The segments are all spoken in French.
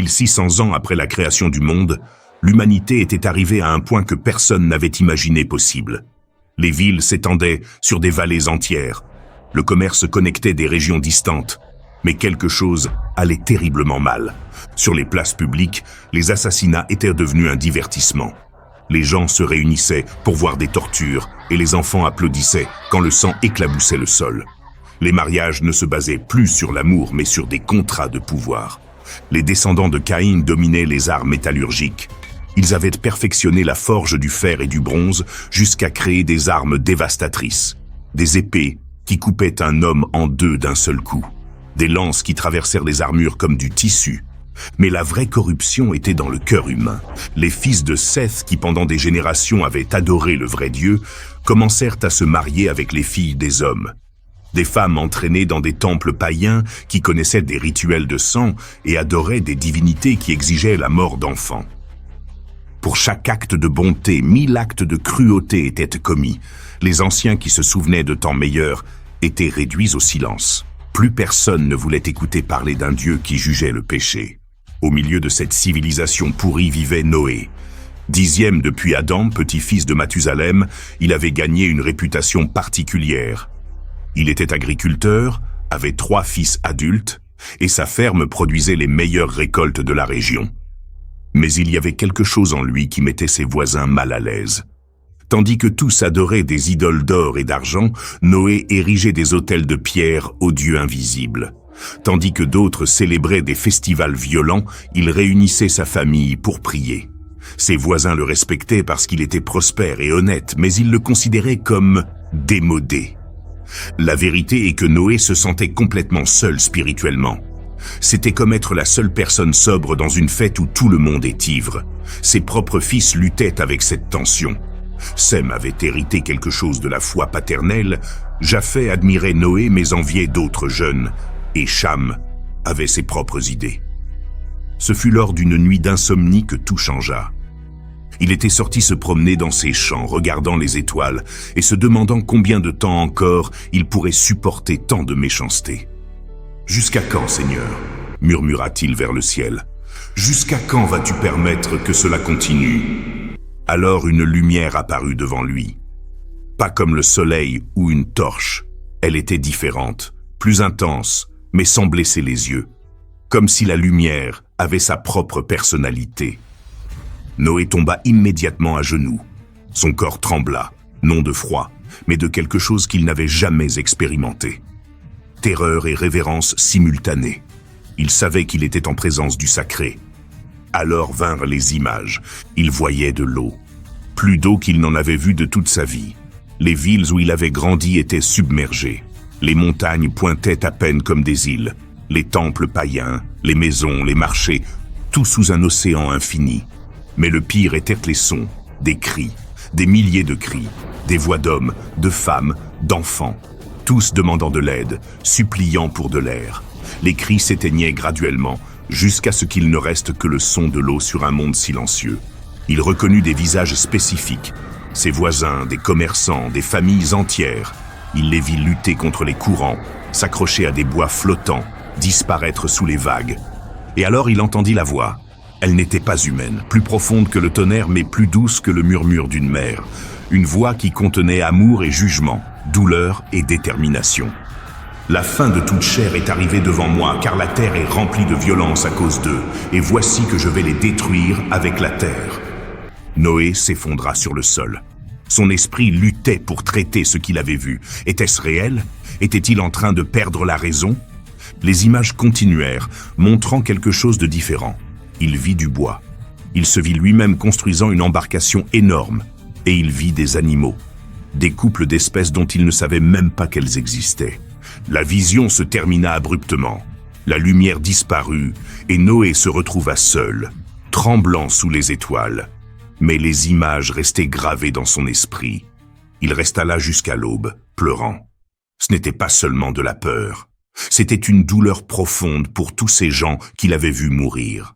1600 ans après la création du monde, l'humanité était arrivée à un point que personne n'avait imaginé possible. Les villes s'étendaient sur des vallées entières. Le commerce connectait des régions distantes. Mais quelque chose allait terriblement mal. Sur les places publiques, les assassinats étaient devenus un divertissement. Les gens se réunissaient pour voir des tortures et les enfants applaudissaient quand le sang éclaboussait le sol. Les mariages ne se basaient plus sur l'amour mais sur des contrats de pouvoir. Les descendants de Caïn dominaient les arts métallurgiques. Ils avaient perfectionné la forge du fer et du bronze jusqu'à créer des armes dévastatrices. Des épées qui coupaient un homme en deux d'un seul coup. Des lances qui traversèrent les armures comme du tissu. Mais la vraie corruption était dans le cœur humain. Les fils de Seth, qui pendant des générations avaient adoré le vrai Dieu, commencèrent à se marier avec les filles des hommes. Des femmes entraînées dans des temples païens qui connaissaient des rituels de sang et adoraient des divinités qui exigeaient la mort d'enfants. Pour chaque acte de bonté, 1000 actes de cruauté étaient commis. Les anciens qui se souvenaient de temps meilleurs étaient réduits au silence. Plus personne ne voulait écouter parler d'un Dieu qui jugeait le péché. Au milieu de cette civilisation pourrie vivait Noé. 10e depuis Adam, petit-fils de Mathusalem, il avait gagné une réputation particulière. Il était agriculteur, avait 3 fils adultes, et sa ferme produisait les meilleures récoltes de la région. Mais il y avait quelque chose en lui qui mettait ses voisins mal à l'aise. Tandis que tous adoraient des idoles d'or et d'argent, Noé érigeait des autels de pierre aux dieux invisibles. Tandis que d'autres célébraient des festivals violents, il réunissait sa famille pour prier. Ses voisins le respectaient parce qu'il était prospère et honnête, mais ils le considéraient comme démodé. La vérité est que Noé se sentait complètement seul spirituellement. C'était comme être la seule personne sobre dans une fête où tout le monde est ivre. Ses propres fils luttaient avec cette tension. Sem avait hérité quelque chose de la foi paternelle, Japheth admirait Noé mais enviait d'autres jeunes, et Cham avait ses propres idées. Ce fut lors d'une nuit d'insomnie que tout changea. Il était sorti se promener dans ses champs, regardant les étoiles, et se demandant combien de temps encore il pourrait supporter tant de méchanceté. « Jusqu'à quand, Seigneur ?» murmura-t-il vers le ciel. « Jusqu'à quand vas-tu permettre que cela continue ?» Alors une lumière apparut devant lui. Pas comme le soleil ou une torche. Elle était différente, plus intense, mais sans blesser les yeux. Comme si la lumière avait sa propre personnalité. Noé tomba immédiatement à genoux. Son corps trembla, non de froid, mais de quelque chose qu'il n'avait jamais expérimenté. Terreur et révérence simultanées. Il savait qu'il était en présence du sacré. Alors vinrent les images. Il voyait de l'eau. Plus d'eau qu'il n'en avait vu de toute sa vie. Les villes où il avait grandi étaient submergées. Les montagnes pointaient à peine comme des îles. Les temples païens, les maisons, les marchés, tout sous un océan infini. Mais le pire étaient les sons, des cris, des milliers de cris, des voix d'hommes, de femmes, d'enfants, tous demandant de l'aide, suppliant pour de l'air. Les cris s'éteignaient graduellement, jusqu'à ce qu'il ne reste que le son de l'eau sur un monde silencieux. Il reconnut des visages spécifiques, ses voisins, des commerçants, des familles entières. Il les vit lutter contre les courants, s'accrocher à des bois flottants, disparaître sous les vagues. Et alors il entendit la voix. Elle n'était pas humaine, plus profonde que le tonnerre, mais plus douce que le murmure d'une mer. Une voix qui contenait amour et jugement, douleur et détermination. La fin de toute chair est arrivée devant moi, car la terre est remplie de violence à cause d'eux, et voici que je vais les détruire avec la terre. Noé s'effondra sur le sol. Son esprit luttait pour traiter ce qu'il avait vu. Était-ce réel? Était-il en train de perdre la raison? Les images continuèrent, montrant quelque chose de différent. Il vit du bois. Il se vit lui-même construisant une embarcation énorme. Et il vit des animaux. Des couples d'espèces dont il ne savait même pas qu'elles existaient. La vision se termina abruptement. La lumière disparut et Noé se retrouva seul, tremblant sous les étoiles. Mais les images restaient gravées dans son esprit. Il resta là jusqu'à l'aube, pleurant. Ce n'était pas seulement de la peur. C'était une douleur profonde pour tous ces gens qu'il avait vus mourir.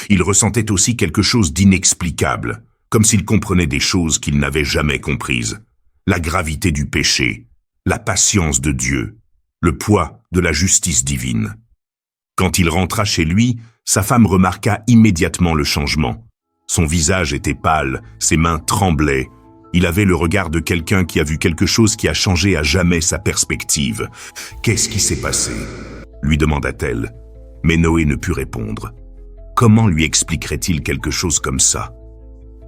Il ressentait aussi quelque chose d'inexplicable, comme s'il comprenait des choses qu'il n'avait jamais comprises. La gravité du péché, la patience de Dieu, le poids de la justice divine. Quand il rentra chez lui, Sa femme remarqua immédiatement le changement. Son visage était pâle, ses mains tremblaient. Il avait le regard de quelqu'un qui a vu quelque chose qui a changé à jamais sa perspective. « Qu'est-ce qui s'est passé ?» lui demanda-t-elle. Mais Noé ne put répondre. Comment lui expliquerait-il quelque chose comme ça?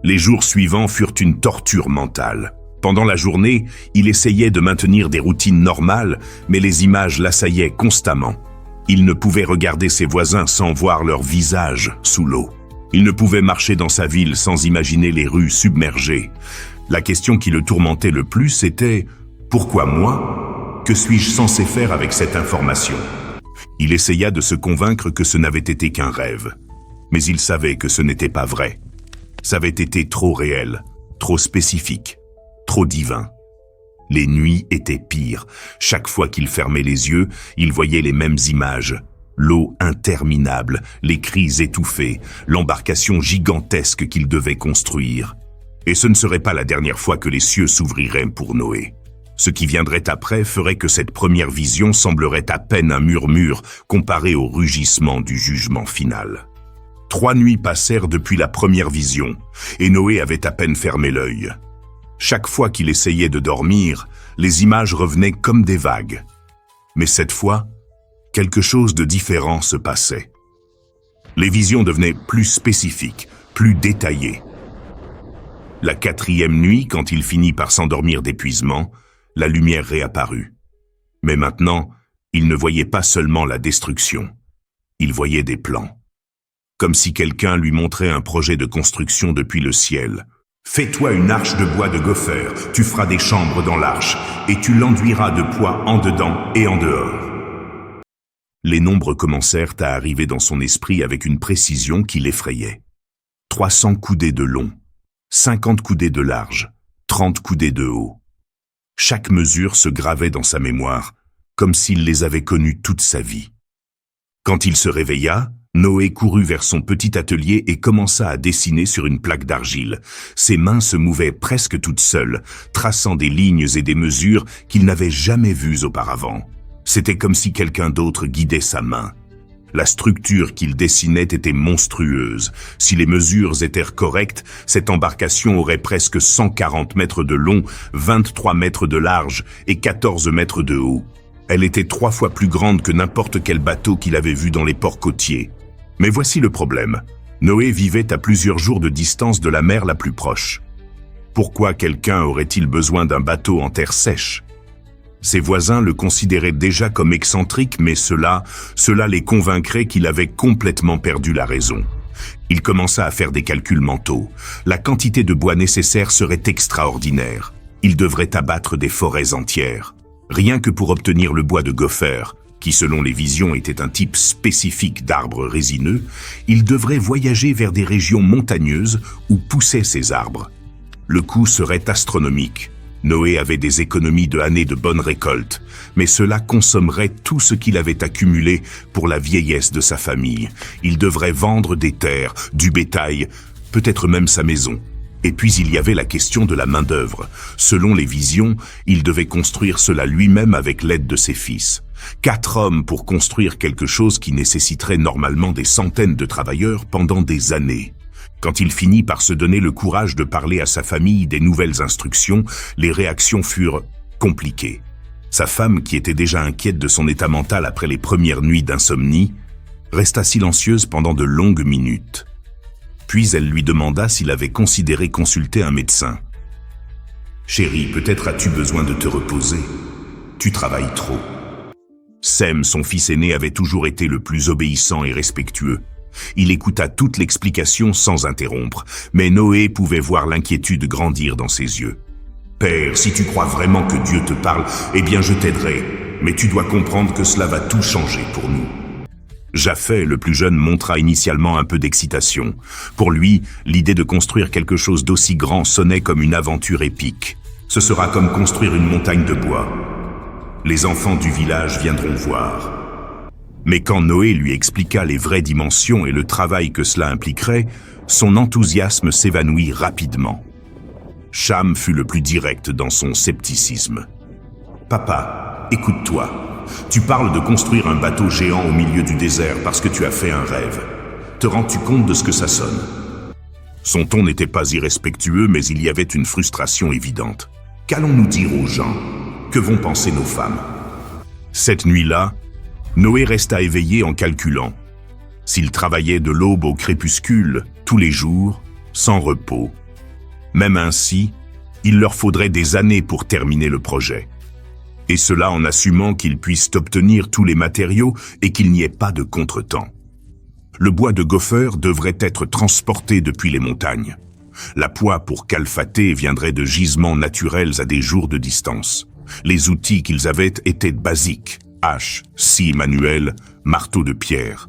Les jours suivants furent une torture mentale. Pendant la journée, il essayait de maintenir des routines normales, mais les images l'assaillaient constamment. Il ne pouvait regarder ses voisins sans voir leur visage sous l'eau. Il ne pouvait marcher dans sa ville sans imaginer les rues submergées. La question qui le tourmentait le plus était « Pourquoi moi? Que suis-je censé faire avec cette information ?» Il essaya de se convaincre que ce n'avait été qu'un rêve. Mais il savait que ce n'était pas vrai. Ça avait été trop réel, trop spécifique, trop divin. Les nuits étaient pires. Chaque fois qu'il fermait les yeux, il voyait les mêmes images. L'eau interminable, les cris étouffés, l'embarcation gigantesque qu'il devait construire. Et ce ne serait pas la dernière fois que les cieux s'ouvriraient pour Noé. Ce qui viendrait après ferait que cette première vision semblerait à peine un murmure comparé au rugissement du jugement final. 3 nuits passèrent depuis la première vision, et Noé avait à peine fermé l'œil. Chaque fois qu'il essayait de dormir, les images revenaient comme des vagues. Mais cette fois, quelque chose de différent se passait. Les visions devenaient plus spécifiques, plus détaillées. La 4e nuit, quand il finit par s'endormir d'épuisement, la lumière réapparut. Mais maintenant, il ne voyait pas seulement la destruction. Il voyait des plans. Comme si quelqu'un lui montrait un projet de construction depuis le ciel. « Fais-toi une arche de bois de gopher, tu feras des chambres dans l'arche, et tu l'enduiras de poids en dedans et en dehors. » Les nombres commencèrent à arriver dans son esprit avec une précision qui l'effrayait. 300 coudées de long, 50 coudées de large, 30 coudées de haut. Chaque mesure se gravait dans sa mémoire, comme s'il les avait connues toute sa vie. Quand il se réveilla, Noé courut vers son petit atelier et commença à dessiner sur une plaque d'argile. Ses mains se mouvaient presque toutes seules, traçant des lignes et des mesures qu'il n'avait jamais vues auparavant. C'était comme si quelqu'un d'autre guidait sa main. La structure qu'il dessinait était monstrueuse. Si les mesures étaient correctes, cette embarcation aurait presque 140 mètres de long, 23 mètres de large et 14 mètres de haut. Elle était 3 fois plus grande que n'importe quel bateau qu'il avait vu dans les ports côtiers. Mais voici le problème. Noé vivait à plusieurs jours de distance de la mer la plus proche. Pourquoi quelqu'un aurait-il besoin d'un bateau en terre sèche? Ses voisins le considéraient déjà comme excentrique, mais cela les convaincrait qu'il avait complètement perdu la raison. Il commença à faire des calculs mentaux. La quantité de bois nécessaire serait extraordinaire. Il devrait abattre des forêts entières. Rien que pour obtenir le bois de gopher, qui selon les visions était un type spécifique d'arbres résineux, il devrait voyager vers des régions montagneuses où poussaient ces arbres. Le coût serait astronomique. Noé avait des économies de années de bonnes récoltes, mais cela consommerait tout ce qu'il avait accumulé pour la vieillesse de sa famille. Il devrait vendre des terres, du bétail, peut-être même sa maison. Et puis il y avait la question de la main-d'œuvre. Selon les visions, il devait construire cela lui-même avec l'aide de ses fils. 4 hommes pour construire quelque chose qui nécessiterait normalement des centaines de travailleurs pendant des années. Quand il finit par se donner le courage de parler à sa famille des nouvelles instructions, les réactions furent compliquées. Sa femme, qui était déjà inquiète de son état mental après les premières nuits d'insomnie, resta silencieuse pendant de longues minutes. Puis elle lui demanda s'il avait considéré consulter un médecin. « Chérie, peut-être as-tu besoin de te reposer. Tu travailles trop. » Sem, son fils aîné, avait toujours été le plus obéissant et respectueux. Il écouta toute l'explication sans interrompre, mais Noé pouvait voir l'inquiétude grandir dans ses yeux. « Père, si tu crois vraiment que Dieu te parle, eh bien je t'aiderai, mais tu dois comprendre que cela va tout changer pour nous. » Japhet, le plus jeune, montra initialement un peu d'excitation. Pour lui, l'idée de construire quelque chose d'aussi grand sonnait comme une aventure épique. Ce sera comme construire une montagne de bois. Les enfants du village viendront voir. Mais quand Noé lui expliqua les vraies dimensions et le travail que cela impliquerait, son enthousiasme s'évanouit rapidement. Cham fut le plus direct dans son scepticisme. « Papa, écoute-toi. Tu parles de construire un bateau géant au milieu du désert parce que tu as fait un rêve. Te rends-tu compte de ce que ça sonne ?» Son ton n'était pas irrespectueux, mais il y avait une frustration évidente. Qu'allons-nous dire aux gens? Que vont penser nos femmes? Cette nuit-là, Noé resta éveillé en calculant. S'il travaillait de l'aube au crépuscule, tous les jours, sans repos, même ainsi, il leur faudrait des années pour terminer le projet. Et cela en assumant qu'ils puissent obtenir tous les matériaux et qu'il n'y ait pas de contretemps. Le bois de gopher devrait être transporté depuis les montagnes. La poix pour calfater viendrait de gisements naturels à des jours de distance. Les outils qu'ils avaient étaient basiques, hache, scie manuelle, marteau de pierre.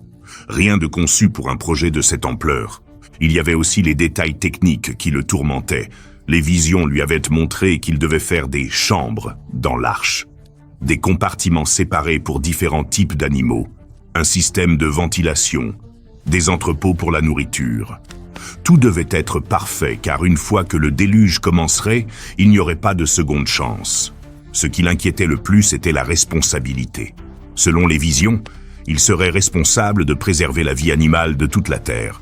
Rien de conçu pour un projet de cette ampleur. Il y avait aussi les détails techniques qui le tourmentaient. Les visions lui avaient montré qu'il devait faire des chambres dans l'arche. Des compartiments séparés pour différents types d'animaux. Un système de ventilation. Des entrepôts pour la nourriture. Tout devait être parfait car une fois que le déluge commencerait, il n'y aurait pas de seconde chance. Ce qui l'inquiétait le plus était la responsabilité. Selon les visions, il serait responsable de préserver la vie animale de toute la Terre.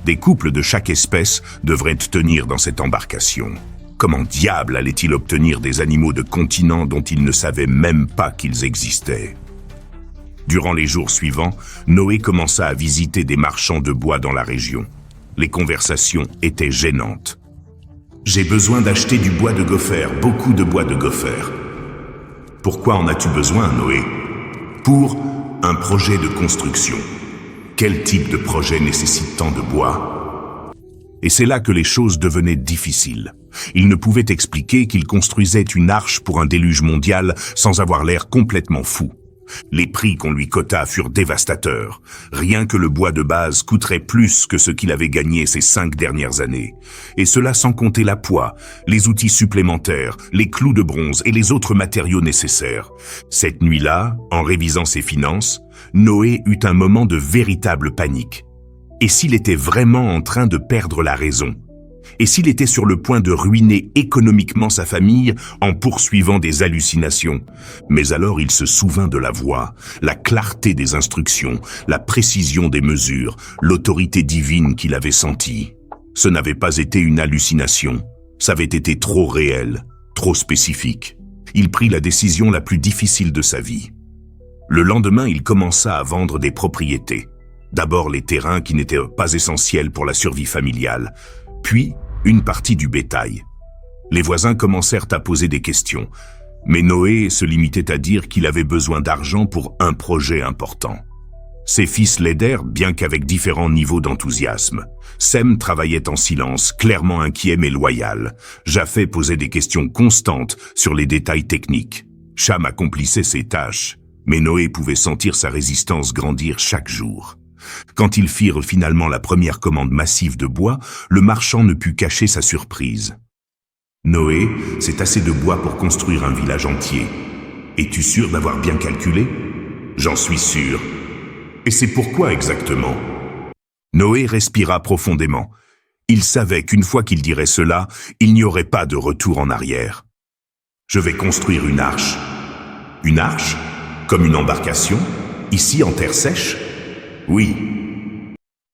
Des couples de chaque espèce devraient tenir dans cette embarcation. Comment diable allait-il obtenir des animaux de continents dont il ne savait même pas qu'ils existaient? Durant les jours suivants, Noé commença à visiter des marchands de bois dans la région. Les conversations étaient gênantes. « J'ai besoin d'acheter du bois de gopher, beaucoup de bois de gopher. »« Pourquoi en as-tu besoin, Noé ?»« Pour un projet de construction. » « Quel type de projet nécessite tant de bois ?» Et c'est là que les choses devenaient difficiles. Il ne pouvait expliquer qu'il construisait une arche pour un déluge mondial sans avoir l'air complètement fou. Les prix qu'on lui quota furent dévastateurs. Rien que le bois de base coûterait plus que ce qu'il avait gagné ces 5 dernières années. Et cela sans compter la poix, les outils supplémentaires, les clous de bronze et les autres matériaux nécessaires. Cette nuit-là, en révisant ses finances, Noé eut un moment de véritable panique. Et s'il était vraiment en train de perdre la raison? Et s'il était sur le point de ruiner économiquement sa famille en poursuivant des hallucinations? Mais alors il se souvint de la voix, la clarté des instructions, la précision des mesures, l'autorité divine qu'il avait sentie. Ce n'avait pas été une hallucination, ça avait été trop réel, trop spécifique. Il prit la décision la plus difficile de sa vie. Le lendemain, il commença à vendre des propriétés. D'abord les terrains qui n'étaient pas essentiels pour la survie familiale, puis une partie du bétail. Les voisins commencèrent à poser des questions, mais Noé se limitait à dire qu'il avait besoin d'argent pour un projet important. Ses fils l'aidèrent, bien qu'avec différents niveaux d'enthousiasme. Sem travaillait en silence, clairement inquiet mais loyal. Japheth posait des questions constantes sur les détails techniques. Cham accomplissait ses tâches, mais Noé pouvait sentir sa résistance grandir chaque jour. Quand ils firent finalement la première commande massive de bois, le marchand ne put cacher sa surprise. « Noé, c'est assez de bois pour construire un village entier. Es-tu sûr d'avoir bien calculé ?»« J'en suis sûr. Et c'est pourquoi exactement ?» Noé respira profondément. Il savait qu'une fois qu'il dirait cela, il n'y aurait pas de retour en arrière. « Je vais construire une arche. »« Une arche? Comme une embarcation? Ici en terre sèche ?»« Oui. »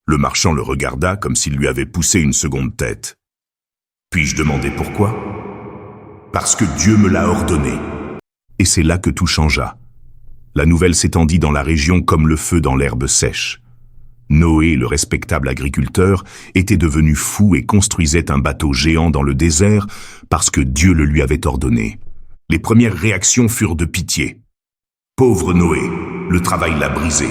Le marchand le regarda comme s'il lui avait poussé une seconde tête. Puis-je demander pourquoi? Parce que Dieu me l'a ordonné. Et c'est là que tout changea. La nouvelle s'étendit dans la région comme le feu dans l'herbe sèche. Noé, le respectable agriculteur, était devenu fou et construisait un bateau géant dans le désert parce que Dieu le lui avait ordonné. Les premières réactions furent de pitié. Pauvre Noé, le travail l'a brisé.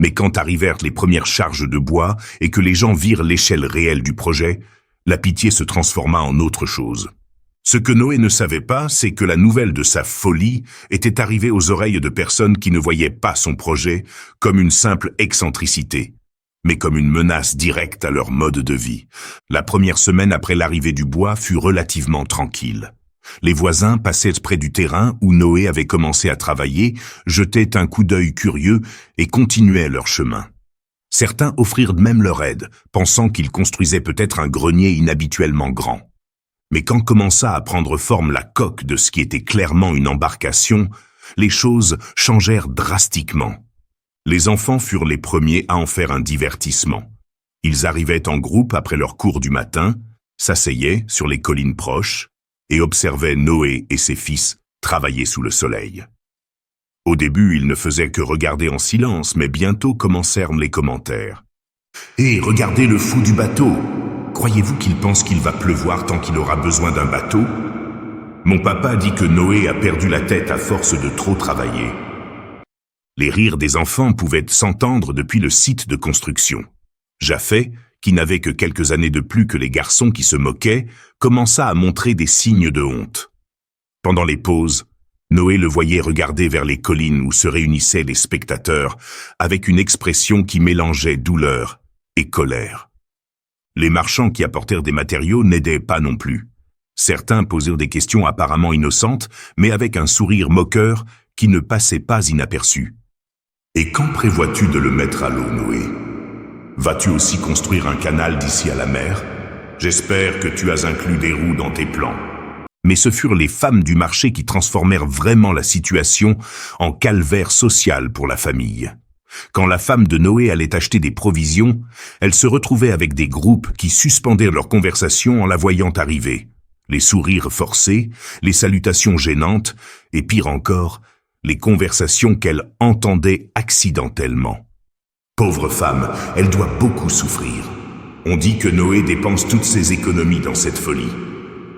Mais quand arrivèrent les premières charges de bois et que les gens virent l'échelle réelle du projet, la pitié se transforma en autre chose. Ce que Noé ne savait pas, c'est que la nouvelle de sa folie était arrivée aux oreilles de personnes qui ne voyaient pas son projet comme une simple excentricité, mais comme une menace directe à leur mode de vie. La première semaine après l'arrivée du bois fut relativement tranquille. Les voisins passaient près du terrain où Noé avait commencé à travailler, jetaient un coup d'œil curieux et continuaient leur chemin. Certains offrirent même leur aide, pensant qu'ils construisaient peut-être un grenier inhabituellement grand. Mais quand commença à prendre forme la coque de ce qui était clairement une embarcation, les choses changèrent drastiquement. Les enfants furent les premiers à en faire un divertissement. Ils arrivaient en groupe après leur cours du matin, s'asseyaient sur les collines proches et observaient Noé et ses fils travailler sous le soleil. Au début, ils ne faisaient que regarder en silence, mais bientôt commencèrent les commentaires. « Hé, regardez le fou du bateau! Croyez-vous qu'il pense qu'il va pleuvoir tant qu'il aura besoin d'un bateau? Mon papa dit que Noé a perdu la tête à force de trop travailler. » Les rires des enfants pouvaient s'entendre depuis le site de construction. Japhet, qui n'avait que quelques années de plus que les garçons qui se moquaient, commença à montrer des signes de honte. Pendant les pauses, Noé le voyait regarder vers les collines où se réunissaient les spectateurs avec une expression qui mélangeait douleur et colère. Les marchands qui apportèrent des matériaux n'aidaient pas non plus. Certains posèrent des questions apparemment innocentes, mais avec un sourire moqueur qui ne passait pas inaperçu. « Et quand prévois-tu de le mettre à l'eau, Noé ? Vas-tu aussi construire un canal d'ici à la mer ? J'espère que tu as inclus des roues dans tes plans. » Mais ce furent les femmes du marché qui transformèrent vraiment la situation en calvaire social pour la famille. Quand la femme de Noé allait acheter des provisions, elle se retrouvait avec des groupes qui suspendirent leur conversation en la voyant arriver. Les sourires forcés, les salutations gênantes, et pire encore, les conversations qu'elle entendait accidentellement. Pauvre femme, elle doit beaucoup souffrir. On dit que Noé dépense toutes ses économies dans cette folie.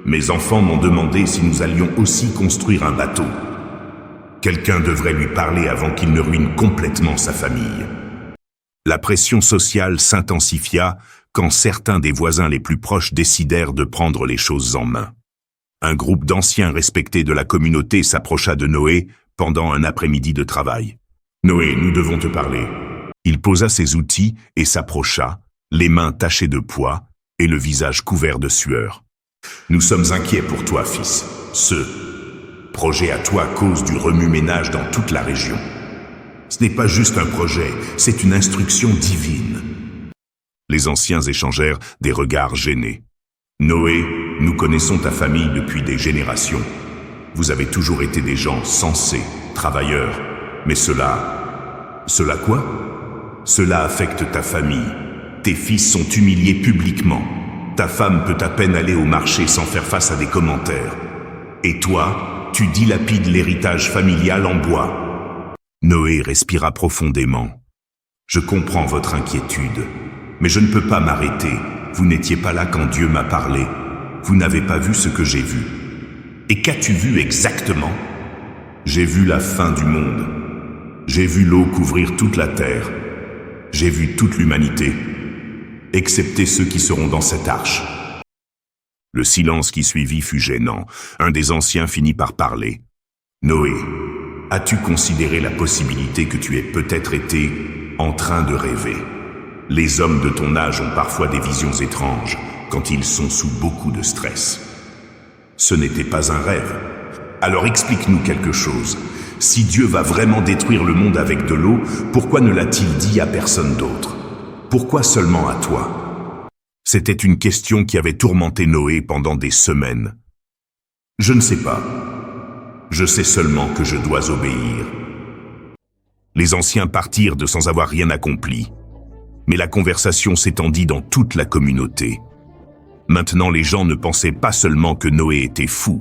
Mes enfants m'ont demandé si nous allions aussi construire un bateau. Quelqu'un devrait lui parler avant qu'il ne ruine complètement sa famille. La pression sociale s'intensifia quand certains des voisins les plus proches décidèrent de prendre les choses en main. Un groupe d'anciens respectés de la communauté s'approcha de Noé pendant un après-midi de travail. « Noé, nous devons te parler. » Il posa ses outils et s'approcha, les mains tachées de poids et le visage couvert de sueur. « Nous sommes inquiets pour toi, fils. Ce projet à toi cause du remue-ménage dans toute la région. Ce n'est pas juste un projet, c'est une instruction divine. » Les anciens échangèrent des regards gênés. « Noé, nous connaissons ta famille depuis des générations. Vous avez toujours été des gens sensés, travailleurs. Mais cela quoi ? Cela affecte ta famille. Tes fils sont humiliés publiquement. Ta femme peut à peine aller au marché sans faire face à des commentaires. Et toi, tu dilapides l'héritage familial en bois. » Noé respira profondément. « Je comprends votre inquiétude, mais je ne peux pas m'arrêter. Vous n'étiez pas là quand Dieu m'a parlé. Vous n'avez pas vu ce que j'ai vu. » « Et qu'as-tu vu exactement ? » ?»« J'ai vu la fin du monde. J'ai vu l'eau couvrir toute la terre. J'ai vu toute l'humanité, excepté ceux qui seront dans cette arche. » Le silence qui suivit fut gênant. Un des anciens finit par parler. « Noé, as-tu considéré la possibilité que tu aies peut-être été en train de rêver ? Les hommes de ton âge ont parfois des visions étranges quand ils sont sous beaucoup de stress. Ce n'était pas un rêve. Alors explique-nous quelque chose. Si Dieu va vraiment détruire le monde avec de l'eau, pourquoi ne l'a-t-il dit à personne d'autre ? Pourquoi seulement à toi ? » C'était une question qui avait tourmenté Noé pendant des semaines. « Je ne sais pas. Je sais seulement que je dois obéir. » Les anciens partirent de sans avoir rien accompli. Mais la conversation s'étendit dans toute la communauté. Maintenant, les gens ne pensaient pas seulement que Noé était fou,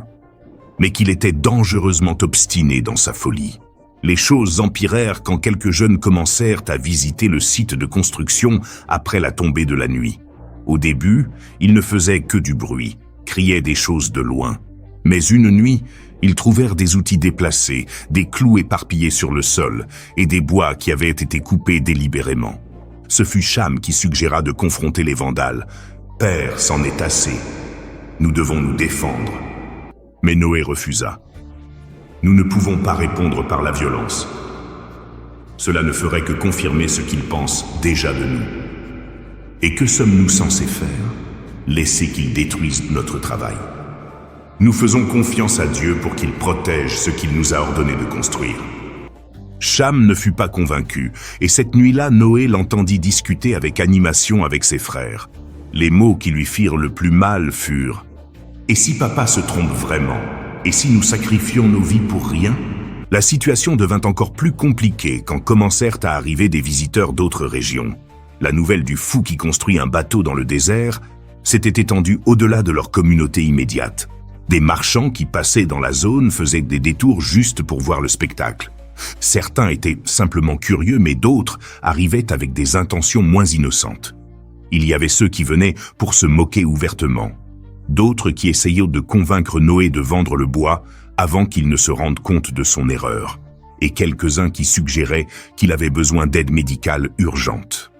mais qu'il était dangereusement obstiné dans sa folie. Les choses empirèrent quand quelques jeunes commencèrent à visiter le site de construction après la tombée de la nuit. Au début, ils ne faisaient que du bruit, criaient des choses de loin. Mais une nuit, ils trouvèrent des outils déplacés, des clous éparpillés sur le sol et des bois qui avaient été coupés délibérément. Ce fut Cham qui suggéra de confronter les vandales. « Père, c'en est assez. Nous devons nous défendre. » Mais Noé refusa. « Nous ne pouvons pas répondre par la violence. Cela ne ferait que confirmer ce qu'ils pensent déjà de nous. Et que sommes-nous censés faire ? Laisser qu'ils détruisent notre travail. Nous faisons confiance à Dieu pour qu'il protège ce qu'il nous a ordonné de construire. » Cham ne fut pas convaincu, et cette nuit-là, Noé l'entendit discuter avec animation avec ses frères. Les mots qui lui firent le plus mal furent « Et si papa se trompe vraiment ? Et si nous sacrifions nos vies pour rien ? La situation devint encore plus compliquée quand commencèrent à arriver des visiteurs d'autres régions. La nouvelle du fou qui construit un bateau dans le désert s'était étendue au-delà de leur communauté immédiate. Des marchands qui passaient dans la zone faisaient des détours juste pour voir le spectacle. Certains étaient simplement curieux, mais d'autres arrivaient avec des intentions moins innocentes. Il y avait ceux qui venaient pour se moquer ouvertement, d'autres qui essayaient de convaincre Noé de vendre le bois avant qu'il ne se rende compte de son erreur, et quelques-uns qui suggéraient qu'il avait besoin d'aide médicale urgente.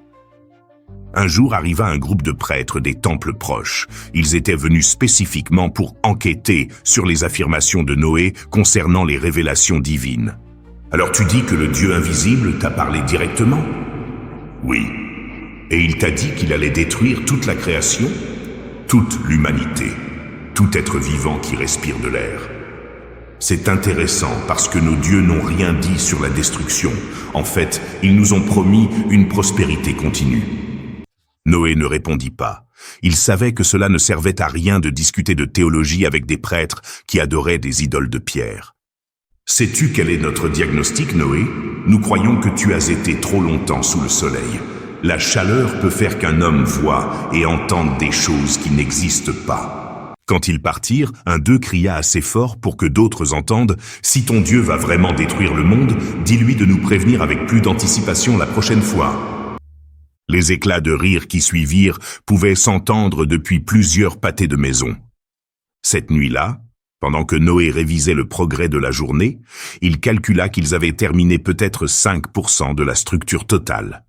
Un jour arriva un groupe de prêtres des temples proches. Ils étaient venus spécifiquement pour enquêter sur les affirmations de Noé concernant les révélations divines. « Alors tu dis que le Dieu invisible t'a parlé directement ?»« Oui. Et il t'a dit qu'il allait détruire toute la création, toute l'humanité, tout être vivant qui respire de l'air. C'est intéressant parce que nos dieux n'ont rien dit sur la destruction. En fait, ils nous ont promis une prospérité continue. » Noé ne répondit pas. Il savait que cela ne servait à rien de discuter de théologie avec des prêtres qui adoraient des idoles de pierre. « Sais-tu quel est notre diagnostic, Noé ? Nous croyons que tu as été trop longtemps sous le soleil. La chaleur peut faire qu'un homme voie et entende des choses qui n'existent pas. » Quand ils partirent, un d'eux cria assez fort pour que d'autres entendent « Si ton Dieu va vraiment détruire le monde, dis-lui de nous prévenir avec plus d'anticipation la prochaine fois. » Les éclats de rire qui suivirent pouvaient s'entendre depuis plusieurs pâtés de maison. Cette nuit-là, pendant que Noé révisait le progrès de la journée, il calcula qu'ils avaient terminé peut-être 5% de la structure totale.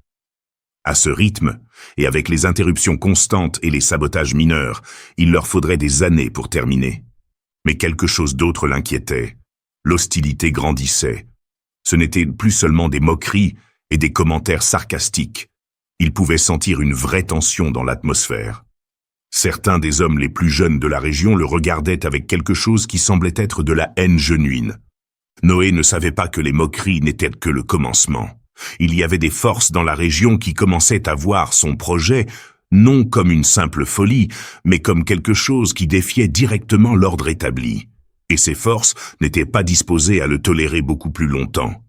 À ce rythme, et avec les interruptions constantes et les sabotages mineurs, il leur faudrait des années pour terminer. Mais quelque chose d'autre l'inquiétait. L'hostilité grandissait. Ce n'était plus seulement des moqueries et des commentaires sarcastiques. Il pouvait sentir une vraie tension dans l'atmosphère. Certains des hommes les plus jeunes de la région le regardaient avec quelque chose qui semblait être de la haine genuine. Noé ne savait pas que les moqueries n'étaient que le commencement. Il y avait des forces dans la région qui commençaient à voir son projet non comme une simple folie, mais comme quelque chose qui défiait directement l'ordre établi. Et ces forces n'étaient pas disposées à le tolérer beaucoup plus longtemps.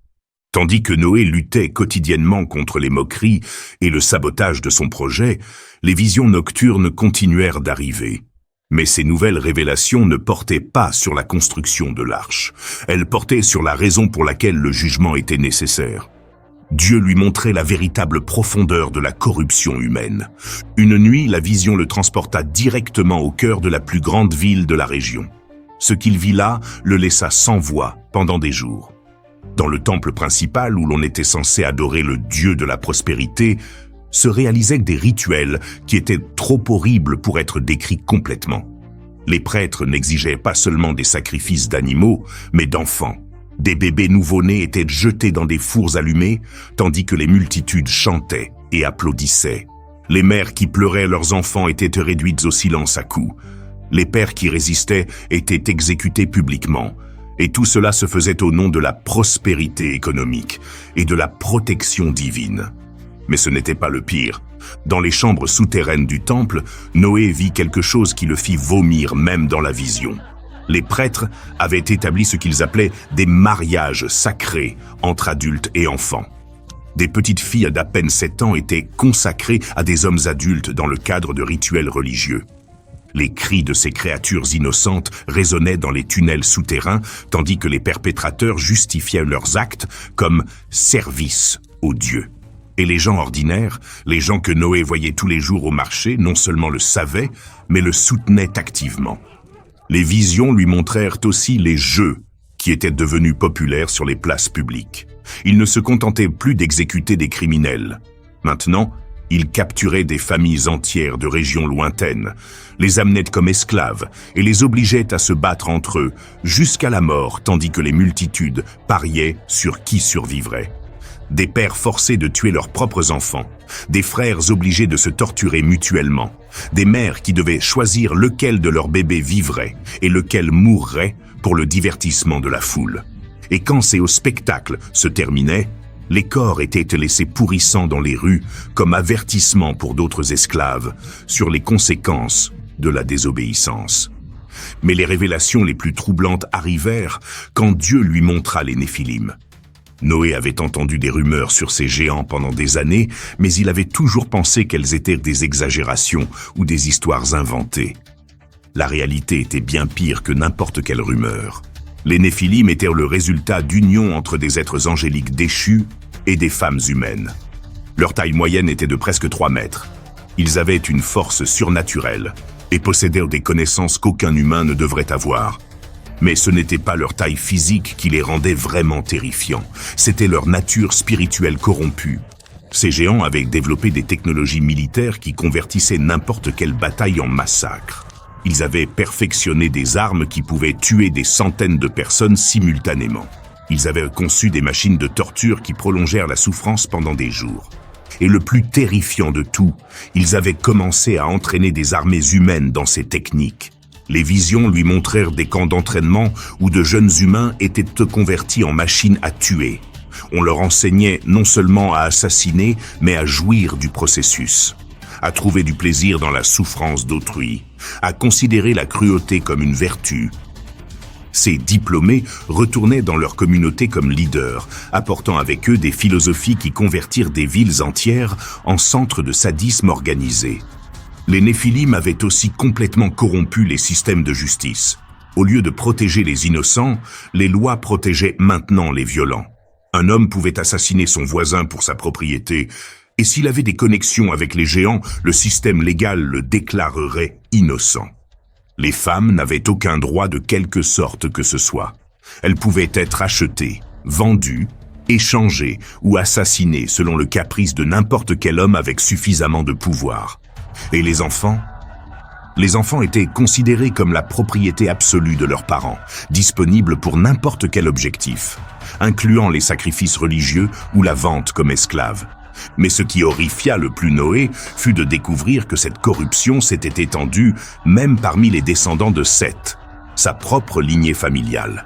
Tandis que Noé luttait quotidiennement contre les moqueries et le sabotage de son projet, les visions nocturnes continuèrent d'arriver. Mais ces nouvelles révélations ne portaient pas sur la construction de l'arche. Elles portaient sur la raison pour laquelle le jugement était nécessaire. Dieu lui montrait la véritable profondeur de la corruption humaine. Une nuit, la vision le transporta directement au cœur de la plus grande ville de la région. Ce qu'il vit là le laissa sans voix pendant des jours. Dans le temple principal où l'on était censé adorer le Dieu de la prospérité, se réalisaient des rituels qui étaient trop horribles pour être décrits complètement. Les prêtres n'exigeaient pas seulement des sacrifices d'animaux, mais d'enfants. Des bébés nouveau-nés étaient jetés dans des fours allumés, tandis que les multitudes chantaient et applaudissaient. Les mères qui pleuraient leurs enfants étaient réduites au silence à coups. Les pères qui résistaient étaient exécutés publiquement. Et tout cela se faisait au nom de la prospérité économique et de la protection divine. Mais ce n'était pas le pire. Dans les chambres souterraines du temple, Noé vit quelque chose qui le fit vomir même dans la vision. Les prêtres avaient établi ce qu'ils appelaient des mariages sacrés entre adultes et enfants. Des petites filles d'à peine 7 ans étaient consacrées à des hommes adultes dans le cadre de rituels religieux. Les cris de ces créatures innocentes résonnaient dans les tunnels souterrains, tandis que les perpétrateurs justifiaient leurs actes comme service aux dieux. Et les gens ordinaires, les gens que Noé voyait tous les jours au marché, non seulement le savaient, mais le soutenaient activement. Les visions lui montrèrent aussi les jeux qui étaient devenus populaires sur les places publiques. Il ne se contentait plus d'exécuter des criminels. Maintenant, il capturait des familles entières de régions lointaines, les amenait comme esclaves et les obligeait à se battre entre eux jusqu'à la mort, tandis que les multitudes pariaient sur qui survivrait. Des pères forcés de tuer leurs propres enfants, des frères obligés de se torturer mutuellement, des mères qui devaient choisir lequel de leurs bébés vivrait et lequel mourrait pour le divertissement de la foule. Et quand ces spectacles se terminaient, les corps étaient laissés pourrissant dans les rues comme avertissement pour d'autres esclaves sur les conséquences de la désobéissance. Mais les révélations les plus troublantes arrivèrent quand Dieu lui montra les Néphilim. Noé avait entendu des rumeurs sur ces géants pendant des années, mais il avait toujours pensé qu'elles étaient des exagérations ou des histoires inventées. La réalité était bien pire que n'importe quelle rumeur. Les Néphilim étaient le résultat d'unions entre des êtres angéliques déchus et des femmes humaines. Leur taille moyenne était de presque 3 mètres. Ils avaient une force surnaturelle et possédaient des connaissances qu'aucun humain ne devrait avoir. Mais ce n'était pas leur taille physique qui les rendait vraiment terrifiants, c'était leur nature spirituelle corrompue. Ces géants avaient développé des technologies militaires qui convertissaient n'importe quelle bataille en massacre. Ils avaient perfectionné des armes qui pouvaient tuer des centaines de personnes simultanément. Ils avaient conçu des machines de torture qui prolongèrent la souffrance pendant des jours. Et le plus terrifiant de tout, ils avaient commencé à entraîner des armées humaines dans ces techniques. Les visions lui montrèrent des camps d'entraînement où de jeunes humains étaient convertis en machines à tuer. On leur enseignait non seulement à assassiner, mais à jouir du processus, à trouver du plaisir dans la souffrance d'autrui, à considérer la cruauté comme une vertu. Ces diplômés retournaient dans leur communauté comme leaders, apportant avec eux des philosophies qui convertirent des villes entières en centres de sadisme organisé. Les Néphilim avaient aussi complètement corrompu les systèmes de justice. Au lieu de protéger les innocents, les lois protégeaient maintenant les violents. Un homme pouvait assassiner son voisin pour sa propriété, et s'il avait des connexions avec les géants, le système légal le déclarerait innocent. Les femmes n'avaient aucun droit de quelque sorte que ce soit. Elles pouvaient être achetées, vendues, échangées ou assassinées selon le caprice de n'importe quel homme avec suffisamment de pouvoir. Et les enfants? Les enfants étaient considérés comme la propriété absolue de leurs parents, disponibles pour n'importe quel objectif, incluant les sacrifices religieux ou la vente comme esclaves. Mais ce qui horrifia le plus Noé fut de découvrir que cette corruption s'était étendue même parmi les descendants de Seth, sa propre lignée familiale.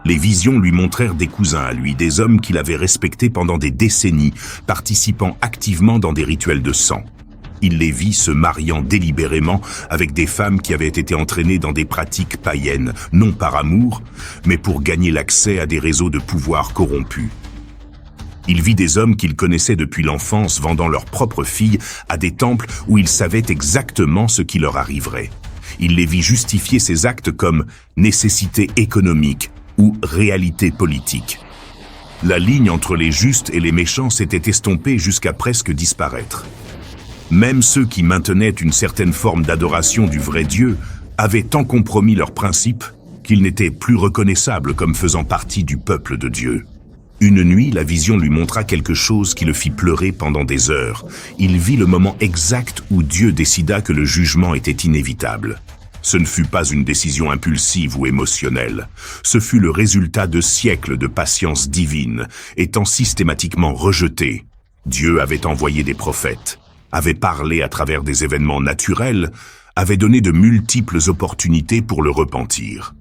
Les visions lui montrèrent des cousins à lui, des hommes qu'il avait respectés pendant des décennies, participant activement dans des rituels de sang. Il les vit se mariant délibérément avec des femmes qui avaient été entraînées dans des pratiques païennes, non par amour, mais pour gagner l'accès à des réseaux de pouvoir corrompus. Il vit des hommes qu'il connaissait depuis l'enfance vendant leurs propres filles à des temples où ils savaient exactement ce qui leur arriverait. Il les vit justifier ces actes comme nécessité économique ou réalité politique. La ligne entre les justes et les méchants s'était estompée jusqu'à presque disparaître. Même ceux qui maintenaient une certaine forme d'adoration du vrai Dieu avaient tant compromis leurs principes qu'ils n'étaient plus reconnaissables comme faisant partie du peuple de Dieu. Une nuit, la vision lui montra quelque chose qui le fit pleurer pendant des heures. Il vit le moment exact où Dieu décida que le jugement était inévitable. Ce ne fut pas une décision impulsive ou émotionnelle. Ce fut le résultat de siècles de patience divine, étant systématiquement rejeté. Dieu avait envoyé des prophètes, avait parlé à travers des événements naturels, avait donné de multiples opportunités pour le repentir.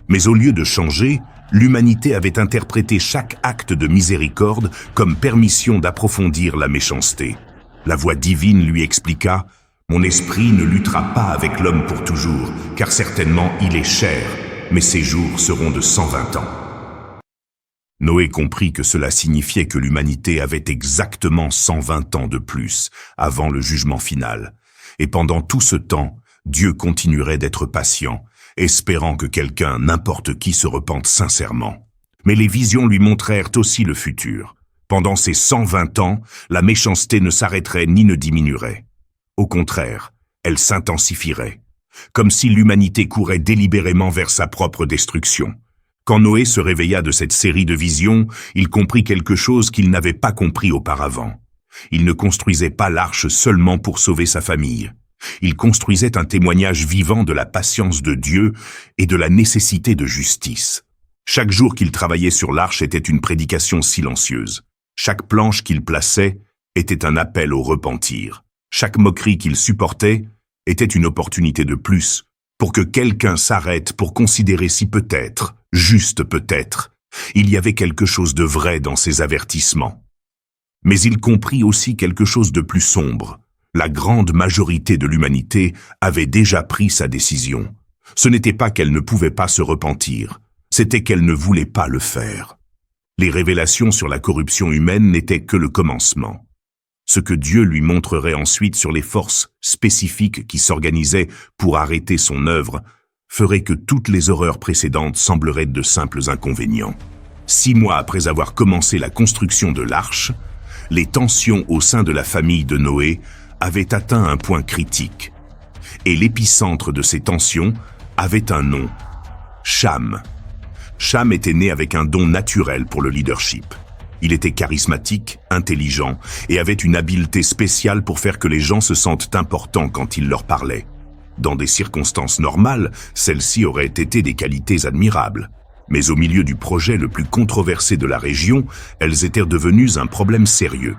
Mais au lieu de changer, l'humanité avait interprété chaque acte de miséricorde comme permission d'approfondir la méchanceté. La voix divine lui expliqua « Mon esprit ne luttera pas avec l'homme pour toujours, car certainement il est cher, mais ses jours seront de 120 ans. » Noé comprit que cela signifiait que l'humanité avait exactement 120 ans de plus avant le jugement final. Et pendant tout ce temps, Dieu continuerait d'être patient, espérant que quelqu'un, n'importe qui, se repente sincèrement. Mais les visions lui montrèrent aussi le futur. Pendant ces 120 ans, la méchanceté ne s'arrêterait ni ne diminuerait. Au contraire, elle s'intensifierait, comme si l'humanité courait délibérément vers sa propre destruction. Quand Noé se réveilla de cette série de visions, il comprit quelque chose qu'il n'avait pas compris auparavant. Il ne construisait pas l'arche seulement pour sauver sa famille. Il construisait un témoignage vivant de la patience de Dieu et de la nécessité de justice. Chaque jour qu'il travaillait sur l'arche était une prédication silencieuse. Chaque planche qu'il plaçait était un appel au repentir. Chaque moquerie qu'il supportait était une opportunité de plus pour que quelqu'un s'arrête pour considérer si peut-être, juste peut-être, il y avait quelque chose de vrai dans ces avertissements. Mais il comprit aussi quelque chose de plus sombre. La grande majorité de l'humanité avait déjà pris sa décision. Ce n'était pas qu'elle ne pouvait pas se repentir, c'était qu'elle ne voulait pas le faire. Les révélations sur la corruption humaine n'étaient que le commencement. Ce que Dieu lui montrerait ensuite sur les forces spécifiques qui s'organisaient pour arrêter son œuvre ferait que toutes les horreurs précédentes sembleraient de simples inconvénients. 6 mois après avoir commencé la construction de l'arche, les tensions au sein de la famille de Noé avaient atteint un point critique. Et l'épicentre de ces tensions avait un nom, Cham. Cham était né avec un don naturel pour le leadership. Il était charismatique, intelligent et avait une habileté spéciale pour faire que les gens se sentent importants quand il leur parlait. Dans des circonstances normales, celles-ci auraient été des qualités admirables. Mais au milieu du projet le plus controversé de la région, elles étaient devenues un problème sérieux.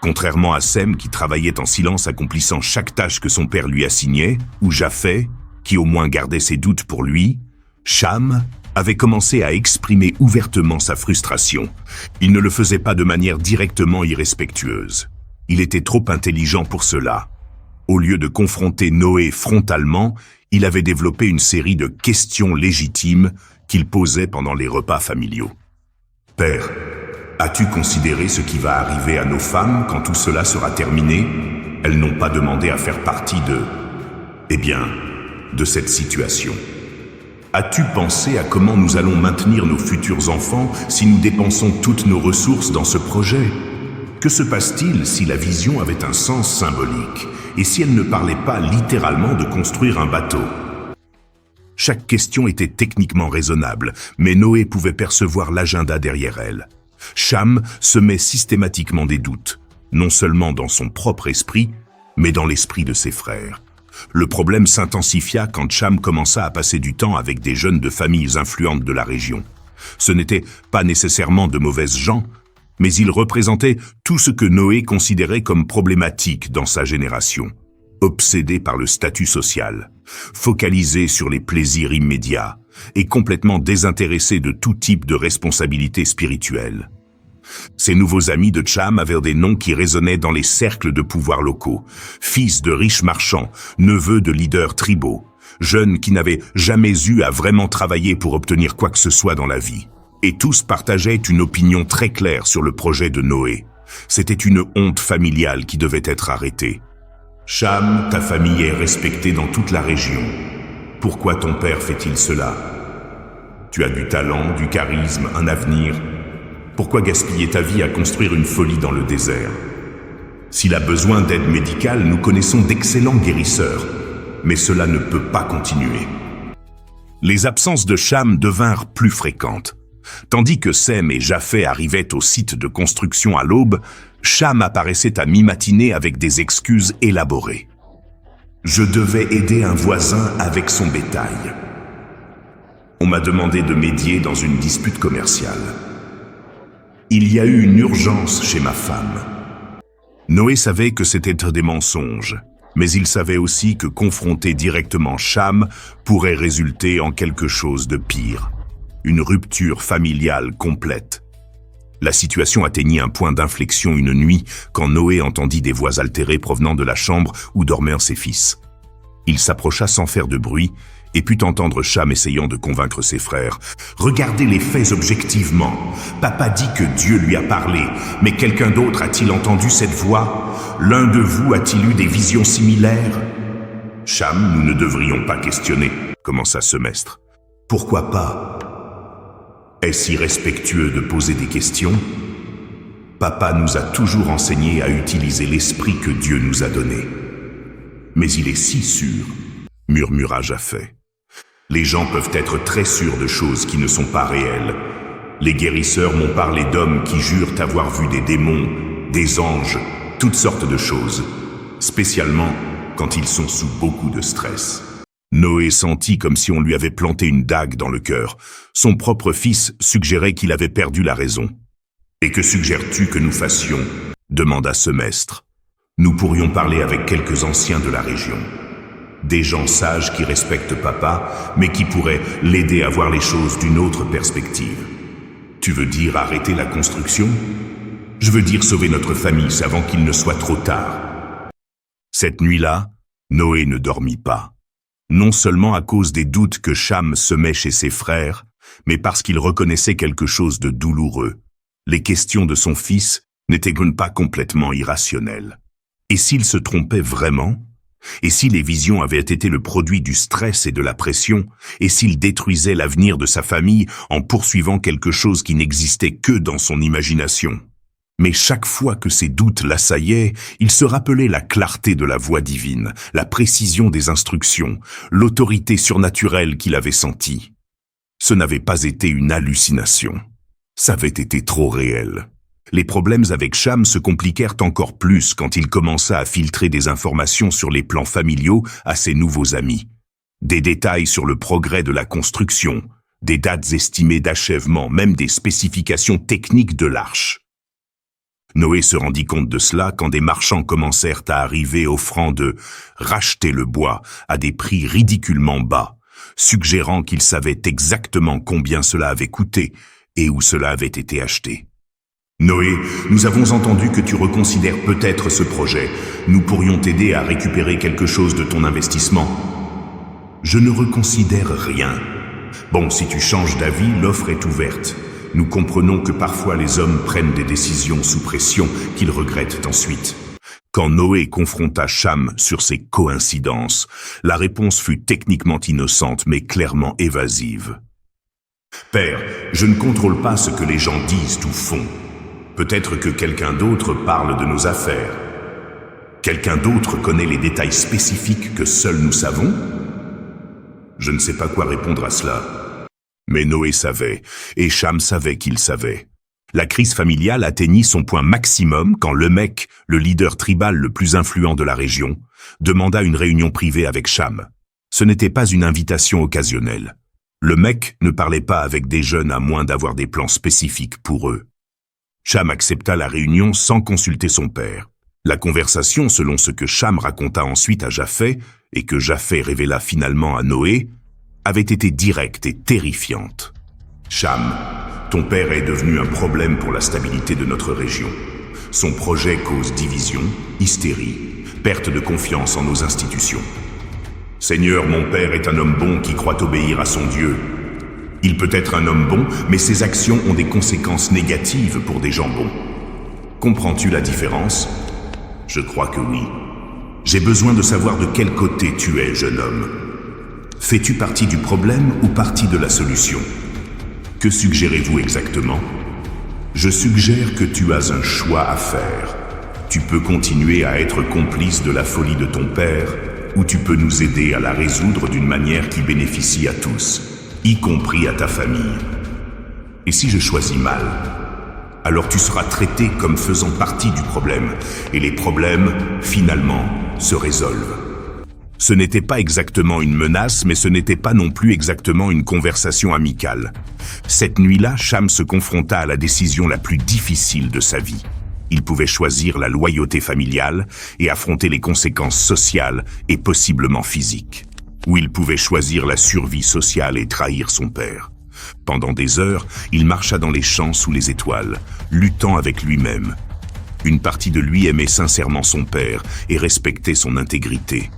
Contrairement à Sem qui travaillait en silence accomplissant chaque tâche que son père lui assignait, ou Japheth, qui au moins gardait ses doutes pour lui, Cham avait commencé à exprimer ouvertement sa frustration. Il ne le faisait pas de manière directement irrespectueuse. Il était trop intelligent pour cela. Au lieu de confronter Noé frontalement, il avait développé une série de questions légitimes qu'il posait pendant les repas familiaux. « Père, as-tu considéré ce qui va arriver à nos femmes quand tout cela sera terminé? Elles n'ont pas demandé à faire partie de cette situation. As-tu pensé à comment nous allons maintenir nos futurs enfants si nous dépensons toutes nos ressources dans ce projet? Que se passe-t-il si la vision avait un sens symbolique et si elle ne parlait pas littéralement de construire un bateau? » Chaque question était techniquement raisonnable, mais Noé pouvait percevoir l'agenda derrière elle. Cham semait systématiquement des doutes, non seulement dans son propre esprit, mais dans l'esprit de ses frères. Le problème s'intensifia quand Cham commença à passer du temps avec des jeunes de familles influentes de la région. Ce n'étaient pas nécessairement de mauvaises gens, mais ils représentaient tout ce que Noé considérait comme problématique dans sa génération. Obsédés par le statut social, focalisés sur les plaisirs immédiats et complètement désintéressés de tout type de responsabilité spirituelle. Ces nouveaux amis de Cham avaient des noms qui résonnaient dans les cercles de pouvoir locaux. Fils de riches marchands, neveux de leaders tribaux, jeunes qui n'avaient jamais eu à vraiment travailler pour obtenir quoi que ce soit dans la vie. Et tous partageaient une opinion très claire sur le projet de Noé. C'était une honte familiale qui devait être arrêtée. Cham, ta famille est respectée dans toute la région. Pourquoi ton père fait-il cela? Tu as du talent, du charisme, un avenir. Pourquoi gaspiller ta vie à construire une folie dans le désert? S'il a besoin d'aide médicale, nous connaissons d'excellents guérisseurs, mais cela ne peut pas continuer. Les absences de Cham devinrent plus fréquentes. Tandis que Sem et Japheth arrivaient au site de construction à l'aube, Cham apparaissait à mi-matinée avec des excuses élaborées. « Je devais aider un voisin avec son bétail. On m'a demandé de médier dans une dispute commerciale. Il y a eu une urgence chez ma femme. » Noé savait que c'était des mensonges, mais il savait aussi que confronter directement Cham pourrait résulter en quelque chose de pire. Une rupture familiale complète. La situation atteignit un point d'inflexion une nuit quand Noé entendit des voix altérées provenant de la chambre où dormaient ses fils. Il s'approcha sans faire de bruit et put entendre Cham essayant de convaincre ses frères. « Regardez les faits objectivement. Papa dit que Dieu lui a parlé, mais quelqu'un d'autre a-t-il entendu cette voix? L'un de vous a-t-il eu des visions similaires? » « Cham, nous ne devrions pas questionner, » commença Semestre. « Pourquoi pas? Est-ce irrespectueux de poser des questions? Papa nous a toujours enseigné à utiliser l'esprit que Dieu nous a donné. Mais il est si sûr, » murmura Japheth. « Les gens peuvent être très sûrs de choses qui ne sont pas réelles. Les guérisseurs m'ont parlé d'hommes qui jurent avoir vu des démons, des anges, toutes sortes de choses, spécialement quand ils sont sous beaucoup de stress. » Noé sentit comme si on lui avait planté une dague dans le cœur. Son propre fils suggérait qu'il avait perdu la raison. « Et que suggères-tu que nous fassions ?» demanda Semestre. « Nous pourrions parler avec quelques anciens de la région. Des gens sages qui respectent papa, mais qui pourraient l'aider à voir les choses d'une autre perspective. Tu veux dire arrêter la construction? Je veux dire sauver notre famille avant qu'il ne soit trop tard. » Cette nuit-là, Noé ne dormit pas. non seulement à cause des doutes que Cham semait chez ses frères, mais parce qu'il reconnaissait quelque chose de douloureux. Les questions de son fils n'étaient pas complètement irrationnelles. Et s'il se trompait vraiment? Et si les visions avaient été le produit du stress et de la pression? Et s'il détruisait l'avenir de sa famille en poursuivant quelque chose qui n'existait que dans son imagination? Mais chaque fois que ses doutes l'assaillaient, il se rappelait la clarté de la voix divine, la précision des instructions, l'autorité surnaturelle qu'il avait sentie. Ce n'avait pas été une hallucination. Ça avait été trop réel. Les problèmes avec Cham se compliquèrent encore plus quand il commença à filtrer des informations sur les plans familiaux à ses nouveaux amis. Des détails sur le progrès de la construction, des dates estimées d'achèvement, même des spécifications techniques de l'arche. Noé se rendit compte de cela quand des marchands commencèrent à arriver offrant de racheter le bois à des prix ridiculement bas, suggérant qu'ils savaient exactement combien cela avait coûté et où cela avait été acheté. « Noé, nous avons entendu que tu reconsidères peut-être ce projet. Nous pourrions t'aider à récupérer quelque chose de ton investissement. » « Je ne reconsidère rien. Bon, si tu changes d'avis, l'offre est ouverte. Nous comprenons que parfois les hommes prennent des décisions sous pression qu'ils regrettent ensuite. » Quand Noé confronta Cham sur ces coïncidences, la réponse fut techniquement innocente mais clairement évasive. « Père, je ne contrôle pas ce que les gens disent ou font. Peut-être que quelqu'un d'autre parle de nos affaires. Quelqu'un d'autre connaît les détails spécifiques que seuls nous savons? Je ne sais pas quoi répondre à cela. » Mais Noé savait, et Cham savait qu'il savait. La crise familiale atteignit son point maximum quand Lemec, le leader tribal le plus influent de la région, demanda une réunion privée avec Cham. Ce n'était pas une invitation occasionnelle. Lemec ne parlait pas avec des jeunes à moins d'avoir des plans spécifiques pour eux. Cham accepta la réunion sans consulter son père. La conversation, selon ce que Cham raconta ensuite à Japheth, et que Japheth révéla finalement à Noé, avait été directe et terrifiante. « Cham, ton père est devenu un problème pour la stabilité de notre région. Son projet cause division, hystérie, perte de confiance en nos institutions. Seigneur, mon père est un homme bon qui croit obéir à son Dieu. Il peut être un homme bon, mais ses actions ont des conséquences négatives pour des gens bons. Comprends-tu la différence? Je crois que oui. J'ai besoin de savoir de quel côté tu es, jeune homme. Fais-tu partie du problème ou partie de la solution? Que suggérez-vous exactement? Je suggère que tu as un choix à faire. Tu peux continuer à être complice de la folie de ton père, ou tu peux nous aider à la résoudre d'une manière qui bénéficie à tous, y compris à ta famille. Et si je choisis mal, alors tu seras traité comme faisant partie du problème, et les problèmes, finalement, se résolvent. Ce n'était pas exactement une menace, mais ce n'était pas non plus exactement une conversation amicale. Cette nuit-là, Cham se confronta à la décision la plus difficile de sa vie. Il pouvait choisir la loyauté familiale et affronter les conséquences sociales et possiblement physiques. Ou il pouvait choisir la survie sociale et trahir son père. Pendant des heures, il marcha dans les champs sous les étoiles, luttant avec lui-même. Une partie de lui aimait sincèrement son père et respectait son intégrité.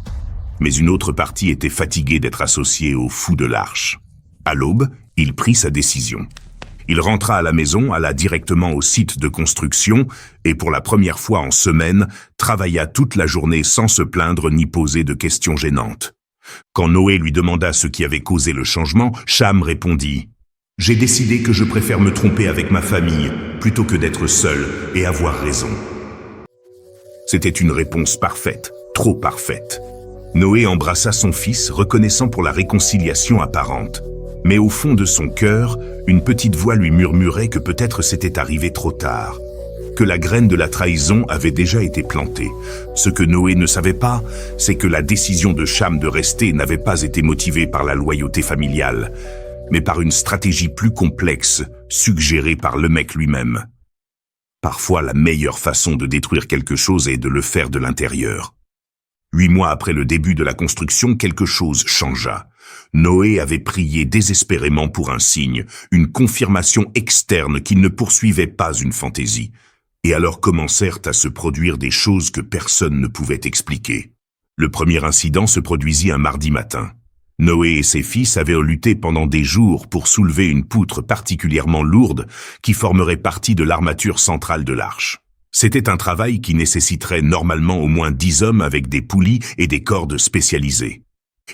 Mais une autre partie était fatiguée d'être associée aux fous de l'arche. À l'aube, il prit sa décision. Il rentra à la maison, alla directement au site de construction et pour la première fois en semaine, travailla toute la journée sans se plaindre ni poser de questions gênantes. Quand Noé lui demanda ce qui avait causé le changement, Cham répondit « J'ai décidé que je préfère me tromper avec ma famille plutôt que d'être seul et avoir raison. » C'était une réponse parfaite, trop parfaite. Noé embrassa son fils, reconnaissant pour la réconciliation apparente. Mais au fond de son cœur, une petite voix lui murmurait que peut-être c'était arrivé trop tard, que la graine de la trahison avait déjà été plantée. Ce que Noé ne savait pas, c'est que la décision de Cham de rester n'avait pas été motivée par la loyauté familiale, mais par une stratégie plus complexe, suggérée par Lemec lui-même. Parfois, la meilleure façon de détruire quelque chose est de le faire de l'intérieur. 8 mois après le début de la construction, quelque chose changea. Noé avait prié désespérément pour un signe, une confirmation externe qu'il ne poursuivait pas une fantaisie. Et alors commencèrent à se produire des choses que personne ne pouvait expliquer. Le premier incident se produisit un mardi matin. Noé et ses fils avaient lutté pendant des jours pour soulever une poutre particulièrement lourde qui formerait partie de l'armature centrale de l'arche. C'était un travail qui nécessiterait normalement au moins 10 hommes avec des poulies et des cordes spécialisées.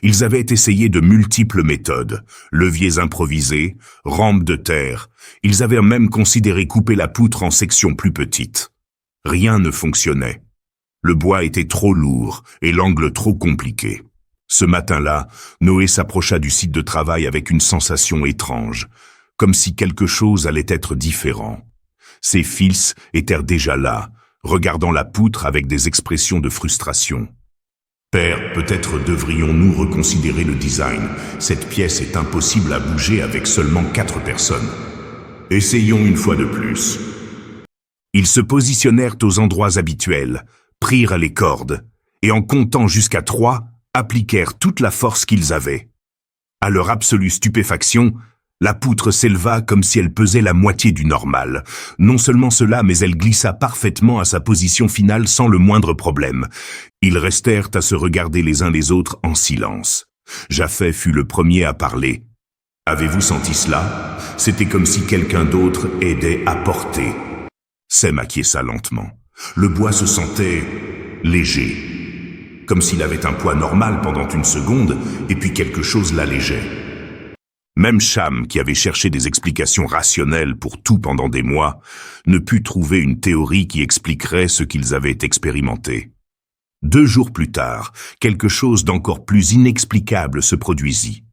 Ils avaient essayé de multiples méthodes, leviers improvisés, rampes de terre. Ils avaient même considéré couper la poutre en sections plus petites. Rien ne fonctionnait. Le bois était trop lourd et l'angle trop compliqué. Ce matin-là, Noé s'approcha du site de travail avec une sensation étrange, comme si quelque chose allait être différent. Ses fils étaient déjà là, regardant la poutre avec des expressions de frustration. « Père, peut-être devrions-nous reconsidérer le design. Cette pièce est impossible à bouger avec seulement 4 personnes. Essayons une fois de plus. » Ils se positionnèrent aux endroits habituels, prirent les cordes, et en comptant jusqu'à 3, appliquèrent toute la force qu'ils avaient. À leur absolue stupéfaction, la poutre s'éleva comme si elle pesait la moitié du normal. Non seulement cela, mais elle glissa parfaitement à sa position finale sans le moindre problème. Ils restèrent à se regarder les uns les autres en silence. Japheth fut le premier à parler. « Avez-vous senti cela? C'était comme si quelqu'un d'autre aidait à porter. » Sem acquiesça lentement. Le bois se sentait léger, comme s'il avait un poids normal pendant une seconde, et puis quelque chose l'allégeait. Même Cham, qui avait cherché des explications rationnelles pour tout pendant des mois, ne put trouver une théorie qui expliquerait ce qu'ils avaient expérimenté. 2 jours plus tard, quelque chose d'encore plus inexplicable se produisit.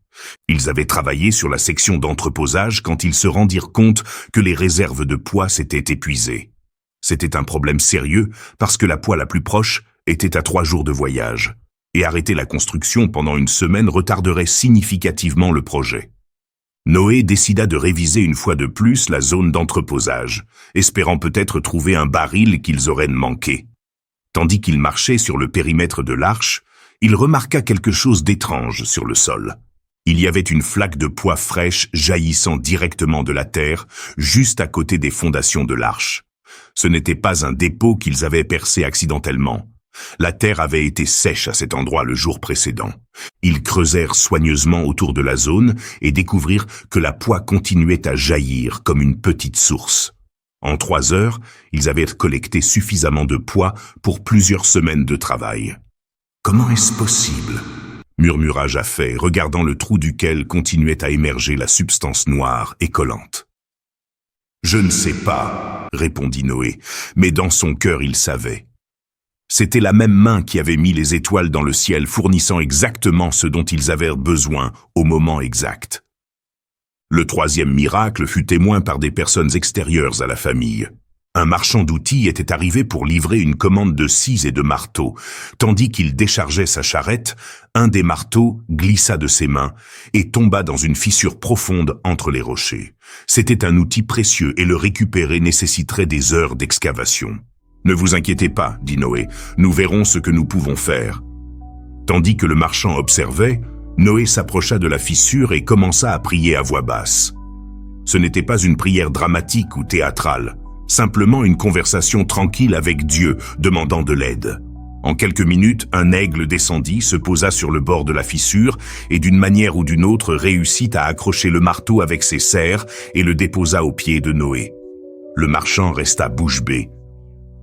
Ils avaient travaillé sur la section d'entreposage quand ils se rendirent compte que les réserves de poids s'étaient épuisées. C'était un problème sérieux parce que la poix la plus proche était à 3 jours de voyage, et arrêter la construction pendant une semaine retarderait significativement le projet. Noé décida de réviser une fois de plus la zone d'entreposage, espérant peut-être trouver un baril qu'ils auraient manqué. Tandis qu'il marchait sur le périmètre de l'arche, il remarqua quelque chose d'étrange sur le sol. Il y avait une flaque de poix fraîche jaillissant directement de la terre, juste à côté des fondations de l'arche. Ce n'était pas un dépôt qu'ils avaient percé accidentellement. La terre avait été sèche à cet endroit le jour précédent. Ils creusèrent soigneusement autour de la zone et découvrirent que la poix continuait à jaillir comme une petite source. En 3 heures, ils avaient collecté suffisamment de poix pour plusieurs semaines de travail. « Comment est-ce possible ?» murmura Japheth, regardant le trou duquel continuait à émerger la substance noire et collante. « Je ne sais pas, » répondit Noé, mais dans son cœur il savait. C'était la même main qui avait mis les étoiles dans le ciel, fournissant exactement ce dont ils avaient besoin au moment exact. Le 3e miracle fut témoin par des personnes extérieures à la famille. Un marchand d'outils était arrivé pour livrer une commande de scies et de marteaux. Tandis qu'il déchargeait sa charrette, un des marteaux glissa de ses mains et tomba dans une fissure profonde entre les rochers. C'était un outil précieux et le récupérer nécessiterait des heures d'excavation. « Ne vous inquiétez pas, dit Noé, nous verrons ce que nous pouvons faire. » Tandis que le marchand observait, Noé s'approcha de la fissure et commença à prier à voix basse. Ce n'était pas une prière dramatique ou théâtrale, simplement une conversation tranquille avec Dieu, demandant de l'aide. En quelques minutes, un aigle descendit, se posa sur le bord de la fissure et d'une manière ou d'une autre réussit à accrocher le marteau avec ses serres et le déposa aux pieds de Noé. Le marchand resta bouche bée.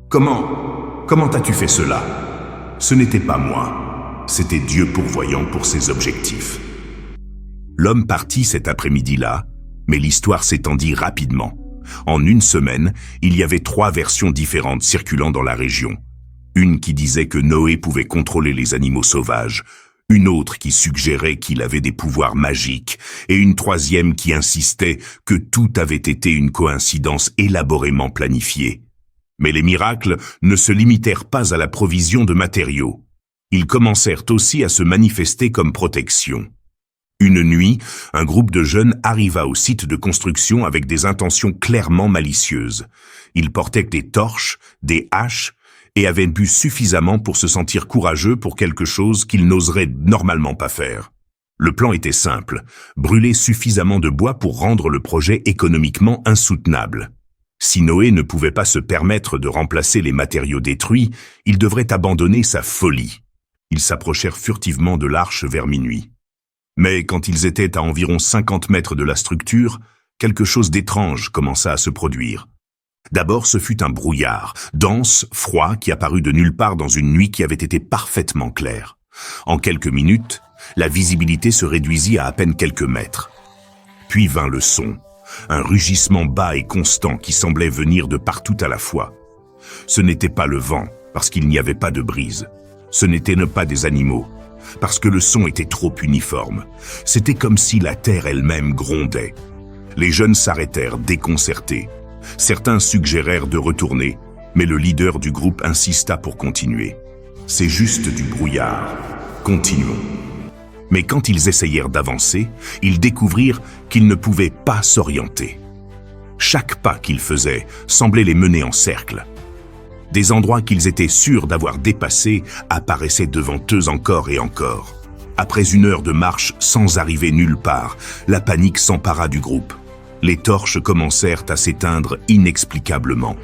« Comment as-tu fait cela? Ce n'était pas moi, c'était Dieu pourvoyant pour ses objectifs. » L'homme partit cet après-midi-là, mais l'histoire s'étendit rapidement. En une semaine, il y avait 3 versions différentes circulant dans la région. Une qui disait que Noé pouvait contrôler les animaux sauvages, une autre qui suggérait qu'il avait des pouvoirs magiques, et une 3e qui insistait que tout avait été une coïncidence élaborément planifiée. Mais les miracles ne se limitèrent pas à la provision de matériaux. Ils commencèrent aussi à se manifester comme protection. Une nuit, un groupe de jeunes arriva au site de construction avec des intentions clairement malicieuses. Ils portaient des torches, des haches, et avaient bu suffisamment pour se sentir courageux pour quelque chose qu'ils n'oseraient normalement pas faire. Le plan était simple, brûler suffisamment de bois pour rendre le projet économiquement insoutenable. Si Noé ne pouvait pas se permettre de remplacer les matériaux détruits, il devrait abandonner sa folie. Ils s'approchèrent furtivement de l'arche vers minuit. Mais quand ils étaient à environ 50 mètres de la structure, quelque chose d'étrange commença à se produire. D'abord, ce fut un brouillard, dense, froid, qui apparut de nulle part dans une nuit qui avait été parfaitement claire. En quelques minutes, la visibilité se réduisit à peine quelques mètres. Puis vint le son, un rugissement bas et constant qui semblait venir de partout à la fois. Ce n'était pas le vent, parce qu'il n'y avait pas de brise. Ce n'étaient pas des animaux, parce que le son était trop uniforme. C'était comme si la terre elle-même grondait. Les jeunes s'arrêtèrent, déconcertés. Certains suggérèrent de retourner, mais le leader du groupe insista pour continuer. « C'est juste du brouillard. Continuons. » Mais quand ils essayèrent d'avancer, ils découvrirent qu'ils ne pouvaient pas s'orienter. Chaque pas qu'ils faisaient semblait les mener en cercle. Des endroits qu'ils étaient sûrs d'avoir dépassés apparaissaient devant eux encore et encore. Après une heure de marche sans arriver nulle part, la panique s'empara du groupe. Les torches commencèrent à s'éteindre inexplicablement.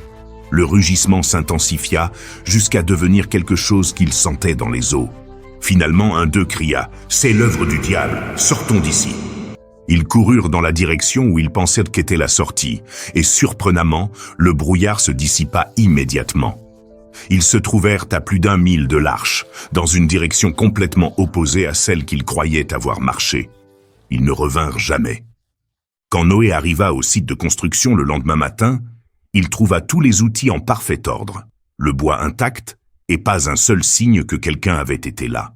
Le rugissement s'intensifia jusqu'à devenir quelque chose qu'ils sentaient dans les os. Finalement, un d'eux cria « C'est l'œuvre du diable, sortons d'ici !» Ils coururent dans la direction où ils pensaient qu'était la sortie, et surprenamment, le brouillard se dissipa immédiatement. Ils se trouvèrent à plus d'1 mille de l'arche, dans une direction complètement opposée à celle qu'ils croyaient avoir marché. Ils ne revinrent jamais. Quand Noé arriva au site de construction le lendemain matin, il trouva tous les outils en parfait ordre, le bois intact et pas un seul signe que quelqu'un avait été là.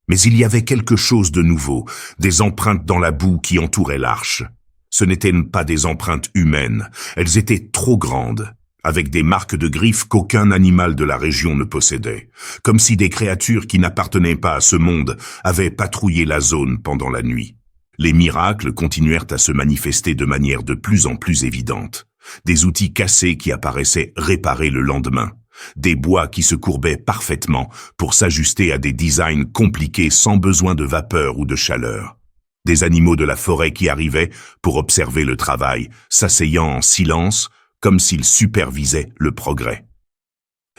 Mais il y avait quelque chose de nouveau, des empreintes dans la boue qui entouraient l'arche. Ce n'étaient pas des empreintes humaines, elles étaient trop grandes, avec des marques de griffes qu'aucun animal de la région ne possédait, comme si des créatures qui n'appartenaient pas à ce monde avaient patrouillé la zone pendant la nuit. Les miracles continuèrent à se manifester de manière de plus en plus évidente. Des outils cassés qui apparaissaient réparés le lendemain. Des bois qui se courbaient parfaitement pour s'ajuster à des designs compliqués sans besoin de vapeur ou de chaleur. Des animaux de la forêt qui arrivaient pour observer le travail, s'asseyant en silence, comme s'ils supervisaient le progrès.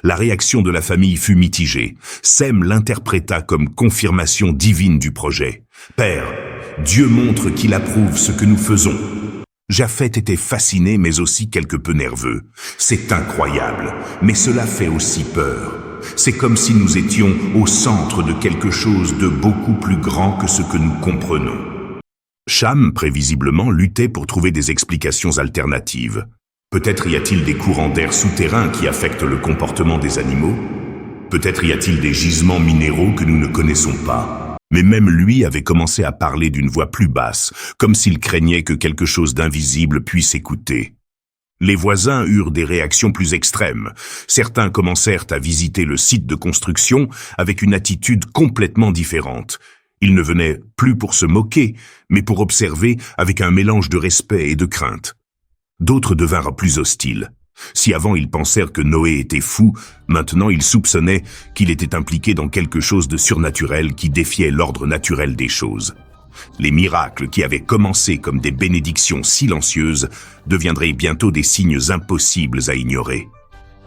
La réaction de la famille fut mitigée. Sem l'interpréta comme confirmation divine du projet. « Père, Dieu montre qu'il approuve ce que nous faisons. » Japhet était fasciné mais aussi quelque peu nerveux. C'est incroyable, mais cela fait aussi peur. C'est comme si nous étions au centre de quelque chose de beaucoup plus grand que ce que nous comprenons. Cham, prévisiblement, luttait pour trouver des explications alternatives. Peut-être y a-t-il des courants d'air souterrains qui affectent le comportement des animaux? Peut-être y a-t-il des gisements minéraux que nous ne connaissons pas? Mais même lui avait commencé à parler d'une voix plus basse, comme s'il craignait que quelque chose d'invisible puisse écouter. Les voisins eurent des réactions plus extrêmes. Certains commencèrent à visiter le site de construction avec une attitude complètement différente. Ils ne venaient plus pour se moquer, mais pour observer avec un mélange de respect et de crainte. D'autres devinrent plus hostiles. Si avant ils pensèrent que Noé était fou, maintenant ils soupçonnaient qu'il était impliqué dans quelque chose de surnaturel qui défiait l'ordre naturel des choses. Les miracles qui avaient commencé comme des bénédictions silencieuses deviendraient bientôt des signes impossibles à ignorer.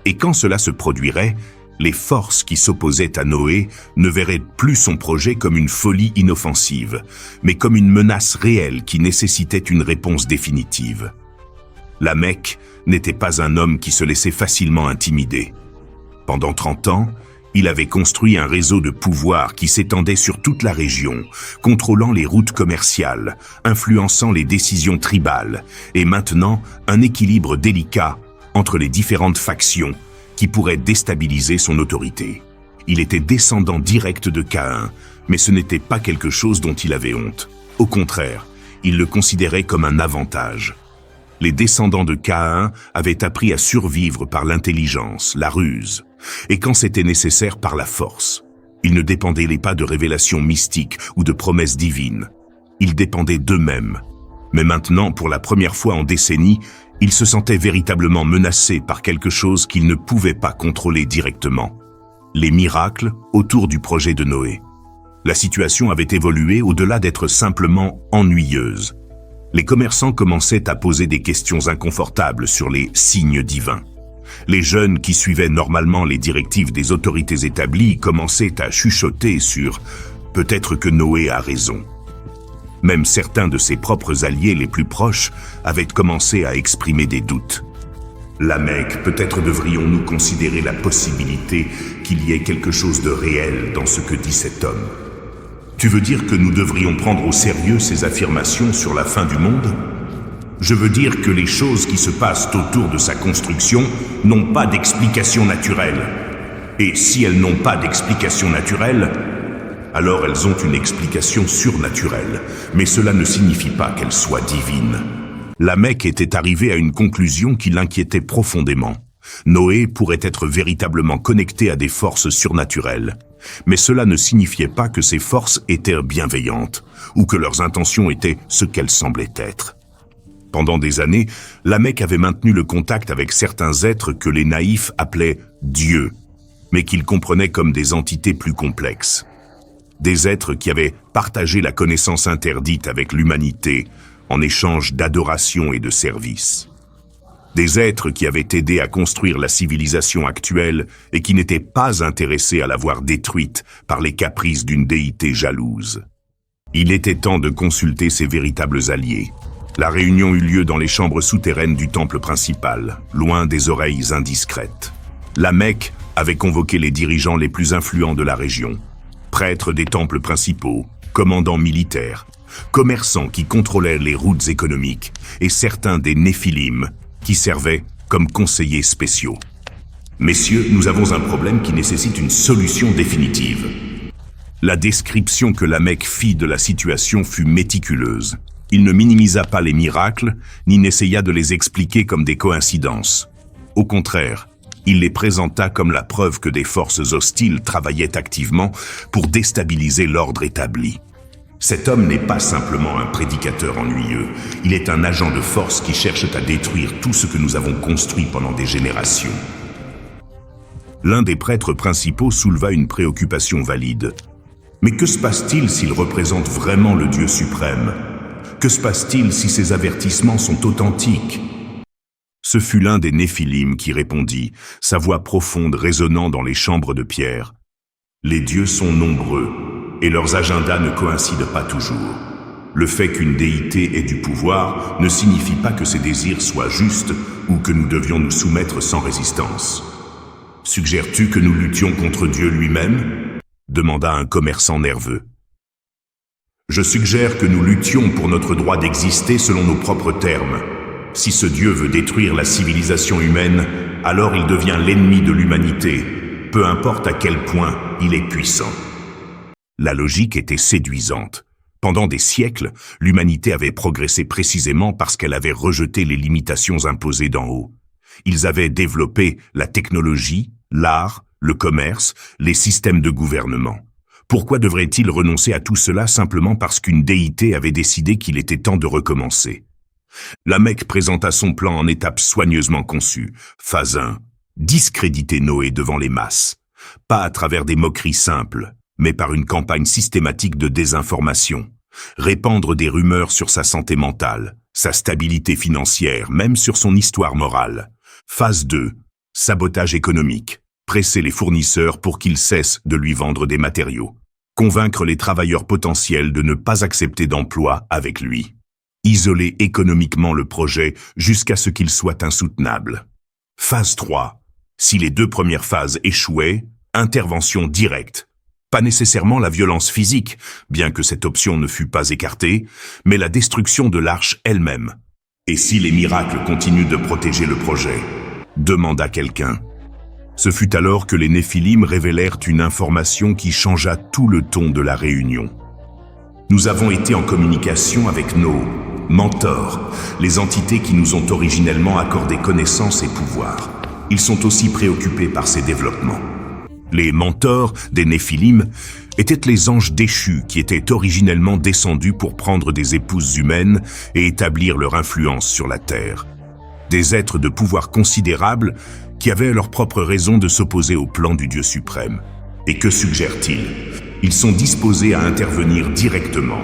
Et quand cela se produirait, les forces qui s'opposaient à Noé ne verraient plus son projet comme une folie inoffensive, mais comme une menace réelle qui nécessitait une réponse définitive. Lamech n'était pas un homme qui se laissait facilement intimider. Pendant 30 ans, il avait construit un réseau de pouvoir qui s'étendait sur toute la région, contrôlant les routes commerciales, influençant les décisions tribales, et maintenant un équilibre délicat entre les différentes factions qui pourraient déstabiliser son autorité. Il était descendant direct de Caïn, mais ce n'était pas quelque chose dont il avait honte. Au contraire, il le considérait comme un avantage. Les descendants de Caïn avaient appris à survivre par l'intelligence, la ruse, et quand c'était nécessaire par la force. Ils ne dépendaient pas de révélations mystiques ou de promesses divines. Ils dépendaient d'eux-mêmes. Mais maintenant, pour la première fois en décennies, ils se sentaient véritablement menacés par quelque chose qu'ils ne pouvaient pas contrôler directement. Les miracles autour du projet de Noé. La situation avait évolué au-delà d'être simplement ennuyeuse. Les commerçants commençaient à poser des questions inconfortables sur les signes divins. Les jeunes qui suivaient normalement les directives des autorités établies commençaient à chuchoter sur « peut-être que Noé a raison ». Même certains de ses propres alliés les plus proches avaient commencé à exprimer des doutes. Lamech, peut-être devrions-nous considérer la possibilité qu'il y ait quelque chose de réel dans ce que dit cet homme. Tu veux dire que nous devrions prendre au sérieux ces affirmations sur la fin du monde ? Je veux dire que les choses qui se passent autour de sa construction n'ont pas d'explication naturelle. Et si elles n'ont pas d'explication naturelle, alors elles ont une explication surnaturelle, mais cela ne signifie pas qu'elles soient divines. Lamech était arrivé à une conclusion qui l'inquiétait profondément. Noé pourrait être véritablement connecté à des forces surnaturelles, mais cela ne signifiait pas que ces forces étaient bienveillantes, ou que leurs intentions étaient ce qu'elles semblaient être. Pendant des années, Lamech avait maintenu le contact avec certains êtres que les naïfs appelaient « dieux », mais qu'ils comprenaient comme des entités plus complexes. Des êtres qui avaient partagé la connaissance interdite avec l'humanité en échange d'adoration et de service. Des êtres qui avaient aidé à construire la civilisation actuelle et qui n'étaient pas intéressés à la voir détruite par les caprices d'une déité jalouse. Il était temps de consulter ses véritables alliés. La réunion eut lieu dans les chambres souterraines du temple principal, loin des oreilles indiscrètes. Lamech avait convoqué les dirigeants les plus influents de la région. Prêtres des temples principaux, commandants militaires, commerçants qui contrôlaient les routes économiques et certains des Néphilim qui servaient comme conseillers spéciaux. Messieurs, nous avons un problème qui nécessite une solution définitive. La description que Lamech fit de la situation fut méticuleuse. Il ne minimisa pas les miracles, ni n'essaya de les expliquer comme des coïncidences. Au contraire, il les présenta comme la preuve que des forces hostiles travaillaient activement pour déstabiliser l'ordre établi. Cet homme n'est pas simplement un prédicateur ennuyeux, il est un agent de force qui cherche à détruire tout ce que nous avons construit pendant des générations. L'un des prêtres principaux souleva une préoccupation valide. Mais que se passe-t-il s'il représente vraiment le Dieu suprême ? Que se passe-t-il si ces avertissements sont authentiques ? Ce fut l'un des Néphilim qui répondit, sa voix profonde résonnant dans les chambres de pierre. Les dieux sont nombreux, et leurs agendas ne coïncident pas toujours. Le fait qu'une déité ait du pouvoir ne signifie pas que ses désirs soient justes ou que nous devions nous soumettre sans résistance. Suggères-tu que nous luttions contre Dieu lui-même ? Demanda un commerçant nerveux. Je suggère que nous luttions pour notre droit d'exister selon nos propres termes. Si ce Dieu veut détruire la civilisation humaine, alors il devient l'ennemi de l'humanité, peu importe à quel point il est puissant. La logique était séduisante. Pendant des siècles, l'humanité avait progressé précisément parce qu'elle avait rejeté les limitations imposées d'en haut. Ils avaient développé la technologie, l'art, le commerce, les systèmes de gouvernement. Pourquoi devraient-ils renoncer à tout cela simplement parce qu'une déité avait décidé qu'il était temps de recommencer ? Lamech présenta son plan en étapes soigneusement conçues. Phase 1. Discréditer Noé devant les masses. Pas à travers des moqueries simples, mais par une campagne systématique de désinformation. Répandre des rumeurs sur sa santé mentale, sa stabilité financière, même sur son histoire morale. Phase 2. Sabotage économique. Presser les fournisseurs pour qu'ils cessent de lui vendre des matériaux. Convaincre les travailleurs potentiels de ne pas accepter d'emploi avec lui. Isoler économiquement le projet jusqu'à ce qu'il soit insoutenable. Phase 3. Si les deux premières phases échouaient, intervention directe. Pas nécessairement la violence physique, bien que cette option ne fût pas écartée, mais la destruction de l'arche elle-même. Et si les miracles continuent de protéger le projet ? Demanda quelqu'un. Ce fut alors que les Néphilim révélèrent une information qui changea tout le ton de la réunion. Nous avons été en communication avec nos mentors, les entités qui nous ont originellement accordé connaissance et pouvoir. Ils sont aussi préoccupés par ces développements. Les mentors des Néphilim étaient les anges déchus qui étaient originellement descendus pour prendre des épouses humaines et établir leur influence sur la terre. Des êtres de pouvoir considérable qui avaient leur propre raison de s'opposer au plan du Dieu suprême. Et que suggèrent-ils ? Ils sont disposés à intervenir directement,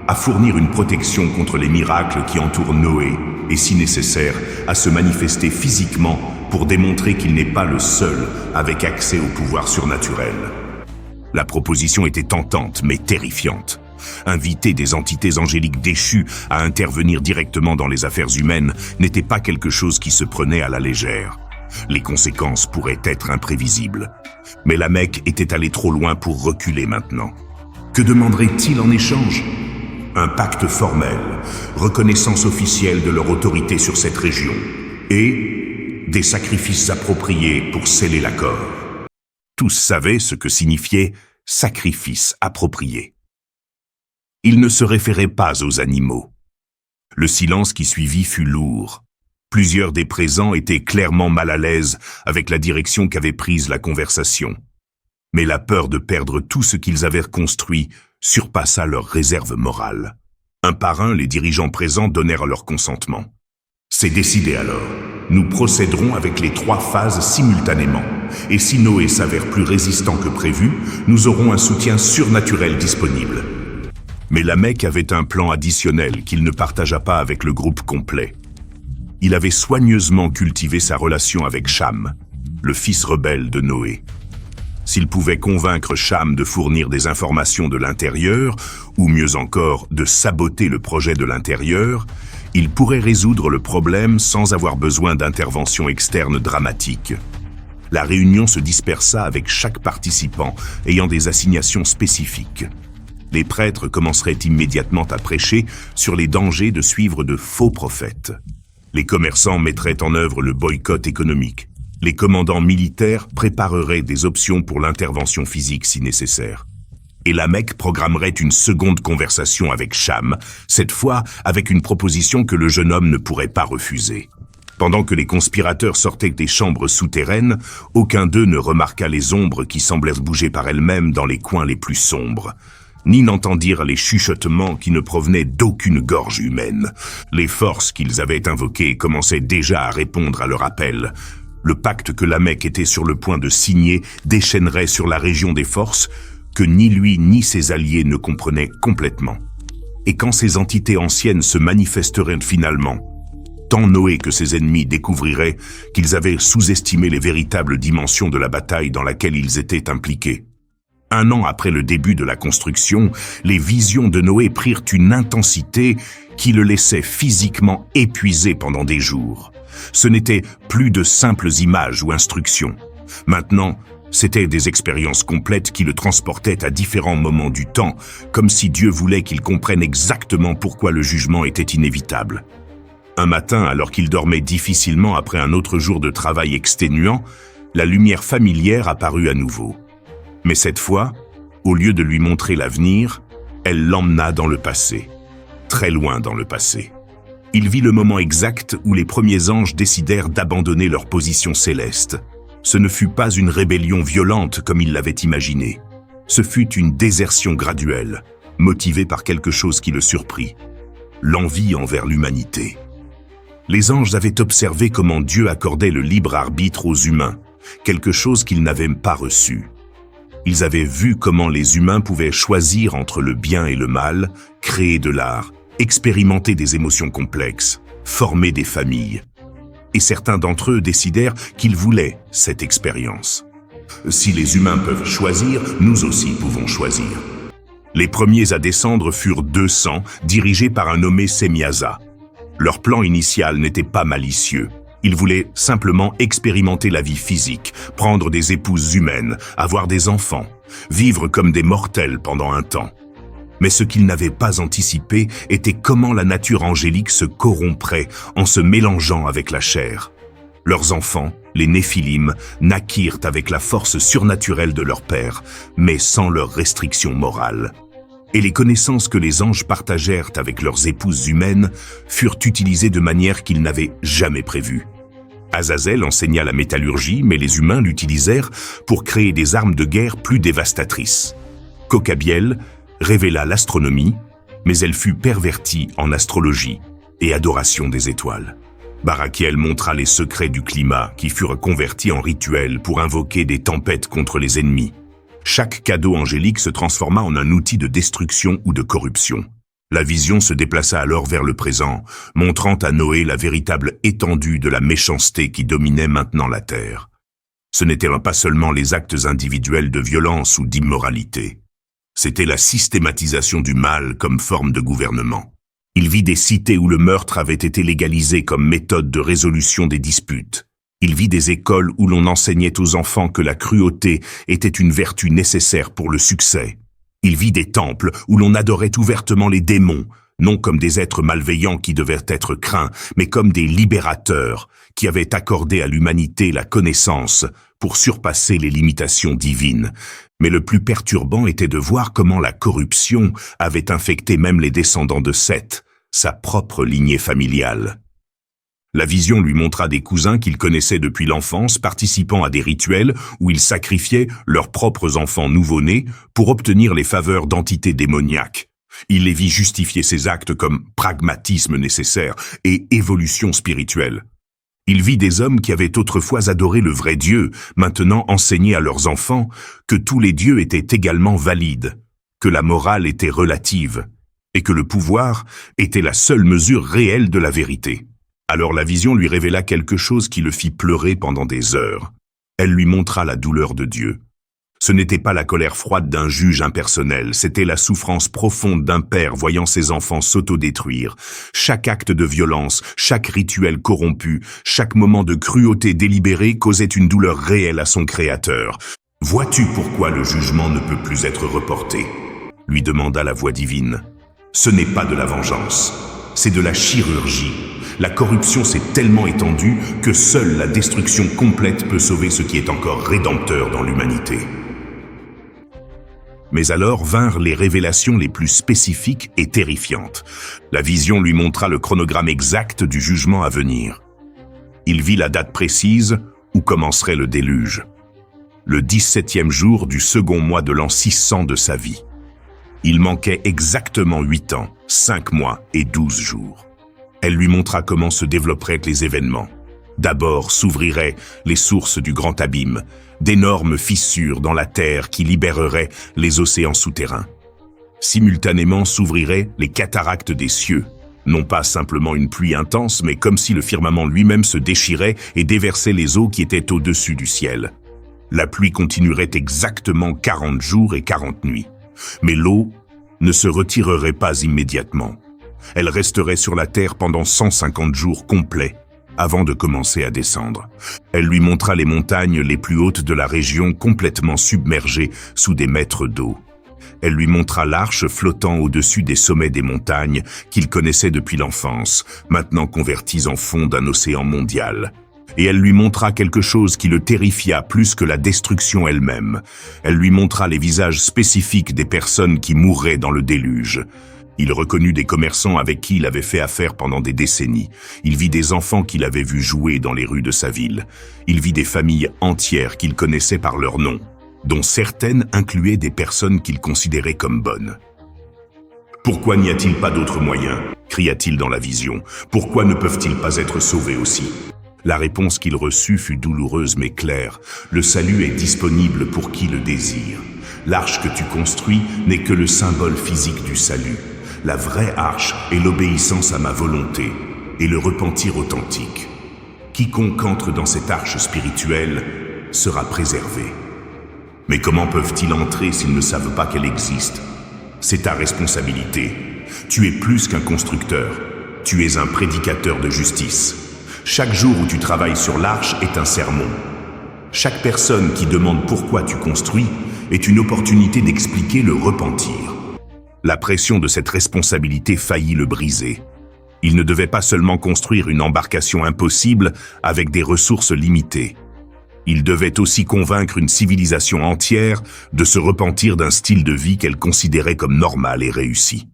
à fournir une protection contre les miracles qui entourent Noé, et si nécessaire, à se manifester physiquement pour démontrer qu'il n'est pas le seul avec accès au pouvoir surnaturel. La proposition était tentante, mais terrifiante. Inviter des entités angéliques déchues à intervenir directement dans les affaires humaines n'était pas quelque chose qui se prenait à la légère. Les conséquences pourraient être imprévisibles. Mais la Mecque était allée trop loin pour reculer maintenant. Que demanderait-il en échange? Un pacte formel, reconnaissance officielle de leur autorité sur cette région, et des sacrifices appropriés pour sceller l'accord. Tous savaient ce que signifiait « sacrifice approprié ». Il ne se référait pas aux animaux. Le silence qui suivit fut lourd. Plusieurs des présents étaient clairement mal à l'aise avec la direction qu'avait prise la conversation. Mais la peur de perdre tout ce qu'ils avaient reconstruit surpassa leur réserve morale. Un par un, les dirigeants présents donnèrent leur consentement. C'est décidé alors. Nous procéderons avec les 3 phases simultanément. Et si Noé s'avère plus résistant que prévu, nous aurons un soutien surnaturel disponible. Mais la Mecque avait un plan additionnel qu'il ne partagea pas avec le groupe complet. Il avait soigneusement cultivé sa relation avec Cham, le fils rebelle de Noé. S'il pouvait convaincre Cham de fournir des informations de l'intérieur, ou mieux encore, de saboter le projet de l'intérieur, il pourrait résoudre le problème sans avoir besoin d'intervention externe dramatique. La réunion se dispersa avec chaque participant ayant des assignations spécifiques. Les prêtres commenceraient immédiatement à prêcher sur les dangers de suivre de faux prophètes. Les commerçants mettraient en œuvre le boycott économique. Les commandants militaires prépareraient des options pour l'intervention physique si nécessaire. Et la Mecque programmerait une seconde conversation avec Cham, cette fois avec une proposition que le jeune homme ne pourrait pas refuser. Pendant que les conspirateurs sortaient des chambres souterraines, aucun d'eux ne remarqua les ombres qui semblèrent bouger par elles-mêmes dans les coins les plus sombres, ni n'entendirent les chuchotements qui ne provenaient d'aucune gorge humaine. Les forces qu'ils avaient invoquées commençaient déjà à répondre à leur appel. Le pacte que la Mecque était sur le point de signer déchaînerait sur la région des forces que ni lui ni ses alliés ne comprenaient complètement. Et quand ces entités anciennes se manifesteraient finalement, tant Noé que ses ennemis découvriraient qu'ils avaient sous-estimé les véritables dimensions de la bataille dans laquelle ils étaient impliqués. 1 an après le début de la construction, les visions de Noé prirent une intensité qui le laissait physiquement épuisé pendant des jours. Ce n'étaient plus de simples images ou instructions. Maintenant, c'étaient des expériences complètes qui le transportaient à différents moments du temps, comme si Dieu voulait qu'il comprenne exactement pourquoi le jugement était inévitable. Un matin, alors qu'il dormait difficilement après un autre jour de travail exténuant, la lumière familière apparut à nouveau. Mais cette fois, au lieu de lui montrer l'avenir, elle l'emmena dans le passé, très loin dans le passé. Il vit le moment exact où les premiers anges décidèrent d'abandonner leur position céleste. Ce ne fut pas une rébellion violente comme il l'avait imaginé. Ce fut une désertion graduelle, motivée par quelque chose qui le surprit, l'envie envers l'humanité. Les anges avaient observé comment Dieu accordait le libre arbitre aux humains, quelque chose qu'ils n'avaient pas reçu. Ils avaient vu comment les humains pouvaient choisir entre le bien et le mal, créer de l'art, expérimenter des émotions complexes, former des familles. Et certains d'entre eux décidèrent qu'ils voulaient cette expérience. Si les humains peuvent choisir, nous aussi pouvons choisir. Les premiers à descendre furent 200, dirigés par un nommé Semyaza. Leur plan initial n'était pas malicieux. Ils voulaient simplement expérimenter la vie physique, prendre des épouses humaines, avoir des enfants, vivre comme des mortels pendant un temps. Mais ce qu'ils n'avaient pas anticipé était comment la nature angélique se corromprait en se mélangeant avec la chair. Leurs enfants, les Néphilim, naquirent avec la force surnaturelle de leur père, mais sans leurs restrictions morales. Et les connaissances que les anges partagèrent avec leurs épouses humaines furent utilisées de manière qu'ils n'avaient jamais prévue. Azazel enseigna la métallurgie, mais les humains l'utilisèrent pour créer des armes de guerre plus dévastatrices. Kokabiel révéla l'astronomie, mais elle fut pervertie en astrologie et adoration des étoiles. Barakiel montra les secrets du climat qui furent convertis en rituels pour invoquer des tempêtes contre les ennemis. Chaque cadeau angélique se transforma en un outil de destruction ou de corruption. La vision se déplaça alors vers le présent, montrant à Noé la véritable étendue de la méchanceté qui dominait maintenant la terre. Ce n'étaient pas seulement les actes individuels de violence ou d'immoralité. C'était la systématisation du mal comme forme de gouvernement. Il vit des cités où le meurtre avait été légalisé comme méthode de résolution des disputes. Il vit des écoles où l'on enseignait aux enfants que la cruauté était une vertu nécessaire pour le succès. Il vit des temples où l'on adorait ouvertement les démons, non comme des êtres malveillants qui devaient être craints, mais comme des libérateurs qui avaient accordé à l'humanité la connaissance pour surpasser les limitations divines. Mais le plus perturbant était de voir comment la corruption avait infecté même les descendants de Seth, sa propre lignée familiale. La vision lui montra des cousins qu'il connaissait depuis l'enfance participant à des rituels où ils sacrifiaient leurs propres enfants nouveau-nés pour obtenir les faveurs d'entités démoniaques. Il les vit justifier ces actes comme pragmatisme nécessaire et évolution spirituelle. Il vit des hommes qui avaient autrefois adoré le vrai Dieu, maintenant enseigner à leurs enfants que tous les dieux étaient également valides, que la morale était relative, et que le pouvoir était la seule mesure réelle de la vérité. Alors la vision lui révéla quelque chose qui le fit pleurer pendant des heures. Elle lui montra la douleur de Dieu. Ce n'était pas la colère froide d'un juge impersonnel, c'était la souffrance profonde d'un père voyant ses enfants s'autodétruire. Chaque acte de violence, chaque rituel corrompu, chaque moment de cruauté délibérée causait une douleur réelle à son créateur. « Vois-tu pourquoi le jugement ne peut plus être reporté ?» lui demanda la voix divine. « Ce n'est pas de la vengeance, c'est de la chirurgie. La corruption s'est tellement étendue que seule la destruction complète peut sauver ce qui est encore rédempteur dans l'humanité. » Mais alors vinrent les révélations les plus spécifiques et terrifiantes. La vision lui montra le chronogramme exact du jugement à venir. Il vit la date précise où commencerait le déluge. Le 17e jour du second mois de l'an 600 de sa vie. Il manquait exactement 8 ans, 5 mois et 12 jours. Elle lui montra comment se développeraient les événements. D'abord s'ouvriraient les sources du grand abîme, d'énormes fissures dans la terre qui libéreraient les océans souterrains. Simultanément s'ouvriraient les cataractes des cieux, non pas simplement une pluie intense, mais comme si le firmament lui-même se déchirait et déversait les eaux qui étaient au-dessus du ciel. La pluie continuerait exactement 40 jours et 40 nuits. Mais l'eau ne se retirerait pas immédiatement. Elle resterait sur la terre pendant 150 jours complets, avant de commencer à descendre. Elle lui montra les montagnes les plus hautes de la région complètement submergées sous des mètres d'eau. Elle lui montra l'arche flottant au-dessus des sommets des montagnes qu'il connaissait depuis l'enfance, maintenant converties en fond d'un océan mondial. Et elle lui montra quelque chose qui le terrifia plus que la destruction elle-même. Elle lui montra les visages spécifiques des personnes qui mourraient dans le déluge. Il reconnut des commerçants avec qui il avait fait affaire pendant des décennies. Il vit des enfants qu'il avait vus jouer dans les rues de sa ville. Il vit des familles entières qu'il connaissait par leur nom, dont certaines incluaient des personnes qu'il considérait comme bonnes. « Pourquoi n'y a-t-il pas d'autres moyens ?» cria-t-il dans la vision. « Pourquoi ne peuvent-ils pas être sauvés aussi ?» La réponse qu'il reçut fut douloureuse mais claire. « Le salut est disponible pour qui le désire. L'arche que tu construis n'est que le symbole physique du salut. La vraie arche est l'obéissance à ma volonté et le repentir authentique. Quiconque entre dans cette arche spirituelle sera préservé. Mais comment peuvent-ils entrer s'ils ne savent pas qu'elle existe? C'est ta responsabilité. Tu es plus qu'un constructeur. Tu es un prédicateur de justice. Chaque jour où tu travailles sur l'arche est un sermon. Chaque personne qui demande pourquoi tu construis est une opportunité d'expliquer le repentir. » La pression de cette responsabilité faillit le briser. Il ne devait pas seulement construire une embarcation impossible avec des ressources limitées. Il devait aussi convaincre une civilisation entière de se repentir d'un style de vie qu'elle considérait comme normal et réussi.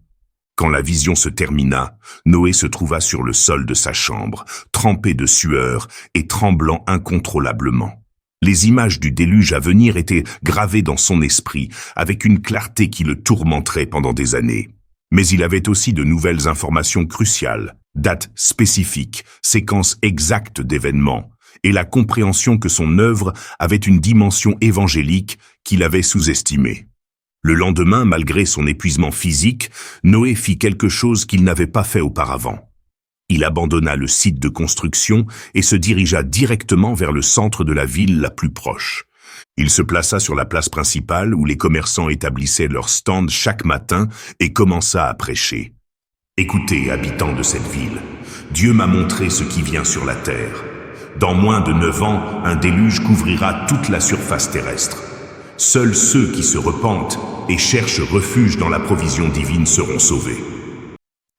Quand la vision se termina, Noé se trouva sur le sol de sa chambre, trempé de sueur et tremblant incontrôlablement. Les images du déluge à venir étaient gravées dans son esprit, avec une clarté qui le tourmenterait pendant des années. Mais il avait aussi de nouvelles informations cruciales, dates spécifiques, séquences exactes d'événements, et la compréhension que son œuvre avait une dimension évangélique qu'il avait sous-estimée. Le lendemain, malgré son épuisement physique, Noé fit quelque chose qu'il n'avait pas fait auparavant. Il abandonna le site de construction et se dirigea directement vers le centre de la ville la plus proche. Il se plaça sur la place principale où les commerçants établissaient leurs stands chaque matin et commença à prêcher. « Écoutez, habitants de cette ville, Dieu m'a montré ce qui vient sur la terre. Dans moins de 9 ans, un déluge couvrira toute la surface terrestre. Seuls ceux qui se repentent et cherchent refuge dans la provision divine seront sauvés. »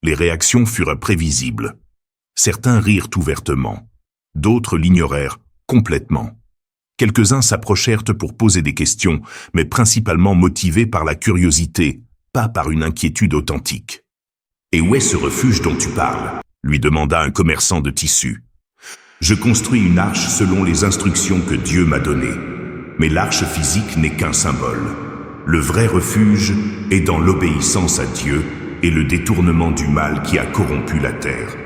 Les réactions furent prévisibles. Certains rirent ouvertement, d'autres l'ignorèrent complètement. Quelques-uns s'approchèrent pour poser des questions, mais principalement motivés par la curiosité, pas par une inquiétude authentique. « Et où est ce refuge dont tu parles ?» lui demanda un commerçant de tissus. « Je construis une arche selon les instructions que Dieu m'a données. Mais l'arche physique n'est qu'un symbole. Le vrai refuge est dans l'obéissance à Dieu et le détournement du mal qui a corrompu la terre.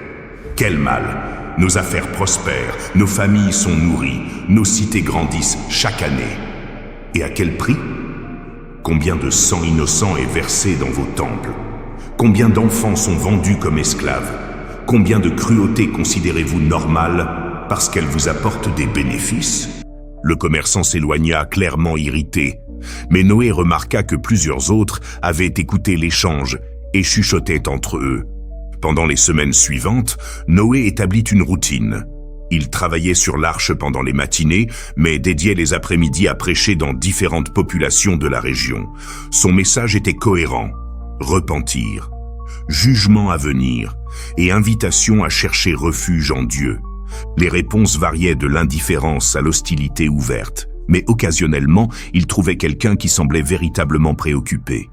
Quel mal! Nos affaires prospèrent, nos familles sont nourries, nos cités grandissent chaque année. Et à quel prix? Combien de sang innocent est versé dans vos temples? Combien d'enfants sont vendus comme esclaves? Combien de cruauté considérez-vous normale parce qu'elle vous apporte des bénéfices? » Le commerçant s'éloigna, clairement irrité. Mais Noé remarqua que plusieurs autres avaient écouté l'échange et chuchotaient entre eux. Pendant les semaines suivantes, Noé établit une routine. Il travaillait sur l'arche pendant les matinées, mais dédiait les après-midi à prêcher dans différentes populations de la région. Son message était cohérent: repentir, jugement à venir et invitation à chercher refuge en Dieu. Les réponses variaient de l'indifférence à l'hostilité ouverte, mais occasionnellement, il trouvait quelqu'un qui semblait véritablement préoccupé.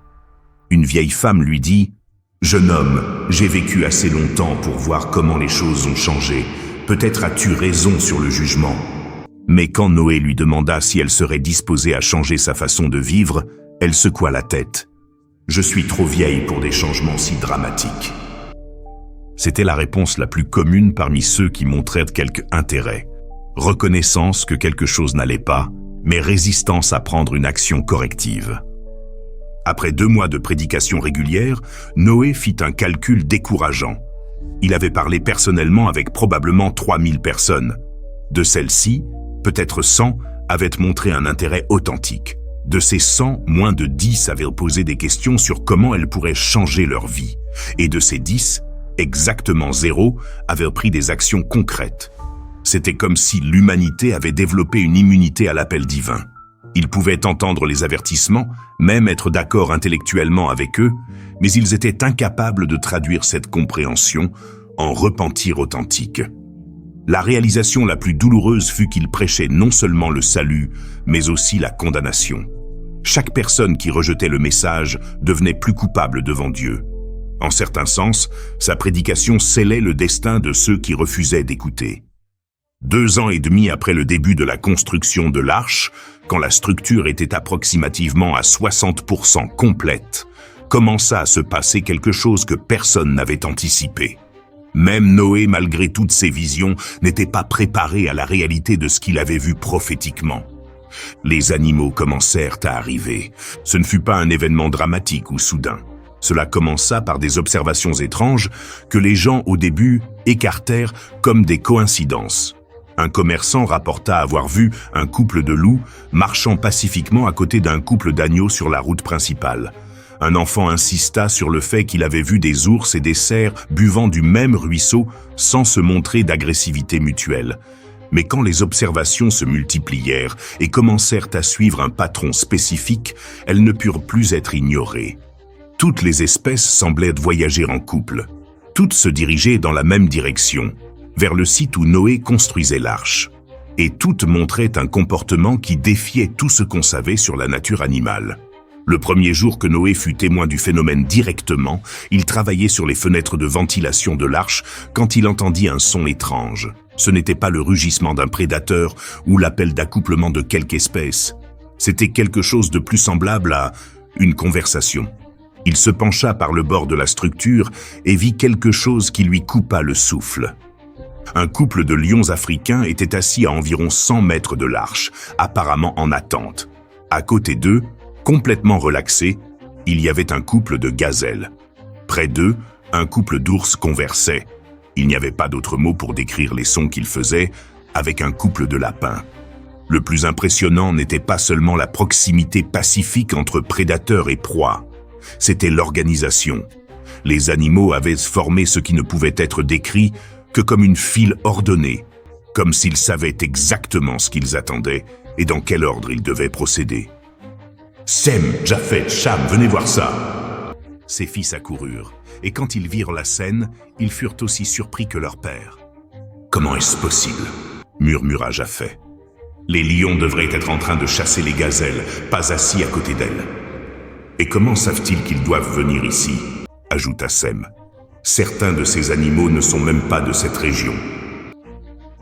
Une vieille femme lui dit « Jeune homme, j'ai vécu assez longtemps pour voir comment les choses ont changé. Peut-être as-tu raison sur le jugement. » Mais quand Noé lui demanda si elle serait disposée à changer sa façon de vivre, elle secoua la tête. « Je suis trop vieille pour des changements si dramatiques. » C'était la réponse la plus commune parmi ceux qui montrèrent quelque intérêt. Reconnaissance que quelque chose n'allait pas, mais résistance à prendre une action corrective. Après 2 mois de prédication régulière, Noé fit un calcul décourageant. Il avait parlé personnellement avec probablement 3000 personnes. De celles-ci, peut-être 100 avaient montré un intérêt authentique. De ces 100, moins de 10 avaient posé des questions sur comment elles pourraient changer leur vie. Et de ces 10, exactement 0 avaient pris des actions concrètes. C'était comme si l'humanité avait développé une immunité à l'appel divin. Ils pouvaient entendre les avertissements, même être d'accord intellectuellement avec eux, mais ils étaient incapables de traduire cette compréhension en repentir authentique. La réalisation la plus douloureuse fut qu'ils prêchaient non seulement le salut, mais aussi la condamnation. Chaque personne qui rejetait le message devenait plus coupable devant Dieu. En certain sens, sa prédication scellait le destin de ceux qui refusaient d'écouter. 2 ans et demi après le début de la construction de l'arche, quand la structure était approximativement à 60% complète, commença à se passer quelque chose que personne n'avait anticipé. Même Noé, malgré toutes ses visions, n'était pas préparé à la réalité de ce qu'il avait vu prophétiquement. Les animaux commencèrent à arriver. Ce ne fut pas un événement dramatique ou soudain. Cela commença par des observations étranges que les gens, au début, écartèrent comme des coïncidences. Un commerçant rapporta avoir vu un couple de loups marchant pacifiquement à côté d'un couple d'agneaux sur la route principale. Un enfant insista sur le fait qu'il avait vu des ours et des cerfs buvant du même ruisseau sans se montrer d'agressivité mutuelle. Mais quand les observations se multiplièrent et commencèrent à suivre un patron spécifique, elles ne purent plus être ignorées. Toutes les espèces semblaient voyager en couple. Toutes se dirigeaient dans la même direction, vers le site où Noé construisait l'arche. Et toutes montraient un comportement qui défiait tout ce qu'on savait sur la nature animale. Le premier jour que Noé fut témoin du phénomène directement, il travaillait sur les fenêtres de ventilation de l'arche quand il entendit un son étrange. Ce n'était pas le rugissement d'un prédateur ou l'appel d'accouplement de quelque espèce. C'était quelque chose de plus semblable à une conversation. Il se pencha par le bord de la structure et vit quelque chose qui lui coupa le souffle. Un couple de lions africains était assis à environ 100 mètres de l'arche, apparemment en attente. À côté d'eux, complètement relaxé, il y avait un couple de gazelles. Près d'eux, un couple d'ours conversait. Il n'y avait pas d'autre mot pour décrire les sons qu'ils faisaient, avec un couple de lapins. Le plus impressionnant n'était pas seulement la proximité pacifique entre prédateurs et proies, c'était l'organisation. Les animaux avaient formé ce qui ne pouvait être décrit que comme une file ordonnée, comme s'ils savaient exactement ce qu'ils attendaient et dans quel ordre ils devaient procéder. « Sem, Japhet, Cham, venez voir ça !» Ses fils accoururent, et quand ils virent la scène, ils furent aussi surpris que leur père. « Comment est-ce possible ?» murmura Japhet. « Les lions devraient être en train de chasser les gazelles, pas assis à côté d'elles. »« Et comment savent-ils qu'ils doivent venir ici ?» ajouta Sem. « Certains de ces animaux ne sont même pas de cette région. »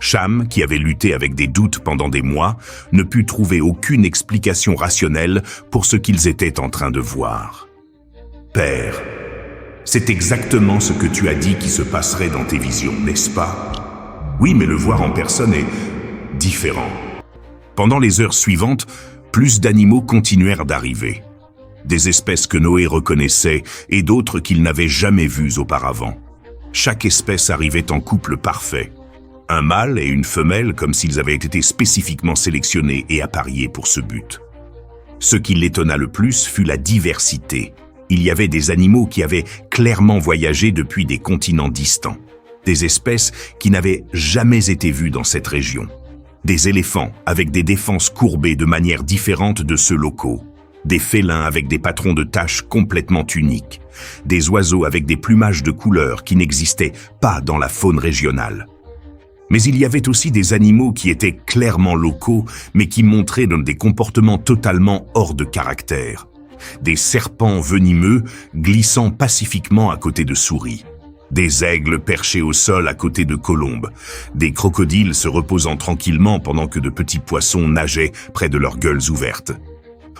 Cham, qui avait lutté avec des doutes pendant des mois, ne put trouver aucune explication rationnelle pour ce qu'ils étaient en train de voir. « Père, c'est exactement ce que tu as dit qui se passerait dans tes visions, n'est-ce pas ? Oui, mais le voir en personne est différent. » Pendant les heures suivantes, plus d'animaux continuèrent d'arriver. Des espèces que Noé reconnaissait et d'autres qu'il n'avait jamais vues auparavant. Chaque espèce arrivait en couple parfait. Un mâle et une femelle comme s'ils avaient été spécifiquement sélectionnés et appariés pour ce but. Ce qui l'étonna le plus fut la diversité. Il y avait des animaux qui avaient clairement voyagé depuis des continents distants. Des espèces qui n'avaient jamais été vues dans cette région. Des éléphants avec des défenses courbées de manière différente de ceux locaux. Des félins avec des patrons de taches complètement uniques. Des oiseaux avec des plumages de couleurs qui n'existaient pas dans la faune régionale. Mais il y avait aussi des animaux qui étaient clairement locaux, mais qui montraient des comportements totalement hors de caractère. Des serpents venimeux glissant pacifiquement à côté de souris. Des aigles perchés au sol à côté de colombes. Des crocodiles se reposant tranquillement pendant que de petits poissons nageaient près de leurs gueules ouvertes.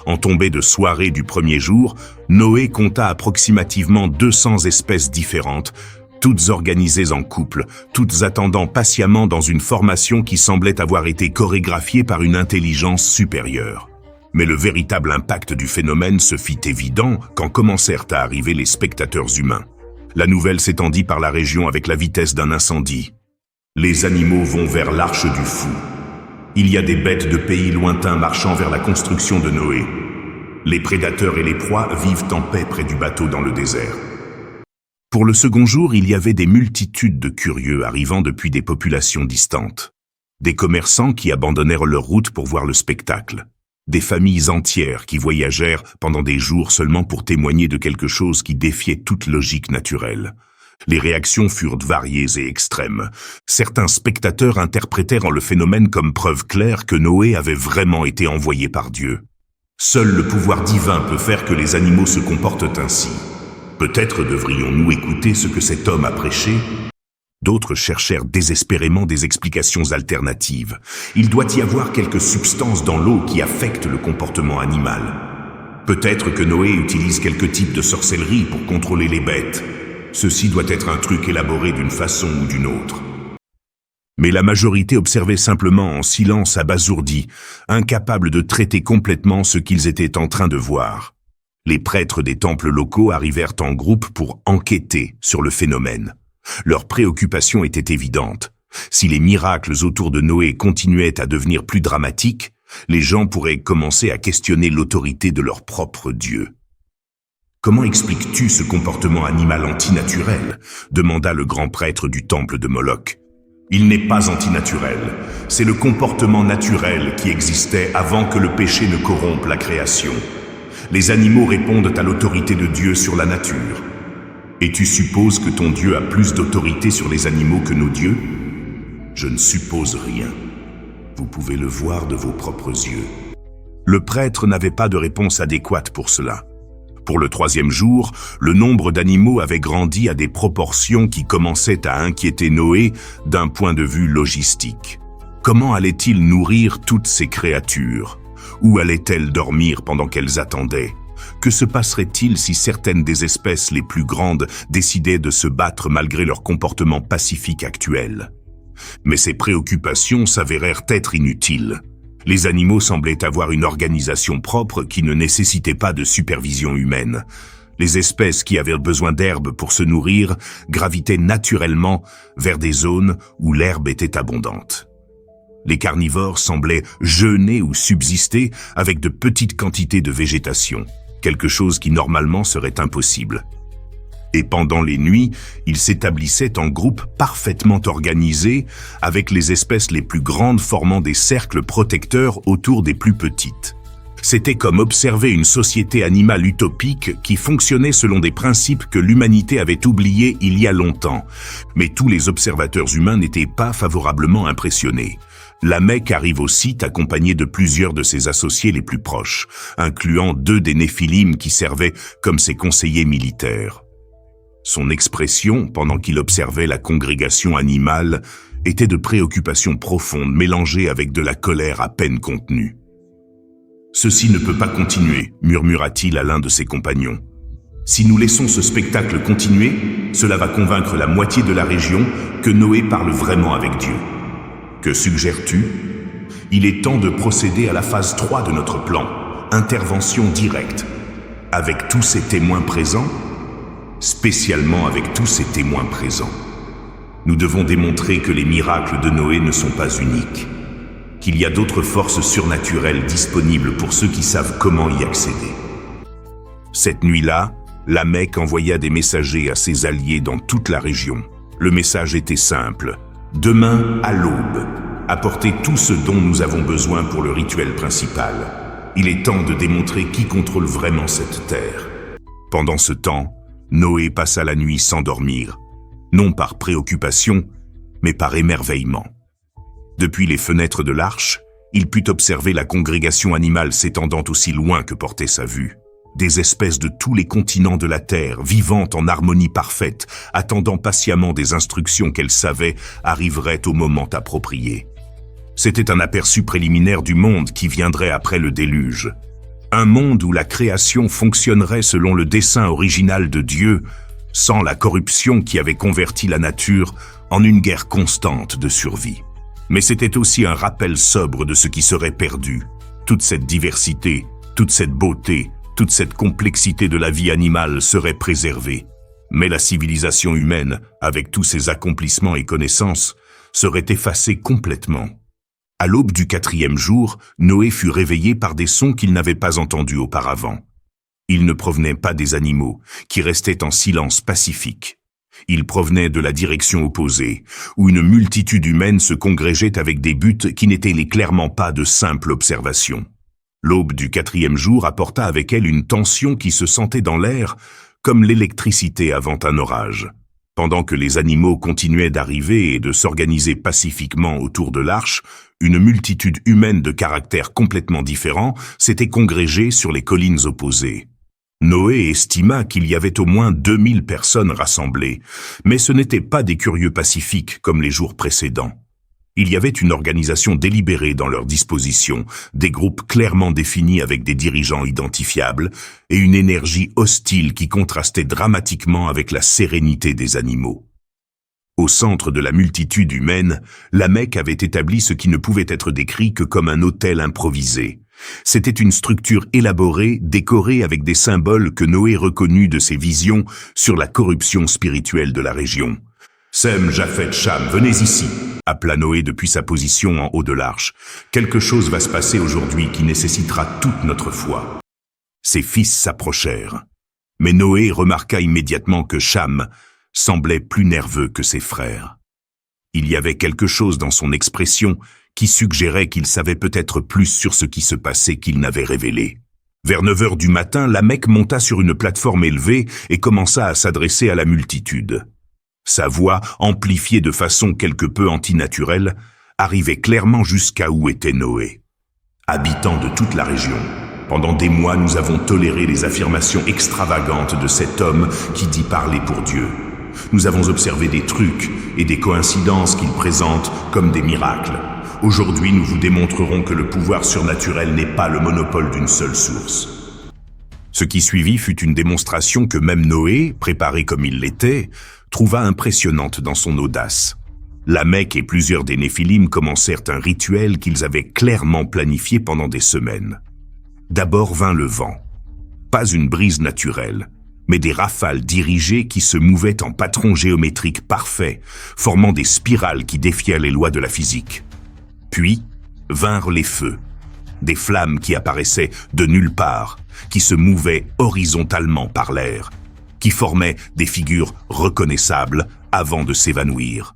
En tombée de soirée du premier jour, Noé compta approximativement 200 espèces différentes, toutes organisées en couple, toutes attendant patiemment dans une formation qui semblait avoir été chorégraphiée par une intelligence supérieure. Mais le véritable impact du phénomène se fit évident quand commencèrent à arriver les spectateurs humains. La nouvelle s'étendit par la région avec la vitesse d'un incendie. Les animaux vont vers l'arche du fou. Il y a des bêtes de pays lointains marchant vers la construction de Noé. Les prédateurs et les proies vivent en paix près du bateau dans le désert. Pour le second jour, il y avait des multitudes de curieux arrivant depuis des populations distantes. Des commerçants qui abandonnèrent leur route pour voir le spectacle. Des familles entières qui voyagèrent pendant des jours seulement pour témoigner de quelque chose qui défiait toute logique naturelle. Les réactions furent variées et extrêmes. Certains spectateurs interprétèrent le phénomène comme preuve claire que Noé avait vraiment été envoyé par Dieu. Seul le pouvoir divin peut faire que les animaux se comportent ainsi. Peut-être devrions-nous écouter ce que cet homme a prêché ? D'autres cherchèrent désespérément des explications alternatives. Il doit y avoir quelque substance dans l'eau qui affecte le comportement animal. Peut-être que Noé utilise quelque type de sorcellerie pour contrôler les bêtes. Ceci doit être un truc élaboré d'une façon ou d'une autre. Mais la majorité observait simplement en silence abasourdi, incapable de traiter complètement ce qu'ils étaient en train de voir. Les prêtres des temples locaux arrivèrent en groupe pour enquêter sur le phénomène. Leur préoccupation était évidente. Si les miracles autour de Noé continuaient à devenir plus dramatiques, les gens pourraient commencer à questionner l'autorité de leur propre Dieu. « Comment expliques-tu ce comportement animal antinaturel ?» demanda le grand prêtre du temple de Moloch. « Il n'est pas antinaturel, c'est le comportement naturel qui existait avant que le péché ne corrompe la création. Les animaux répondent à l'autorité de Dieu sur la nature. Et tu supposes que ton Dieu a plus d'autorité sur les animaux que nos dieux ? Je ne suppose rien. Vous pouvez le voir de vos propres yeux. » Le prêtre n'avait pas de réponse adéquate pour cela. Pour le troisième jour, le nombre d'animaux avait grandi à des proportions qui commençaient à inquiéter Noé d'un point de vue logistique. Comment allait-il nourrir toutes ces créatures ? Où allaient-elles dormir pendant qu'elles attendaient ? Que se passerait-il si certaines des espèces les plus grandes décidaient de se battre malgré leur comportement pacifique actuel ? Mais ces préoccupations s'avérèrent être inutiles. Les animaux semblaient avoir une organisation propre qui ne nécessitait pas de supervision humaine. Les espèces qui avaient besoin d'herbe pour se nourrir gravitaient naturellement vers des zones où l'herbe était abondante. Les carnivores semblaient jeûner ou subsister avec de petites quantités de végétation, quelque chose qui normalement serait impossible. Et pendant les nuits, ils s'établissaient en groupes parfaitement organisés, avec les espèces les plus grandes formant des cercles protecteurs autour des plus petites. C'était comme observer une société animale utopique qui fonctionnait selon des principes que l'humanité avait oubliés il y a longtemps. Mais tous les observateurs humains n'étaient pas favorablement impressionnés. Lamech arrive au site accompagné de plusieurs de ses associés les plus proches, incluant 2 des Néphilim qui servaient comme ses conseillers militaires. Son expression, pendant qu'il observait la congrégation animale, était de préoccupation profonde mélangée avec de la colère à peine contenue. « Ceci ne peut pas continuer », murmura-t-il à l'un de ses compagnons. « Si nous laissons ce spectacle continuer, cela va convaincre la moitié de la région que Noé parle vraiment avec Dieu. Que suggères-tu ? Il est temps de procéder à la phase 3 de notre plan, intervention directe. Avec tous ces témoins présents ? Spécialement avec tous ces témoins présents. Nous devons démontrer que les miracles de Noé ne sont pas uniques, qu'il y a d'autres forces surnaturelles disponibles pour ceux qui savent comment y accéder. Cette nuit-là, Lamech envoya des messagers à ses alliés dans toute la région. Le message était simple. Demain, à l'aube, apportez tout ce dont nous avons besoin pour le rituel principal. Il est temps de démontrer qui contrôle vraiment cette terre. Pendant ce temps, Noé passa la nuit sans dormir, non par préoccupation, mais par émerveillement. Depuis les fenêtres de l'arche, il put observer la congrégation animale s'étendant aussi loin que portait sa vue. Des espèces de tous les continents de la Terre, vivantes en harmonie parfaite, attendant patiemment des instructions qu'elles savaient arriveraient au moment approprié. C'était un aperçu préliminaire du monde qui viendrait après le déluge. Un monde où la création fonctionnerait selon le dessein original de Dieu, sans la corruption qui avait converti la nature en une guerre constante de survie. Mais c'était aussi un rappel sobre de ce qui serait perdu. Toute cette diversité, toute cette beauté, toute cette complexité de la vie animale serait préservée. Mais la civilisation humaine, avec tous ses accomplissements et connaissances, serait effacée complètement. À l'aube du 4e jour, Noé fut réveillé par des sons qu'il n'avait pas entendus auparavant. Ils ne provenaient pas des animaux, qui restaient en silence pacifique. Ils provenaient de la direction opposée, où une multitude humaine se congrégeait avec des buts qui n'étaient clairement pas de simple observation. L'aube du 4e jour apporta avec elle une tension qui se sentait dans l'air, comme l'électricité avant un orage. Pendant que les animaux continuaient d'arriver et de s'organiser pacifiquement autour de l'arche, une multitude humaine de caractères complètement différents s'était congrégée sur les collines opposées. Noé estima qu'il y avait au moins 2000 personnes rassemblées, mais ce n'étaient pas des curieux pacifiques comme les jours précédents. Il y avait une organisation délibérée dans leur disposition, des groupes clairement définis avec des dirigeants identifiables, et une énergie hostile qui contrastait dramatiquement avec la sérénité des animaux. Au centre de la multitude humaine, Lamech avait établi ce qui ne pouvait être décrit que comme un autel improvisé. C'était une structure élaborée, décorée avec des symboles que Noé reconnut de ses visions sur la corruption spirituelle de la région. « Sem, Japhet, Cham, venez ici !» appela Noé depuis sa position en haut de l'arche. « Quelque chose va se passer aujourd'hui qui nécessitera toute notre foi. » Ses fils s'approchèrent. Mais Noé remarqua immédiatement que Cham semblait plus nerveux que ses frères. Il y avait quelque chose dans son expression qui suggérait qu'il savait peut-être plus sur ce qui se passait qu'il n'avait révélé. Vers 9 heures du matin, Lamech monta sur une plateforme élevée et commença à s'adresser à la multitude. Sa voix, amplifiée de façon quelque peu antinaturelle, arrivait clairement jusqu'à où était Noé. Habitants de toute la région, pendant des mois nous avons toléré les affirmations extravagantes de cet homme qui dit parler pour Dieu. Nous avons observé des trucs et des coïncidences qu'il présente comme des miracles. Aujourd'hui, nous vous démontrerons que le pouvoir surnaturel n'est pas le monopole d'une seule source. Ce qui suivit fut une démonstration que même Noé, préparé comme il l'était, trouva impressionnante dans son audace. Lamech et plusieurs des Néphilim commencèrent un rituel qu'ils avaient clairement planifié pendant des semaines. D'abord vint le vent. Pas une brise naturelle, mais des rafales dirigées qui se mouvaient en patrons géométriques parfaits, formant des spirales qui défiaient les lois de la physique. Puis vinrent les feux, des flammes qui apparaissaient de nulle part, qui se mouvaient horizontalement par l'air, qui formaient des figures reconnaissables avant de s'évanouir.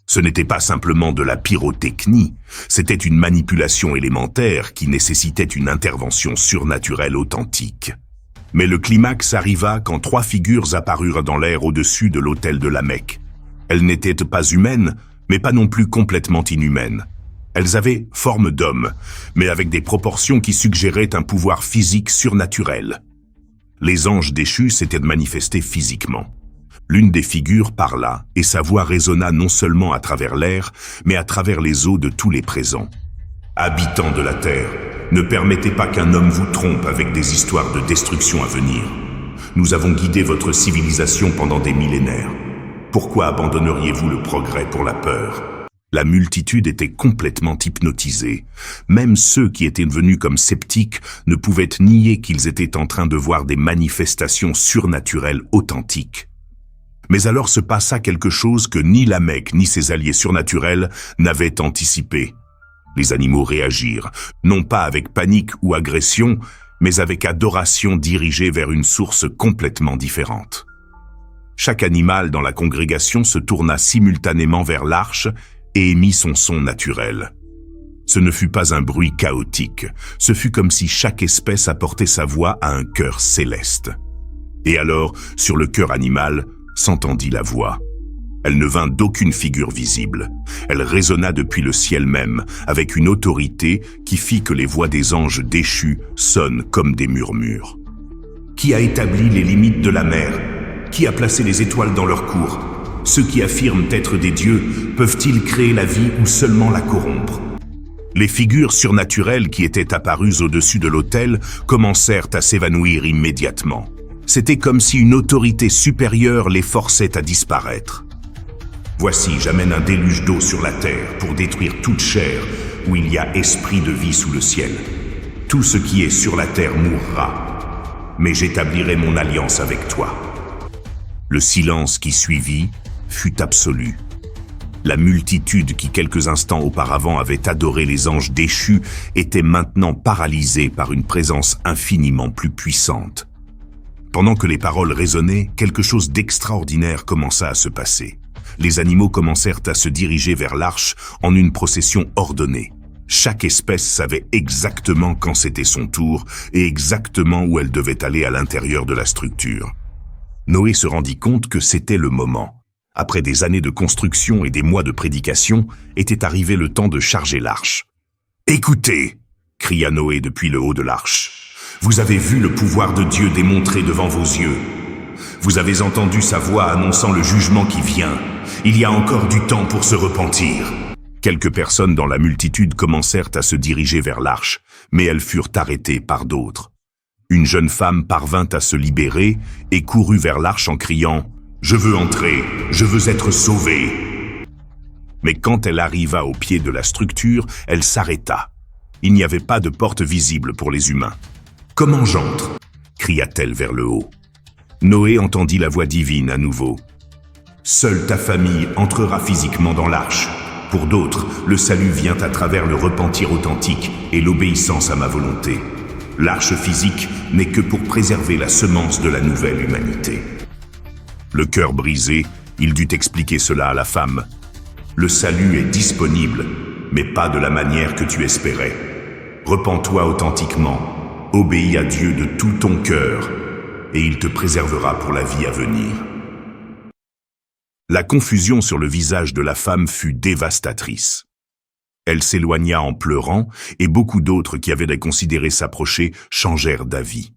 Ce n'était pas simplement de la pyrotechnie, c'était une manipulation élémentaire qui nécessitait une intervention surnaturelle authentique. Mais le climax arriva quand 3 figures apparurent dans l'air au-dessus de l'autel de la Mecque. Elles n'étaient pas humaines, mais pas non plus complètement inhumaines. Elles avaient forme d'homme, mais avec des proportions qui suggéraient un pouvoir physique surnaturel. Les anges déchus s'étaient manifestés physiquement. L'une des figures parla, et sa voix résonna non seulement à travers l'air, mais à travers les os de tous les présents. « Habitants de la terre, ne permettez pas qu'un homme vous trompe avec des histoires de destruction à venir. Nous avons guidé votre civilisation pendant des millénaires. Pourquoi abandonneriez-vous le progrès pour la peur ?» La multitude était complètement hypnotisée. Même ceux qui étaient venus comme sceptiques ne pouvaient nier qu'ils étaient en train de voir des manifestations surnaturelles authentiques. Mais alors se passa quelque chose que ni la Mecque ni ses alliés surnaturels n'avaient anticipé. Les animaux réagirent, non pas avec panique ou agression, mais avec adoration dirigée vers une source complètement différente. Chaque animal dans la congrégation se tourna simultanément vers l'arche et émit son son naturel. Ce ne fut pas un bruit chaotique, ce fut comme si chaque espèce apportait sa voix à un cœur céleste. Et alors, sur le cœur animal, s'entendit la voix. Elle ne vint d'aucune figure visible. Elle résonna depuis le ciel même, avec une autorité qui fit que les voix des anges déchus sonnent comme des murmures. Qui a établi les limites de la mer? Qui a placé les étoiles dans leur cours? Ceux qui affirment être des dieux, peuvent-ils créer la vie ou seulement la corrompre? Les figures surnaturelles qui étaient apparues au-dessus de l'autel commencèrent à s'évanouir immédiatement. C'était comme si une autorité supérieure les forçait à disparaître. Voici, j'amène un déluge d'eau sur la terre pour détruire toute chair où il y a esprit de vie sous le ciel. Tout ce qui est sur la terre mourra, mais j'établirai mon alliance avec toi. Le silence qui suivit fut absolu. La multitude qui quelques instants auparavant avait adoré les anges déchus était maintenant paralysée par une présence infiniment plus puissante. Pendant que les paroles résonnaient, quelque chose d'extraordinaire commença à se passer. Les animaux commencèrent à se diriger vers l'arche en une procession ordonnée. Chaque espèce savait exactement quand c'était son tour et exactement où elle devait aller à l'intérieur de la structure. Noé se rendit compte que c'était le moment. Après des années de construction et des mois de prédication, était arrivé le temps de charger l'arche. « Écoutez !» cria Noé depuis le haut de l'arche. « Vous avez vu le pouvoir de Dieu démontré devant vos yeux. Vous avez entendu sa voix annonçant le jugement qui vient. Il y a encore du temps pour se repentir. » Quelques personnes dans la multitude commencèrent à se diriger vers l'arche, mais elles furent arrêtées par d'autres. Une jeune femme parvint à se libérer et courut vers l'arche en criant « Je veux entrer, je veux être sauvée !» Mais quand elle arriva au pied de la structure, elle s'arrêta. Il n'y avait pas de porte visible pour les humains. « Comment j'entre ?» cria-t-elle vers le haut. Noé entendit la voix divine à nouveau. « Seule ta famille entrera physiquement dans l'arche. Pour d'autres, le salut vient à travers le repentir authentique et l'obéissance à ma volonté. L'arche physique n'est que pour préserver la semence de la nouvelle humanité. » Le cœur brisé, il dut expliquer cela à la femme. « Le salut est disponible, mais pas de la manière que tu espérais. Repens-toi authentiquement, obéis à Dieu de tout ton cœur, et il te préservera pour la vie à venir. » La confusion sur le visage de la femme fut dévastatrice. Elle s'éloigna en pleurant, et beaucoup d'autres qui avaient considéré s'approcher changèrent d'avis.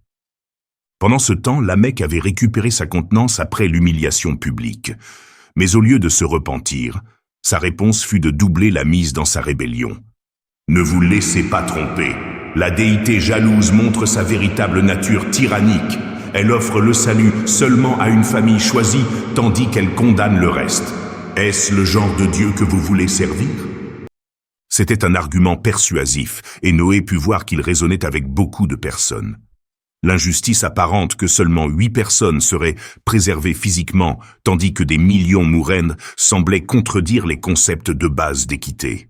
Pendant ce temps, la Mecque avait récupéré sa contenance après l'humiliation publique. Mais au lieu de se repentir, sa réponse fut de doubler la mise dans sa rébellion. « Ne vous laissez pas tromper. La déité jalouse montre sa véritable nature tyrannique. Elle offre le salut seulement à une famille choisie, tandis qu'elle condamne le reste. Est-ce le genre de Dieu que vous voulez servir ?» C'était un argument persuasif, et Noé put voir qu'il résonnait avec beaucoup de personnes. L'injustice apparente que seulement 8 personnes seraient préservées physiquement, tandis que des millions mourraient, semblait contredire les concepts de base d'équité.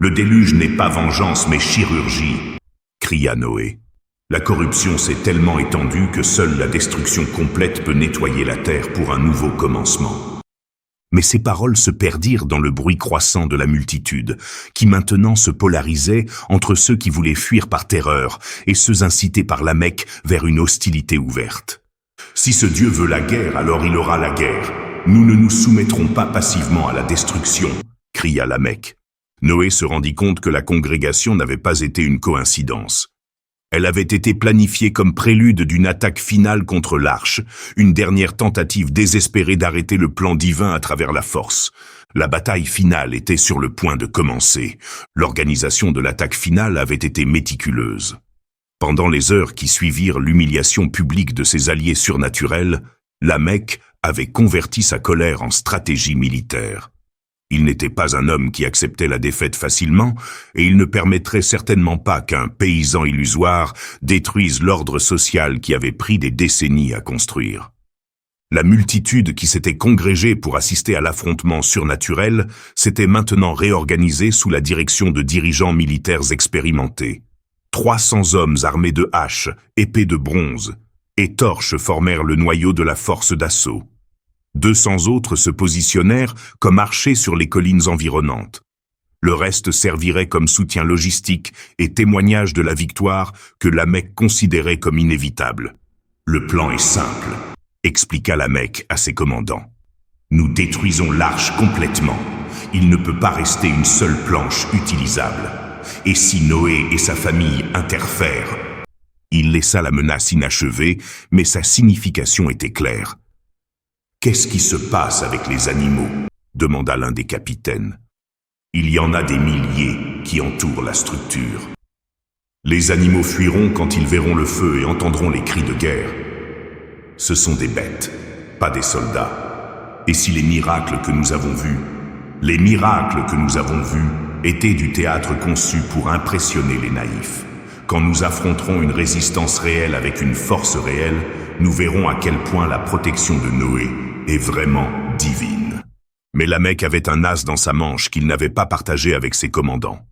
Le déluge n'est pas vengeance mais chirurgie, cria Noé. La corruption s'est tellement étendue que seule la destruction complète peut nettoyer la terre pour un nouveau commencement. Mais ces paroles se perdirent dans le bruit croissant de la multitude, qui maintenant se polarisait entre ceux qui voulaient fuir par terreur et ceux incités par la Mecque vers une hostilité ouverte. Si ce Dieu veut la guerre, alors il aura la guerre. Nous ne nous soumettrons pas passivement à la destruction, cria la Mecque. Noé se rendit compte que la congrégation n'avait pas été une coïncidence. Elle avait été planifiée comme prélude d'une attaque finale contre l'arche, une dernière tentative désespérée d'arrêter le plan divin à travers la force. La bataille finale était sur le point de commencer. L'organisation de l'attaque finale avait été méticuleuse. Pendant les heures qui suivirent l'humiliation publique de ses alliés surnaturels, la Mecque avait converti sa colère en stratégie militaire. Il n'était pas un homme qui acceptait la défaite facilement, et il ne permettrait certainement pas qu'un paysan illusoire détruise l'ordre social qui avait pris des décennies à construire. La multitude qui s'était congrégée pour assister à l'affrontement surnaturel s'était maintenant réorganisée sous la direction de dirigeants militaires expérimentés. 300 hommes armés de haches, épées de bronze et torches formèrent le noyau de la force d'assaut. 200 autres se positionnèrent comme archers sur les collines environnantes. Le reste servirait comme soutien logistique et témoignage de la victoire que la Mecque considérait comme inévitable. Le plan est simple, expliqua la Mecque à ses commandants. Nous détruisons l'arche complètement. Il ne peut pas rester une seule planche utilisable. Et si Noé et sa famille interfèrent? Il laissa la menace inachevée, mais sa signification était claire. « Qu'est-ce qui se passe avec les animaux ?» demanda l'un des capitaines. « Il y en a des milliers qui entourent la structure. Les animaux fuiront quand ils verront le feu et entendront les cris de guerre. Ce sont des bêtes, pas des soldats. Et si les miracles que nous avons vus, étaient du théâtre conçu pour impressionner les naïfs. Quand nous affronterons une résistance réelle avec une force réelle, nous verrons à quel point la protection de Noé est vraiment divine. » Mais la Mecque avait un as dans sa manche qu'il n'avait pas partagé avec ses commandants.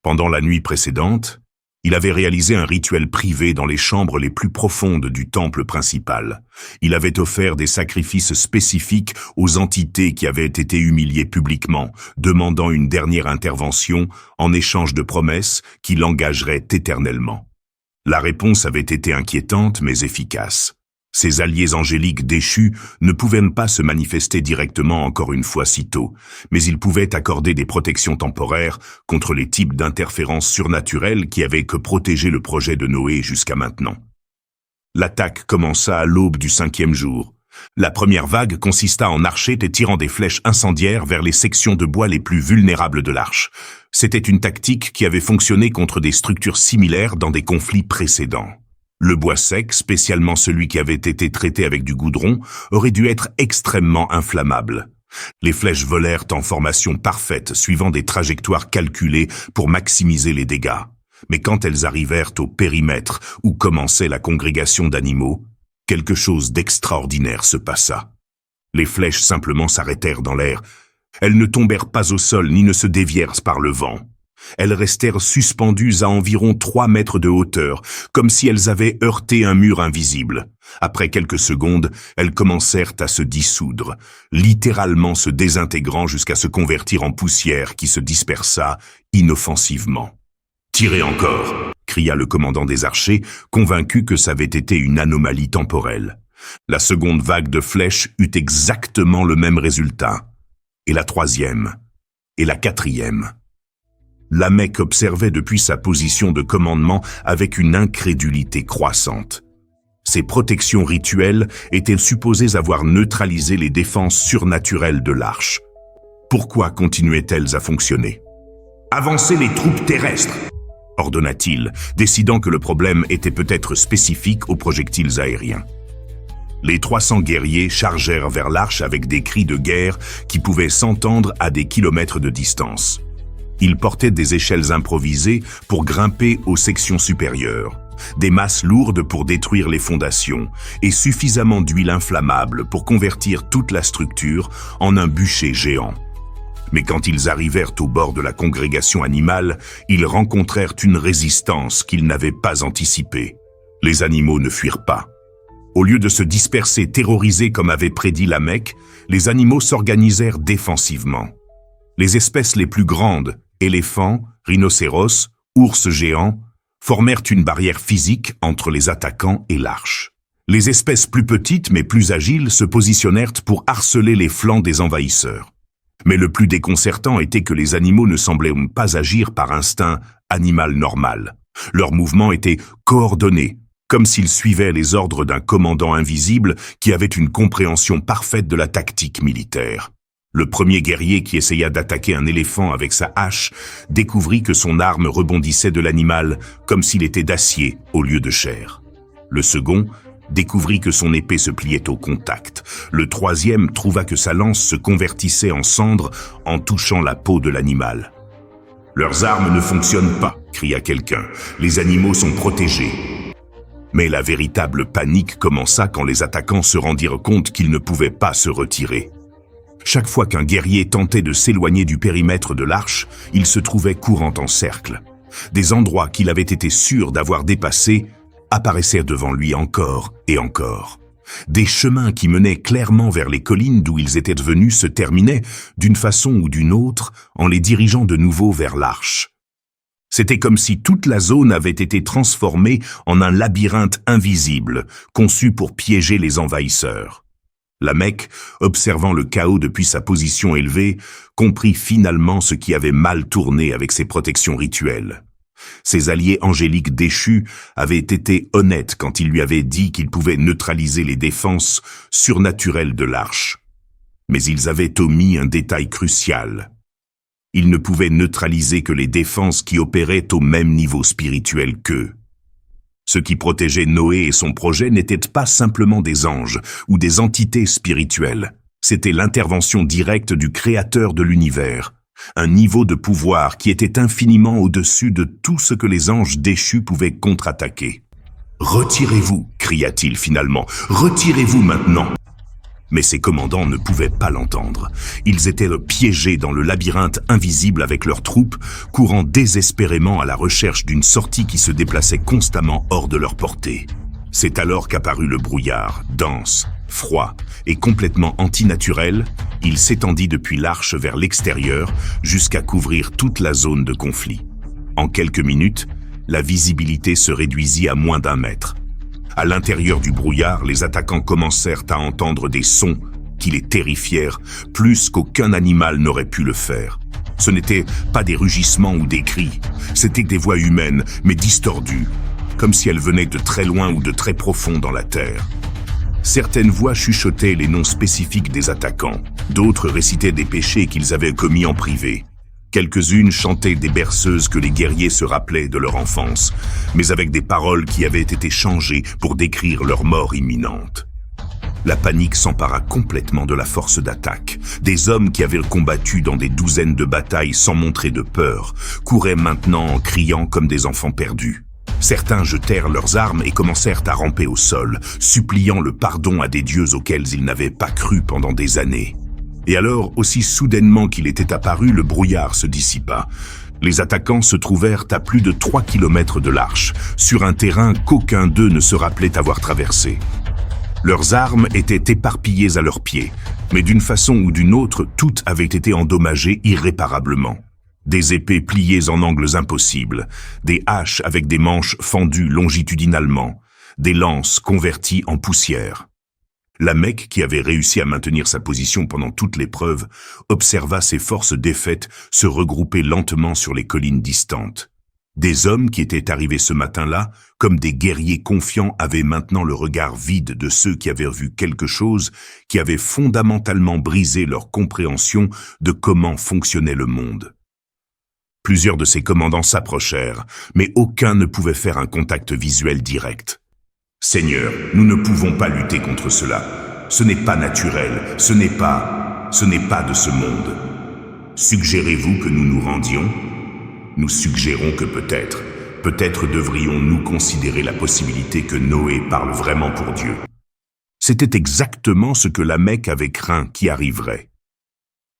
Pendant la nuit précédente, il avait réalisé un rituel privé dans les chambres les plus profondes du temple principal. Il avait offert des sacrifices spécifiques aux entités qui avaient été humiliées publiquement, demandant une dernière intervention en échange de promesses qui l'engageraient éternellement. La réponse avait été inquiétante mais efficace. Ces alliés angéliques déchus ne pouvaient pas se manifester directement encore une fois si tôt, mais ils pouvaient accorder des protections temporaires contre les types d'interférences surnaturelles qui avaient que protégé le projet de Noé jusqu'à maintenant. L'attaque commença à l'aube du 5e jour. La première vague consista en archers tirant des flèches incendiaires vers les sections de bois les plus vulnérables de l'arche. C'était une tactique qui avait fonctionné contre des structures similaires dans des conflits précédents. Le bois sec, spécialement celui qui avait été traité avec du goudron, aurait dû être extrêmement inflammable. Les flèches volèrent en formation parfaite, suivant des trajectoires calculées pour maximiser les dégâts. Mais quand elles arrivèrent au périmètre où commençait la congrégation d'animaux, quelque chose d'extraordinaire se passa. Les flèches simplement s'arrêtèrent dans l'air. Elles ne tombèrent pas au sol ni ne se dévièrent par le vent. Elles restèrent suspendues à environ 3 mètres de hauteur, comme si elles avaient heurté un mur invisible. Après quelques secondes, elles commencèrent à se dissoudre, littéralement se désintégrant jusqu'à se convertir en poussière qui se dispersa inoffensivement. « Tirez encore !» cria le commandant des archers, convaincu que ça avait été une anomalie temporelle. La seconde vague de flèches eut exactement le même résultat. Et la troisième. Et la quatrième. La Mecque observait depuis sa position de commandement avec une incrédulité croissante. Ces protections rituelles étaient supposées avoir neutralisé les défenses surnaturelles de l'arche. Pourquoi continuaient-elles à fonctionner? « Avancez les troupes terrestres !» ordonna-t-il, décidant que le problème était peut-être spécifique aux projectiles aériens. Les 300 guerriers chargèrent vers l'arche avec des cris de guerre qui pouvaient s'entendre à des kilomètres de distance. Ils portaient des échelles improvisées pour grimper aux sections supérieures, des masses lourdes pour détruire les fondations et suffisamment d'huile inflammable pour convertir toute la structure en un bûcher géant. Mais quand ils arrivèrent au bord de la congrégation animale, ils rencontrèrent une résistance qu'ils n'avaient pas anticipée. Les animaux ne fuirent pas. Au lieu de se disperser terrorisés comme avait prédit la Mecque, les animaux s'organisèrent défensivement. Les espèces les plus grandes, éléphants, rhinocéros, ours géants, formèrent une barrière physique entre les attaquants et l'arche. Les espèces plus petites mais plus agiles se positionnèrent pour harceler les flancs des envahisseurs. Mais le plus déconcertant était que les animaux ne semblaient pas agir par instinct animal normal. Leurs mouvements étaient coordonnés, comme s'ils suivaient les ordres d'un commandant invisible qui avait une compréhension parfaite de la tactique militaire. Le premier guerrier qui essaya d'attaquer un éléphant avec sa hache découvrit que son arme rebondissait de l'animal comme s'il était d'acier au lieu de chair. Le second découvrit que son épée se pliait au contact. Le troisième trouva que sa lance se convertissait en cendre en touchant la peau de l'animal. « Leurs armes ne fonctionnent pas !» cria quelqu'un. « Les animaux sont protégés !» Mais la véritable panique commença quand les attaquants se rendirent compte qu'ils ne pouvaient pas se retirer. Chaque fois qu'un guerrier tentait de s'éloigner du périmètre de l'arche, il se trouvait courant en cercle. Des endroits qu'il avait été sûr d'avoir dépassés apparaissaient devant lui encore et encore. Des chemins qui menaient clairement vers les collines d'où ils étaient venus se terminaient, d'une façon ou d'une autre, en les dirigeant de nouveau vers l'arche. C'était comme si toute la zone avait été transformée en un labyrinthe invisible, conçu pour piéger les envahisseurs. La Mecque, observant le chaos depuis sa position élevée, comprit finalement ce qui avait mal tourné avec ses protections rituelles. Ses alliés angéliques déchus avaient été honnêtes quand ils lui avaient dit qu'ils pouvaient neutraliser les défenses surnaturelles de l'arche. Mais ils avaient omis un détail crucial. Ils ne pouvaient neutraliser que les défenses qui opéraient au même niveau spirituel qu'eux. Ce qui protégeait Noé et son projet n'étaient pas simplement des anges ou des entités spirituelles. C'était l'intervention directe du Créateur de l'univers, un niveau de pouvoir qui était infiniment au-dessus de tout ce que les anges déchus pouvaient contre-attaquer. « Retirez-vous » cria-t-il finalement. « Retirez-vous maintenant !» Mais ses commandants ne pouvaient pas l'entendre. Ils étaient piégés dans le labyrinthe invisible avec leurs troupes, courant désespérément à la recherche d'une sortie qui se déplaçait constamment hors de leur portée. C'est alors qu'apparut le brouillard, dense, froid et complètement antinaturel. Il s'étendit depuis l'arche vers l'extérieur jusqu'à couvrir toute la zone de conflit. En quelques minutes, la visibilité se réduisit à moins d'1 mètre. À l'intérieur du brouillard, les attaquants commencèrent à entendre des sons qui les terrifièrent plus qu'aucun animal n'aurait pu le faire. Ce n'étaient pas des rugissements ou des cris, c'étaient des voix humaines, mais distordues, comme si elles venaient de très loin ou de très profond dans la terre. Certaines voix chuchotaient les noms spécifiques des attaquants, d'autres récitaient des péchés qu'ils avaient commis en privé. Quelques-unes chantaient des berceuses que les guerriers se rappelaient de leur enfance, mais avec des paroles qui avaient été changées pour décrire leur mort imminente. La panique s'empara complètement de la force d'attaque. Des hommes qui avaient combattu dans des douzaines de batailles sans montrer de peur, couraient maintenant en criant comme des enfants perdus. Certains jetèrent leurs armes et commencèrent à ramper au sol, suppliant le pardon à des dieux auxquels ils n'avaient pas cru pendant des années. Et alors, aussi soudainement qu'il était apparu, le brouillard se dissipa. Les attaquants se trouvèrent à plus de 3 kilomètres de l'arche, sur un terrain qu'aucun d'eux ne se rappelait avoir traversé. Leurs armes étaient éparpillées à leurs pieds, mais d'une façon ou d'une autre, toutes avaient été endommagées irréparablement. Des épées pliées en angles impossibles, des haches avec des manches fendues longitudinalement, des lances converties en poussière. La Mecque, qui avait réussi à maintenir sa position pendant toute l'épreuve, observa ses forces défaites se regrouper lentement sur les collines distantes. Des hommes qui étaient arrivés ce matin-là, comme des guerriers confiants, avaient maintenant le regard vide de ceux qui avaient vu quelque chose qui avait fondamentalement brisé leur compréhension de comment fonctionnait le monde. Plusieurs de ces commandants s'approchèrent, mais aucun ne pouvait faire un contact visuel direct. « Seigneur, nous ne pouvons pas lutter contre cela. Ce n'est pas naturel, ce n'est pas de ce monde. Suggérez-vous que nous nous rendions ? Nous suggérons que peut-être devrions-nous considérer la possibilité que Noé parle vraiment pour Dieu. » C'était exactement ce que la Mecque avait craint qui arriverait.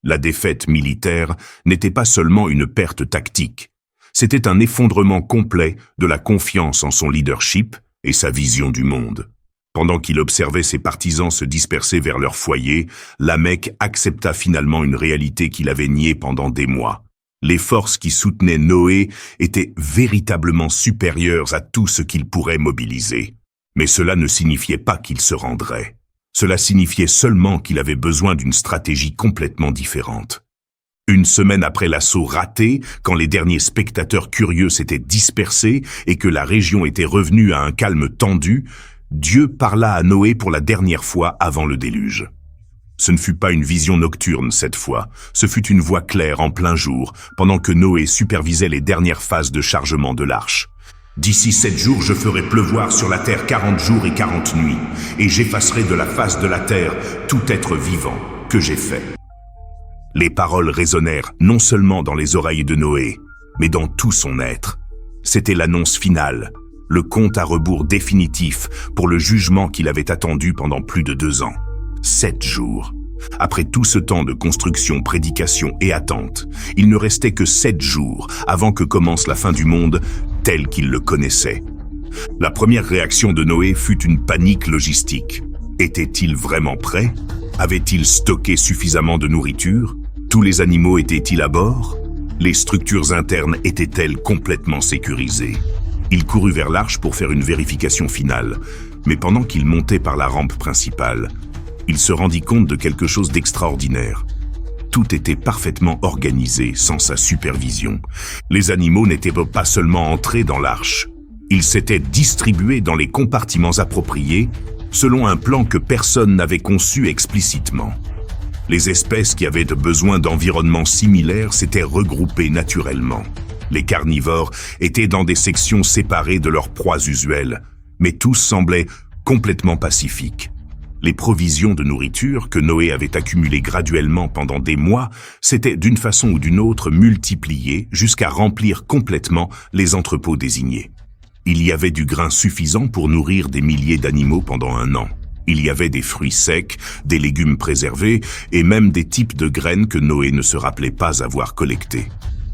La défaite militaire n'était pas seulement une perte tactique, c'était un effondrement complet de la confiance en son leadership et sa vision du monde. Pendant qu'il observait ses partisans se disperser vers leur foyer, Lamech accepta finalement une réalité qu'il avait niée pendant des mois. Les forces qui soutenaient Noé étaient véritablement supérieures à tout ce qu'il pourrait mobiliser. Mais cela ne signifiait pas qu'il se rendrait. Cela signifiait seulement qu'il avait besoin d'une stratégie complètement différente. Une semaine après l'assaut raté, quand les derniers spectateurs curieux s'étaient dispersés et que la région était revenue à un calme tendu, Dieu parla à Noé pour la dernière fois avant le déluge. Ce ne fut pas une vision nocturne cette fois, ce fut une voix claire en plein jour, pendant que Noé supervisait les dernières phases de chargement de l'arche. « D'ici 7 jours, je ferai pleuvoir sur la terre 40 jours et 40 nuits, et j'effacerai de la face de la terre tout être vivant que j'ai fait. » Les paroles résonnèrent non seulement dans les oreilles de Noé, mais dans tout son être. C'était l'annonce finale, le compte à rebours définitif pour le jugement qu'il avait attendu pendant plus de 2 ans. 7 jours. Après tout ce temps de construction, prédication et attente, il ne restait que 7 jours avant que commence la fin du monde tel qu'il le connaissait. La première réaction de Noé fut une panique logistique. Était-il vraiment prêt? Avait-il stocké suffisamment de nourriture? Tous les animaux étaient-ils à bord? Les structures internes étaient-elles complètement sécurisées? Il courut vers l'arche pour faire une vérification finale, mais pendant qu'il montait par la rampe principale, il se rendit compte de quelque chose d'extraordinaire. Tout était parfaitement organisé sans sa supervision. Les animaux n'étaient pas seulement entrés dans l'arche, ils s'étaient distribués dans les compartiments appropriés selon un plan que personne n'avait conçu explicitement. Les espèces qui avaient besoin d'environnements similaires s'étaient regroupées naturellement. Les carnivores étaient dans des sections séparées de leurs proies usuelles, mais tous semblaient complètement pacifiques. Les provisions de nourriture que Noé avait accumulées graduellement pendant des mois s'étaient d'une façon ou d'une autre multipliées jusqu'à remplir complètement les entrepôts désignés. Il y avait du grain suffisant pour nourrir des milliers d'animaux pendant 1 an. Il y avait des fruits secs, des légumes préservés et même des types de graines que Noé ne se rappelait pas avoir collectées.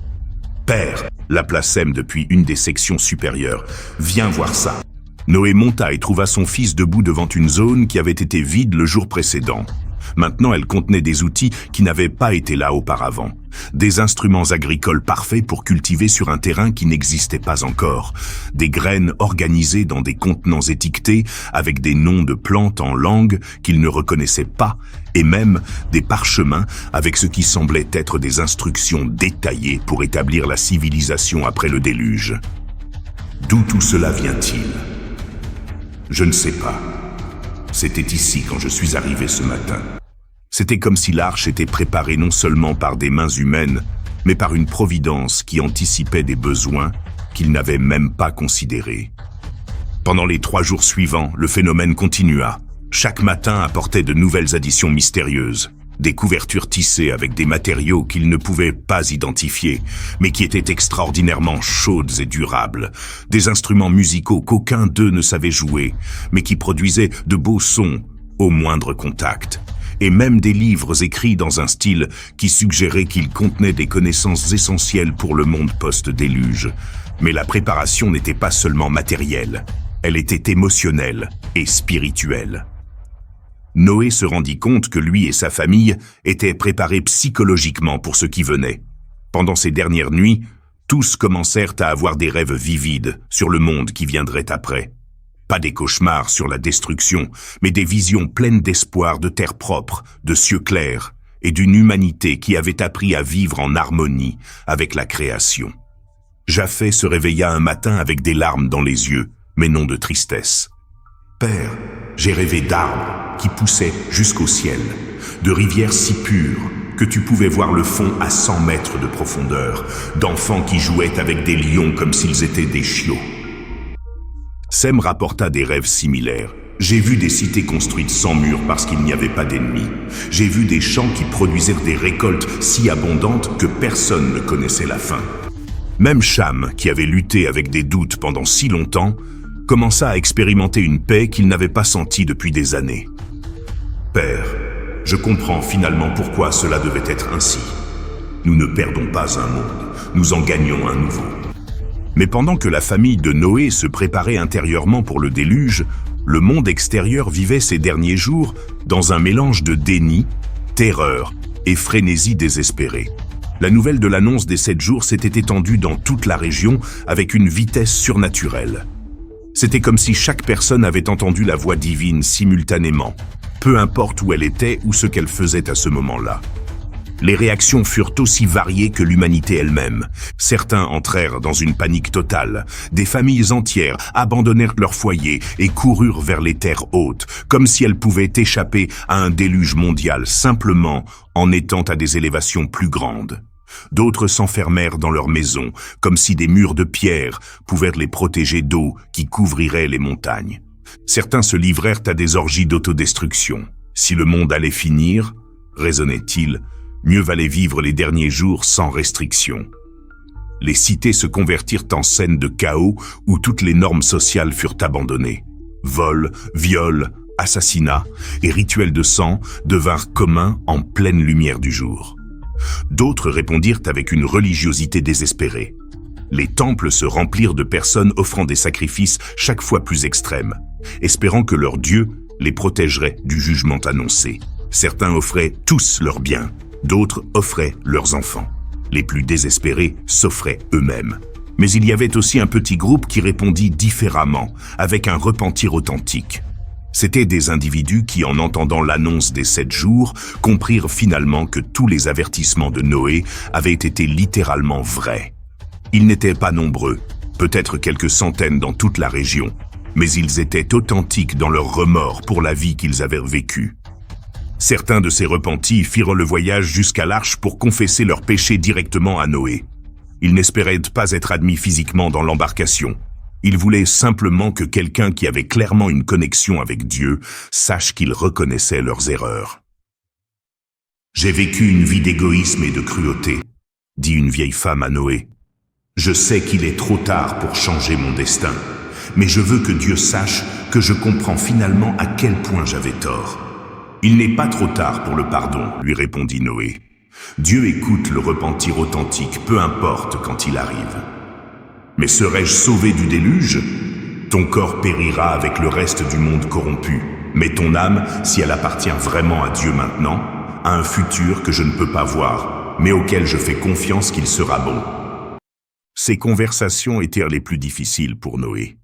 « Père », l'appela Sem depuis une des sections supérieures, « viens voir ça ». Noé monta et trouva son fils debout devant une zone qui avait été vide le jour précédent. Maintenant, elle contenait des outils qui n'avaient pas été là auparavant. Des instruments agricoles parfaits pour cultiver sur un terrain qui n'existait pas encore. Des graines organisées dans des contenants étiquetés avec des noms de plantes en langue qu'il ne reconnaissait pas et même des parchemins avec ce qui semblait être des instructions détaillées pour établir la civilisation après le déluge. D'où tout cela vient-il ? Je ne sais pas. C'était ici quand je suis arrivé ce matin. C'était comme si l'arche était préparée non seulement par des mains humaines, mais par une providence qui anticipait des besoins qu'il n'avait même pas considérés. Pendant les 3 jours suivants, le phénomène continua. Chaque matin apportait de nouvelles additions mystérieuses. Des couvertures tissées avec des matériaux qu'ils ne pouvaient pas identifier, mais qui étaient extraordinairement chaudes et durables. Des instruments musicaux qu'aucun d'eux ne savait jouer, mais qui produisaient de beaux sons au moindre contact. Et même des livres écrits dans un style qui suggérait qu'ils contenaient des connaissances essentielles pour le monde post-déluge. Mais la préparation n'était pas seulement matérielle, elle était émotionnelle et spirituelle. Noé se rendit compte que lui et sa famille étaient préparés psychologiquement pour ce qui venait. Pendant ces dernières nuits, tous commencèrent à avoir des rêves vivides sur le monde qui viendrait après. Pas des cauchemars sur la destruction, mais des visions pleines d'espoir de terre propre, de cieux clairs et d'une humanité qui avait appris à vivre en harmonie avec la création. Japheth se réveilla un matin avec des larmes dans les yeux, mais non de tristesse. « Père, j'ai rêvé d'arbres qui poussaient jusqu'au ciel, de rivières si pures que tu pouvais voir le fond à 100 mètres de profondeur, d'enfants qui jouaient avec des lions comme s'ils étaient des chiots. » Sem rapporta des rêves similaires. « J'ai vu des cités construites sans murs parce qu'il n'y avait pas d'ennemis. J'ai vu des champs qui produisirent des récoltes si abondantes que personne ne connaissait la fin. » Même Cham, qui avait lutté avec des doutes pendant si longtemps, commença à expérimenter une paix qu'il n'avait pas sentie depuis des années. « Père, Je comprends finalement pourquoi cela devait être ainsi. Nous ne perdons pas un monde, nous en gagnons un nouveau. Mais pendant que la famille de Noé se préparait intérieurement pour le déluge, le monde extérieur vivait ces derniers jours dans un mélange de déni, terreur et frénésie désespérée. La nouvelle de l'annonce des 7 jours s'était étendue dans toute la région avec une vitesse surnaturelle. C'était comme si chaque personne avait entendu la voix divine simultanément, peu importe où elle était ou ce qu'elle faisait à ce moment-là. Les réactions furent aussi variées que l'humanité elle-même. Certains entrèrent dans une panique totale. Des familles entières abandonnèrent leur foyer et coururent vers les terres hautes, comme si elles pouvaient échapper à un déluge mondial simplement en étant à des élévations plus grandes. D'autres s'enfermèrent dans leurs maisons, comme si des murs de pierre pouvaient les protéger d'eau qui couvrirait les montagnes. Certains se livrèrent à des orgies d'autodestruction. Si le monde allait finir, raisonnait-il, mieux valait vivre les derniers jours sans restriction. Les cités se convertirent en scènes de chaos où toutes les normes sociales furent abandonnées. Vols, viols, assassinats et rituels de sang devinrent communs en pleine lumière du jour. D'autres répondirent avec une religiosité désespérée. Les temples se remplirent de personnes offrant des sacrifices chaque fois plus extrêmes, espérant que leur Dieu les protégerait du jugement annoncé. Certains offraient tous leurs biens, d'autres offraient leurs enfants. Les plus désespérés s'offraient eux-mêmes. Mais il y avait aussi un petit groupe qui répondit différemment, avec un repentir authentique. C'étaient des individus qui, en entendant l'annonce des 7 jours, comprirent finalement que tous les avertissements de Noé avaient été littéralement vrais. Ils n'étaient pas nombreux, peut-être quelques centaines dans toute la région, mais ils étaient authentiques dans leur remords pour la vie qu'ils avaient vécue. Certains de ces repentis firent le voyage jusqu'à l'arche pour confesser leurs péchés directement à Noé. Ils n'espéraient pas être admis physiquement dans l'embarcation. Ils voulaient simplement que quelqu'un qui avait clairement une connexion avec Dieu sache qu'ils reconnaissaient leurs erreurs. « J'ai vécu une vie d'égoïsme et de cruauté, » dit une vieille femme à Noé. « Je sais qu'il est trop tard pour changer mon destin, mais je veux que Dieu sache que je comprends finalement à quel point j'avais tort. » « Il n'est pas trop tard pour le pardon, » lui répondit Noé. « Dieu écoute le repentir authentique, peu importe quand il arrive. » « Mais serais-je sauvé du déluge ? Ton corps périra avec le reste du monde corrompu, mais ton âme, si elle appartient vraiment à Dieu maintenant, a un futur que je ne peux pas voir, mais auquel je fais confiance qu'il sera bon. » Ces conversations étaient les plus difficiles pour Noé.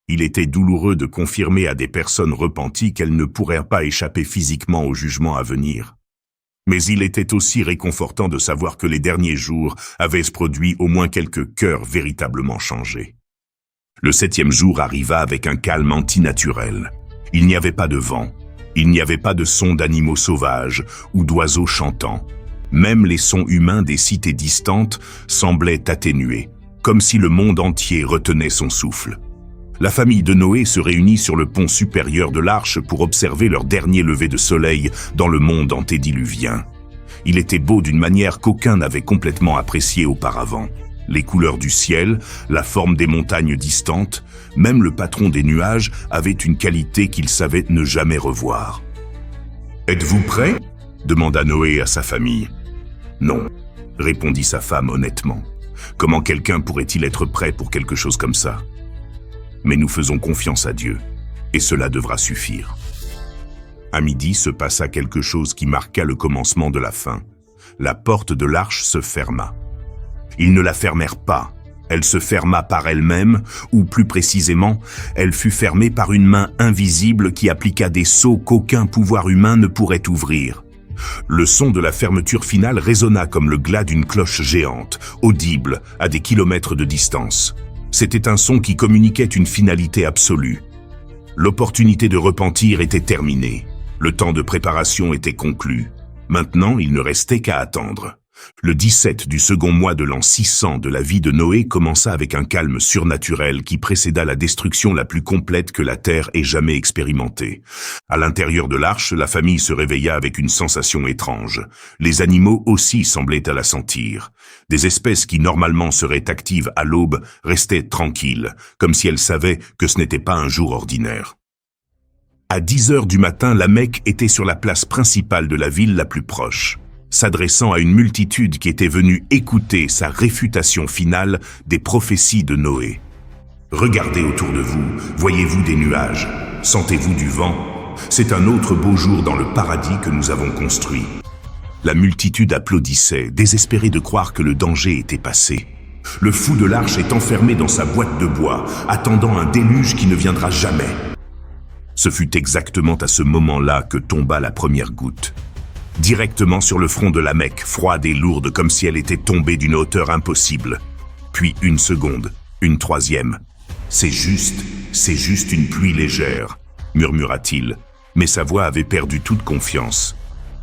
Il était douloureux de confirmer à des personnes repenties qu'elles ne pourraient pas échapper physiquement au jugement à venir. Mais il était aussi réconfortant de savoir que les derniers jours avaient produit au moins quelques cœurs véritablement changés. Le 7e jour arriva avec un calme antinaturel. Il n'y avait pas de vent, il n'y avait pas de sons d'animaux sauvages ou d'oiseaux chantants. Même les sons humains des cités distantes semblaient atténués, comme si le monde entier retenait son souffle. La famille de Noé se réunit sur le pont supérieur de l'arche pour observer leur dernier lever de soleil dans le monde antédiluvien. Il était beau d'une manière qu'aucun n'avait complètement appréciée auparavant. Les couleurs du ciel, la forme des montagnes distantes, même le patron des nuages avait une qualité qu'il savait ne jamais revoir. « Êtes-vous prêts ? » demanda Noé à sa famille. « Non, » répondit sa femme honnêtement. « Comment quelqu'un pourrait-il être prêt pour quelque chose comme ça ? Mais nous faisons confiance à Dieu, et cela devra suffire. » À midi se passa quelque chose qui marqua le commencement de la fin. La porte de l'arche se ferma. Ils ne la fermèrent pas, elle se ferma par elle-même, ou plus précisément, elle fut fermée par une main invisible qui appliqua des sceaux qu'aucun pouvoir humain ne pourrait ouvrir. Le son de la fermeture finale résonna comme le glas d'une cloche géante, audible à des kilomètres de distance. C'était un son qui communiquait une finalité absolue. L'opportunité de repentir était terminée. Le temps de préparation était conclu. Maintenant, il ne restait qu'à attendre. Le 17 du second mois de l'an 600 de la vie de Noé commença avec un calme surnaturel qui précéda la destruction la plus complète que la Terre ait jamais expérimentée. À l'intérieur de l'arche, la famille se réveilla avec une sensation étrange. Les animaux aussi semblaient à la sentir. Des espèces qui normalement seraient actives à l'aube restaient tranquilles, comme si elles savaient que ce n'était pas un jour ordinaire. À 10 heures du matin, la Mecque était sur la place principale de la ville la plus proche, s'adressant à une multitude qui était venue écouter sa réfutation finale des prophéties de Noé. Regardez autour de vous, voyez-vous des nuages, sentez-vous du vent? C'est un autre beau jour dans le paradis que nous avons construit. La multitude applaudissait, désespérée de croire que le danger était passé. Le fou de l'arche est enfermé dans sa boîte de bois, attendant un déluge qui ne viendra jamais. Ce fut exactement à ce moment-là que tomba la première goutte. Directement sur le front de la Mecque, froide et lourde comme si elle était tombée d'une hauteur impossible. Puis une seconde, une troisième. C'est juste une pluie légère, murmura-t-il, mais sa voix avait perdu toute confiance.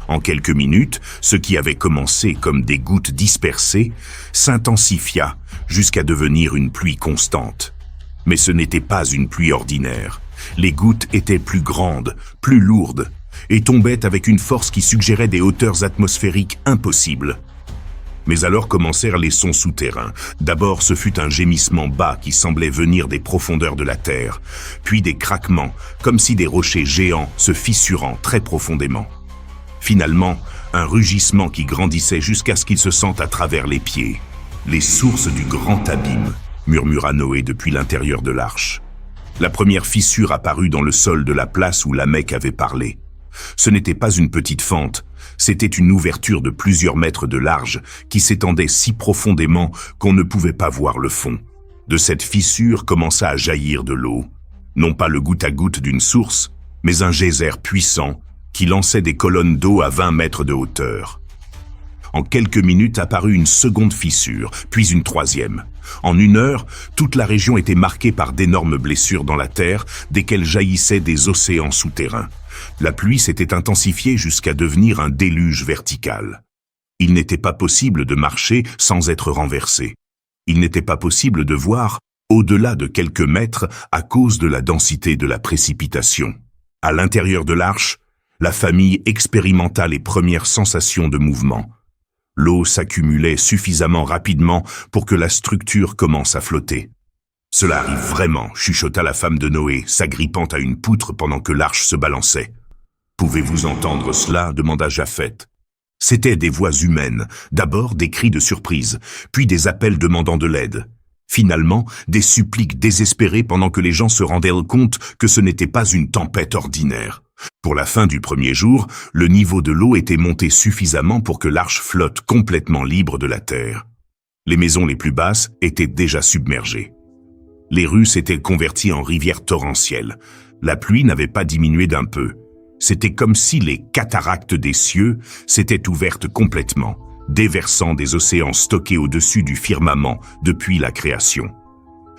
En quelques minutes, ce qui avait commencé comme des gouttes dispersées s'intensifia jusqu'à devenir une pluie constante. Mais ce n'était pas une pluie ordinaire. Les gouttes étaient plus grandes, plus lourdes, et tombaient avec une force qui suggérait des hauteurs atmosphériques impossibles. Mais alors commencèrent les sons souterrains. D'abord, ce fut un gémissement bas qui semblait venir des profondeurs de la terre, puis des craquements, comme si des rochers géants se fissurant très profondément. Finalement, un rugissement qui grandissait jusqu'à ce qu'il se sente à travers les pieds. Les sources du grand abîme, murmura Noé depuis l'intérieur de l'arche. La première fissure apparut dans le sol de la place où la Mecque avait parlé. Ce n'était pas une petite fente, c'était une ouverture de plusieurs mètres de large qui s'étendait si profondément qu'on ne pouvait pas voir le fond. De cette fissure commença à jaillir de l'eau. Non pas le goutte à goutte d'une source, mais un geyser puissant qui lançait des colonnes d'eau à 20 mètres de hauteur. En quelques minutes apparut une seconde fissure, puis une troisième. En 1 heure, toute la région était marquée par d'énormes blessures dans la terre, desquelles jaillissaient des océans souterrains. La pluie s'était intensifiée jusqu'à devenir un déluge vertical. Il n'était pas possible de marcher sans être renversé. Il n'était pas possible de voir au-delà de quelques mètres à cause de la densité de la précipitation. À l'intérieur de l'arche, la famille expérimenta les premières sensations de mouvement. L'eau s'accumulait suffisamment rapidement pour que la structure commence à flotter. « Cela arrive vraiment », chuchota la femme de Noé, s'agrippant à une poutre pendant que l'arche se balançait. « Pouvez-vous entendre cela » demanda Japheth. C'étaient des voix humaines, d'abord des cris de surprise, puis des appels demandant de l'aide. Finalement, des suppliques désespérées pendant que les gens se rendaient compte que ce n'était pas une tempête ordinaire. Pour la fin du premier jour, le niveau de l'eau était monté suffisamment pour que l'arche flotte complètement libre de la terre. Les maisons les plus basses étaient déjà submergées. Les rues s'étaient converties en rivières torrentielles. La pluie n'avait pas diminué d'un peu. C'était comme si les cataractes des cieux s'étaient ouvertes complètement, déversant des océans stockés au-dessus du firmament depuis la création.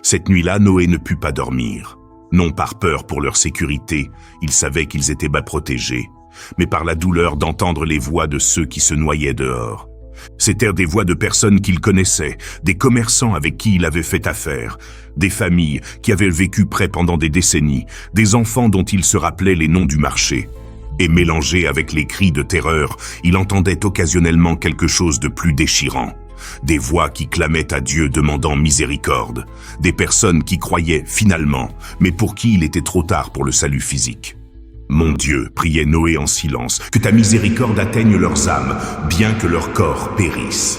Cette nuit-là, Noé ne put pas dormir. Non par peur pour leur sécurité, ils savaient qu'ils étaient bas protégés, mais par la douleur d'entendre les voix de ceux qui se noyaient dehors. C'étaient des voix de personnes qu'il connaissait, des commerçants avec qui il avait fait affaire, des familles qui avaient vécu près pendant des décennies, des enfants dont il se rappelait les noms du marché. Et mélangé avec les cris de terreur, il entendait occasionnellement quelque chose de plus déchirant. Des voix qui clamaient à Dieu demandant miséricorde, des personnes qui croyaient finalement, mais pour qui il était trop tard pour le salut physique. « Mon Dieu, priait Noé en silence, que ta miséricorde atteigne leurs âmes, bien que leur corps périsse. »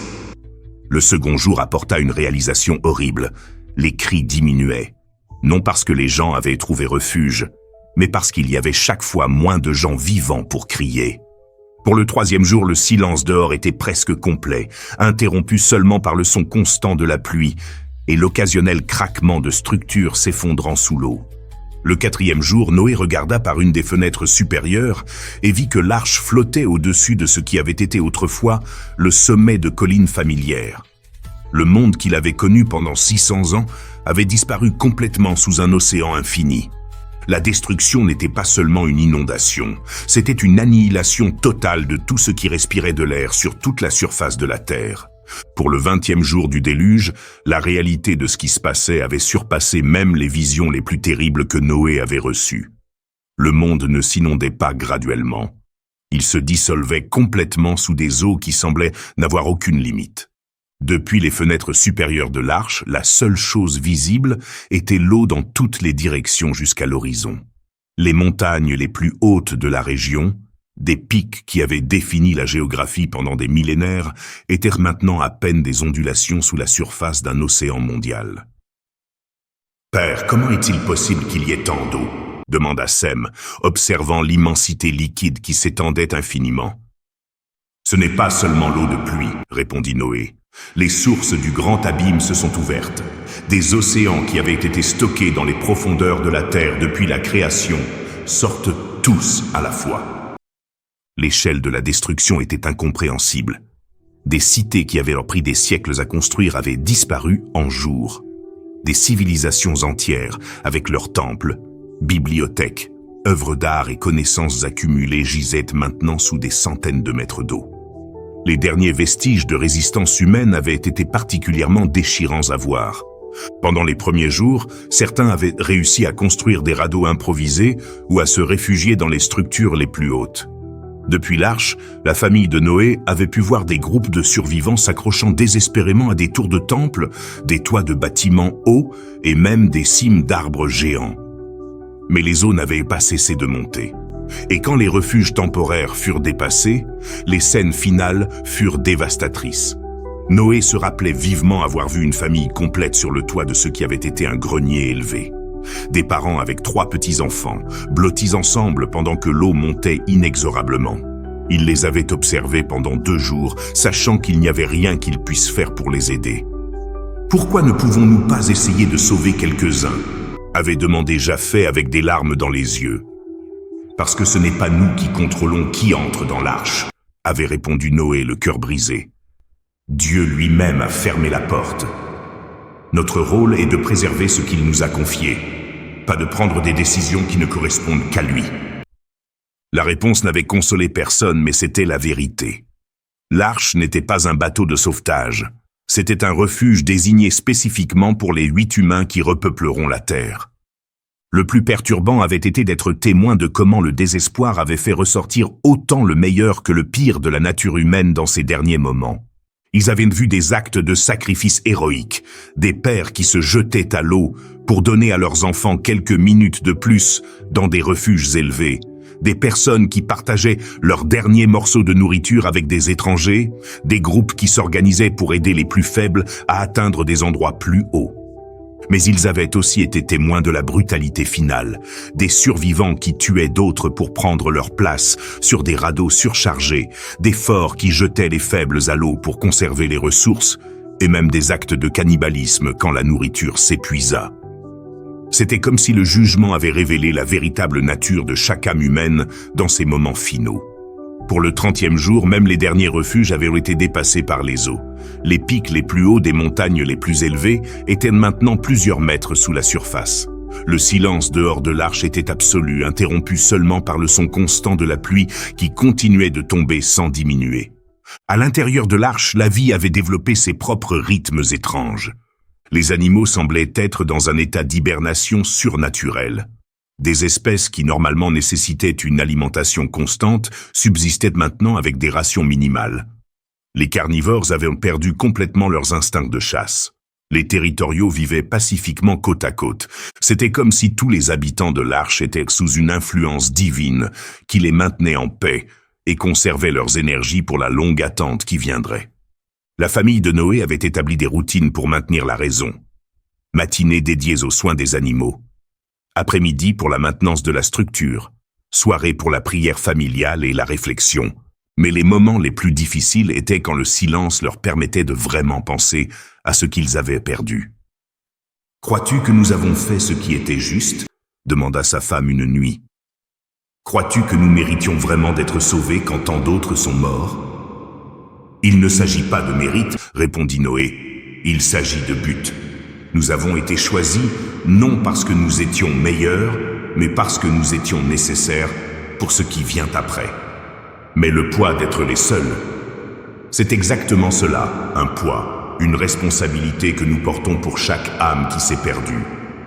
Le second jour apporta une réalisation horrible. Les cris diminuaient, non parce que les gens avaient trouvé refuge, mais parce qu'il y avait chaque fois moins de gens vivants pour crier. Pour le troisième jour, le silence dehors était presque complet, interrompu seulement par le son constant de la pluie et l'occasionnel craquement de structures s'effondrant sous l'eau. Le quatrième jour, Noé regarda par une des fenêtres supérieures et vit que l'arche flottait au-dessus de ce qui avait été autrefois le sommet de collines familières. Le monde qu'il avait connu pendant 600 ans avait disparu complètement sous un océan infini. La destruction n'était pas seulement une inondation, c'était une annihilation totale de tout ce qui respirait de l'air sur toute la surface de la Terre. Pour le 20e jour du déluge, la réalité de ce qui se passait avait surpassé même les visions les plus terribles que Noé avait reçues. Le monde ne s'inondait pas graduellement. Il se dissolvait complètement sous des eaux qui semblaient n'avoir aucune limite. Depuis les fenêtres supérieures de l'arche, la seule chose visible était l'eau dans toutes les directions jusqu'à l'horizon. Les montagnes les plus hautes de la région, des pics qui avaient défini la géographie pendant des millénaires, étaient maintenant à peine des ondulations sous la surface d'un océan mondial. « Père, comment est-il possible qu'il y ait tant d'eau » demanda Sem, observant l'immensité liquide qui s'étendait infiniment. « Ce n'est pas seulement l'eau de pluie, » répondit Noé. « Les sources du grand abîme se sont ouvertes. Des océans qui avaient été stockés dans les profondeurs de la terre depuis la création sortent tous à la fois. » L'échelle de la destruction était incompréhensible. Des cités qui avaient pris des siècles à construire avaient disparu en jours. Des civilisations entières, avec leurs temples, bibliothèques, œuvres d'art et connaissances accumulées gisaient maintenant sous des centaines de mètres d'eau. Les derniers vestiges de résistance humaine avaient été particulièrement déchirants à voir. Pendant les premiers jours, certains avaient réussi à construire des radeaux improvisés ou à se réfugier dans les structures les plus hautes. Depuis l'arche, la famille de Noé avait pu voir des groupes de survivants s'accrochant désespérément à des tours de temples, des toits de bâtiments hauts et même des cimes d'arbres géants. Mais les eaux n'avaient pas cessé de monter. Et quand les refuges temporaires furent dépassés, les scènes finales furent dévastatrices. Noé se rappelait vivement avoir vu une famille complète sur le toit de ce qui avait été un grenier élevé. Des parents avec 3 petits-enfants, blottis ensemble pendant que l'eau montait inexorablement. Il les avait observés pendant 2 jours, sachant qu'il n'y avait rien qu'ils puissent faire pour les aider. « Pourquoi ne pouvons-nous pas essayer de sauver quelques-uns » avait demandé Japhet avec des larmes dans les yeux. « Parce que ce n'est pas nous qui contrôlons qui entre dans l'arche » avait répondu Noé, le cœur brisé. Dieu lui-même a fermé la porte. Notre rôle est de préserver ce qu'il nous a confié, pas de prendre des décisions qui ne correspondent qu'à lui. La réponse n'avait consolé personne, mais c'était la vérité. L'arche n'était pas un bateau de sauvetage. C'était un refuge désigné spécifiquement pour les 8 humains qui repeupleront la Terre. Le plus perturbant avait été d'être témoin de comment le désespoir avait fait ressortir autant le meilleur que le pire de la nature humaine dans ces derniers moments. Ils avaient vu des actes de sacrifice héroïques, des pères qui se jetaient à l'eau pour donner à leurs enfants quelques minutes de plus dans des refuges élevés, des personnes qui partageaient leurs derniers morceaux de nourriture avec des étrangers, des groupes qui s'organisaient pour aider les plus faibles à atteindre des endroits plus hauts. Mais ils avaient aussi été témoins de la brutalité finale, des survivants qui tuaient d'autres pour prendre leur place sur des radeaux surchargés, des forts qui jetaient les faibles à l'eau pour conserver les ressources, et même des actes de cannibalisme quand la nourriture s'épuisa. C'était comme si le jugement avait révélé la véritable nature de chaque âme humaine dans ces moments finaux. Pour le 30e jour, même les derniers refuges avaient été dépassés par les eaux. Les pics les plus hauts des montagnes les plus élevées étaient maintenant plusieurs mètres sous la surface. Le silence dehors de l'arche était absolu, interrompu seulement par le son constant de la pluie qui continuait de tomber sans diminuer. À l'intérieur de l'arche, la vie avait développé ses propres rythmes étranges. Les animaux semblaient être dans un état d'hibernation surnaturelle. Des espèces qui normalement nécessitaient une alimentation constante subsistaient maintenant avec des rations minimales. Les carnivores avaient perdu complètement leurs instincts de chasse. Les territoriaux vivaient pacifiquement côte à côte. C'était comme si tous les habitants de l'arche étaient sous une influence divine qui les maintenait en paix et conservait leurs énergies pour la longue attente qui viendrait. La famille de Noé avait établi des routines pour maintenir la raison. Matinées dédiées aux soins des animaux. Après-midi pour la maintenance de la structure, soirée pour la prière familiale et la réflexion. Mais les moments les plus difficiles étaient quand le silence leur permettait de vraiment penser à ce qu'ils avaient perdu. « Crois-tu que nous avons fait ce qui était juste ?» demanda sa femme une nuit. « Crois-tu que nous méritions vraiment d'être sauvés quand tant d'autres sont morts ?»« Il ne s'agit pas de mérite, » répondit Noé. « Il s'agit de but. Nous avons été choisis, non parce que nous étions meilleurs, mais parce que nous étions nécessaires pour ce qui vient après. Mais le poids d'être les seuls, c'est exactement cela, un poids, une responsabilité que nous portons pour chaque âme qui s'est perdue.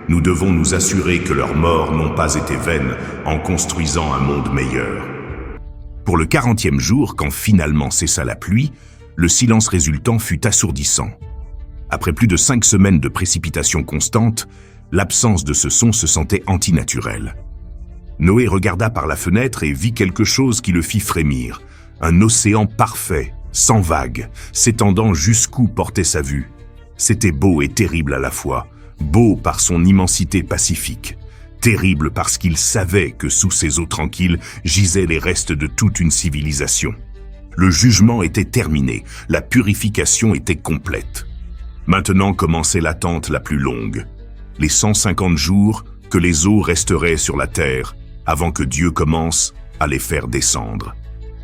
Nous devons nous assurer que leurs morts n'ont pas été vaines en construisant un monde meilleur. » Pour le 40e jour, quand finalement cessa la pluie, le silence résultant fut assourdissant. Après plus de 5 semaines de précipitations constantes, l'absence de ce son se sentait antinaturelle. Noé regarda par la fenêtre et vit quelque chose qui le fit frémir. Un océan parfait, sans vagues, s'étendant jusqu'où portait sa vue. C'était beau et terrible à la fois, beau par son immensité pacifique, terrible parce qu'il savait que sous ces eaux tranquilles gisaient les restes de toute une civilisation. Le jugement était terminé, la purification était complète. Maintenant commençait l'attente la plus longue, les 150 jours que les eaux resteraient sur la terre avant que Dieu commence à les faire descendre.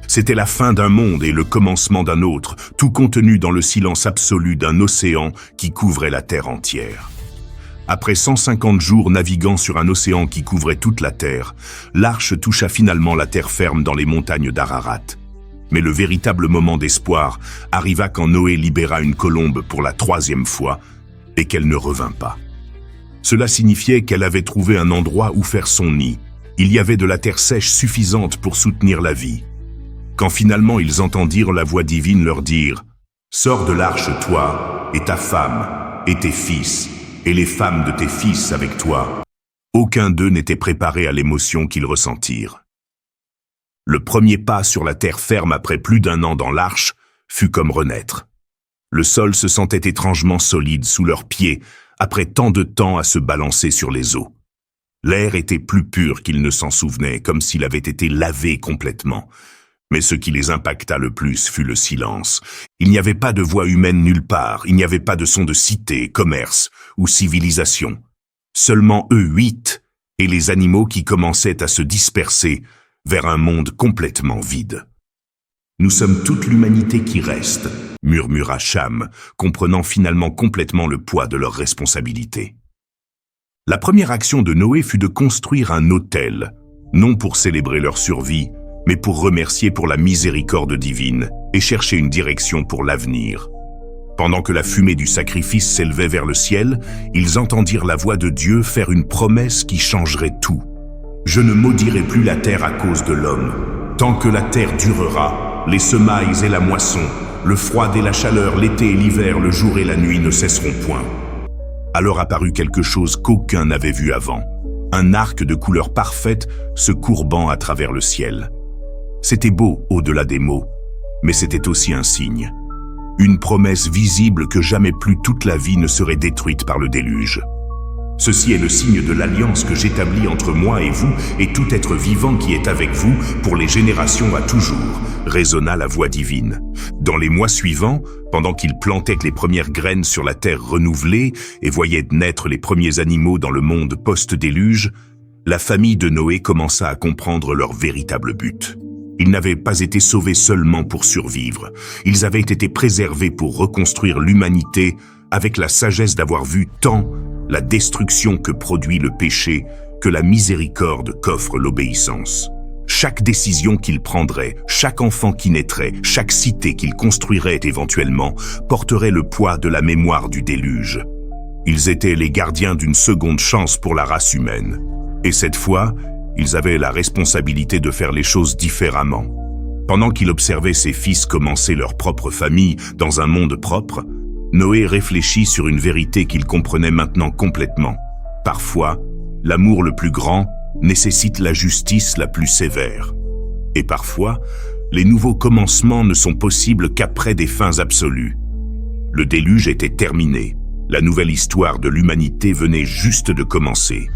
C'était la fin d'un monde et le commencement d'un autre, tout contenu dans le silence absolu d'un océan qui couvrait la terre entière. Après 150 jours naviguant sur un océan qui couvrait toute la terre, l'arche toucha finalement la terre ferme dans les montagnes d'Ararat. Mais le véritable moment d'espoir arriva quand Noé libéra une colombe pour la 3e fois et qu'elle ne revint pas. Cela signifiait qu'elle avait trouvé un endroit où faire son nid. Il y avait de la terre sèche suffisante pour soutenir la vie. Quand finalement ils entendirent la voix divine leur dire « Sors de l'arche, toi, et ta femme, et tes fils, et les femmes de tes fils avec toi », aucun d'eux n'était préparé à l'émotion qu'ils ressentirent. Le premier pas sur la terre ferme après plus d'1 an dans l'arche fut comme renaître. Le sol se sentait étrangement solide sous leurs pieds après tant de temps à se balancer sur les eaux. L'air était plus pur qu'ils ne s'en souvenaient, comme s'il avait été lavé complètement. Mais ce qui les impacta le plus fut le silence. Il n'y avait pas de voix humaine nulle part, il n'y avait pas de son de cité, commerce ou civilisation. Seulement eux 8 et les animaux qui commençaient à se disperser vers un monde complètement vide. « Nous sommes toute l'humanité qui reste », murmura Cham, comprenant finalement complètement le poids de leur responsabilité. La première action de Noé fut de construire un autel, non pour célébrer leur survie, mais pour remercier pour la miséricorde divine et chercher une direction pour l'avenir. Pendant que la fumée du sacrifice s'élevait vers le ciel, ils entendirent la voix de Dieu faire une promesse qui changerait tout. « Je ne maudirai plus la terre à cause de l'homme. Tant que la terre durera, les semailles et la moisson, le froid et la chaleur, l'été et l'hiver, le jour et la nuit ne cesseront point. » Alors apparut quelque chose qu'aucun n'avait vu avant, un arc de couleur parfaite se courbant à travers le ciel. C'était beau au-delà des mots, mais c'était aussi un signe. Une promesse visible que jamais plus toute la vie ne serait détruite par le déluge. « Ceci est le signe de l'alliance que j'établis entre moi et vous et tout être vivant qui est avec vous pour les générations à toujours », résonna la voix divine. Dans les mois suivants, pendant qu'ils plantaient les premières graines sur la terre renouvelée et voyaient naître les premiers animaux dans le monde post-déluge, la famille de Noé commença à comprendre leur véritable but. Ils n'avaient pas été sauvés seulement pour survivre. Ils avaient été préservés pour reconstruire l'humanité avec la sagesse d'avoir vu tant la destruction que produit le péché que la miséricorde qu'offre l'obéissance. Chaque décision qu'ils prendraient, chaque enfant qui naîtrait, chaque cité qu'ils construiraient éventuellement, porterait le poids de la mémoire du déluge. Ils étaient les gardiens d'une seconde chance pour la race humaine. Et cette fois, ils avaient la responsabilité de faire les choses différemment. Pendant qu'il observait ses fils commencer leur propre famille dans un monde propre, Noé réfléchit sur une vérité qu'il comprenait maintenant complètement. Parfois, l'amour le plus grand nécessite la justice la plus sévère. Et parfois, les nouveaux commencements ne sont possibles qu'après des fins absolues. Le déluge était terminé. La nouvelle histoire de l'humanité venait juste de commencer.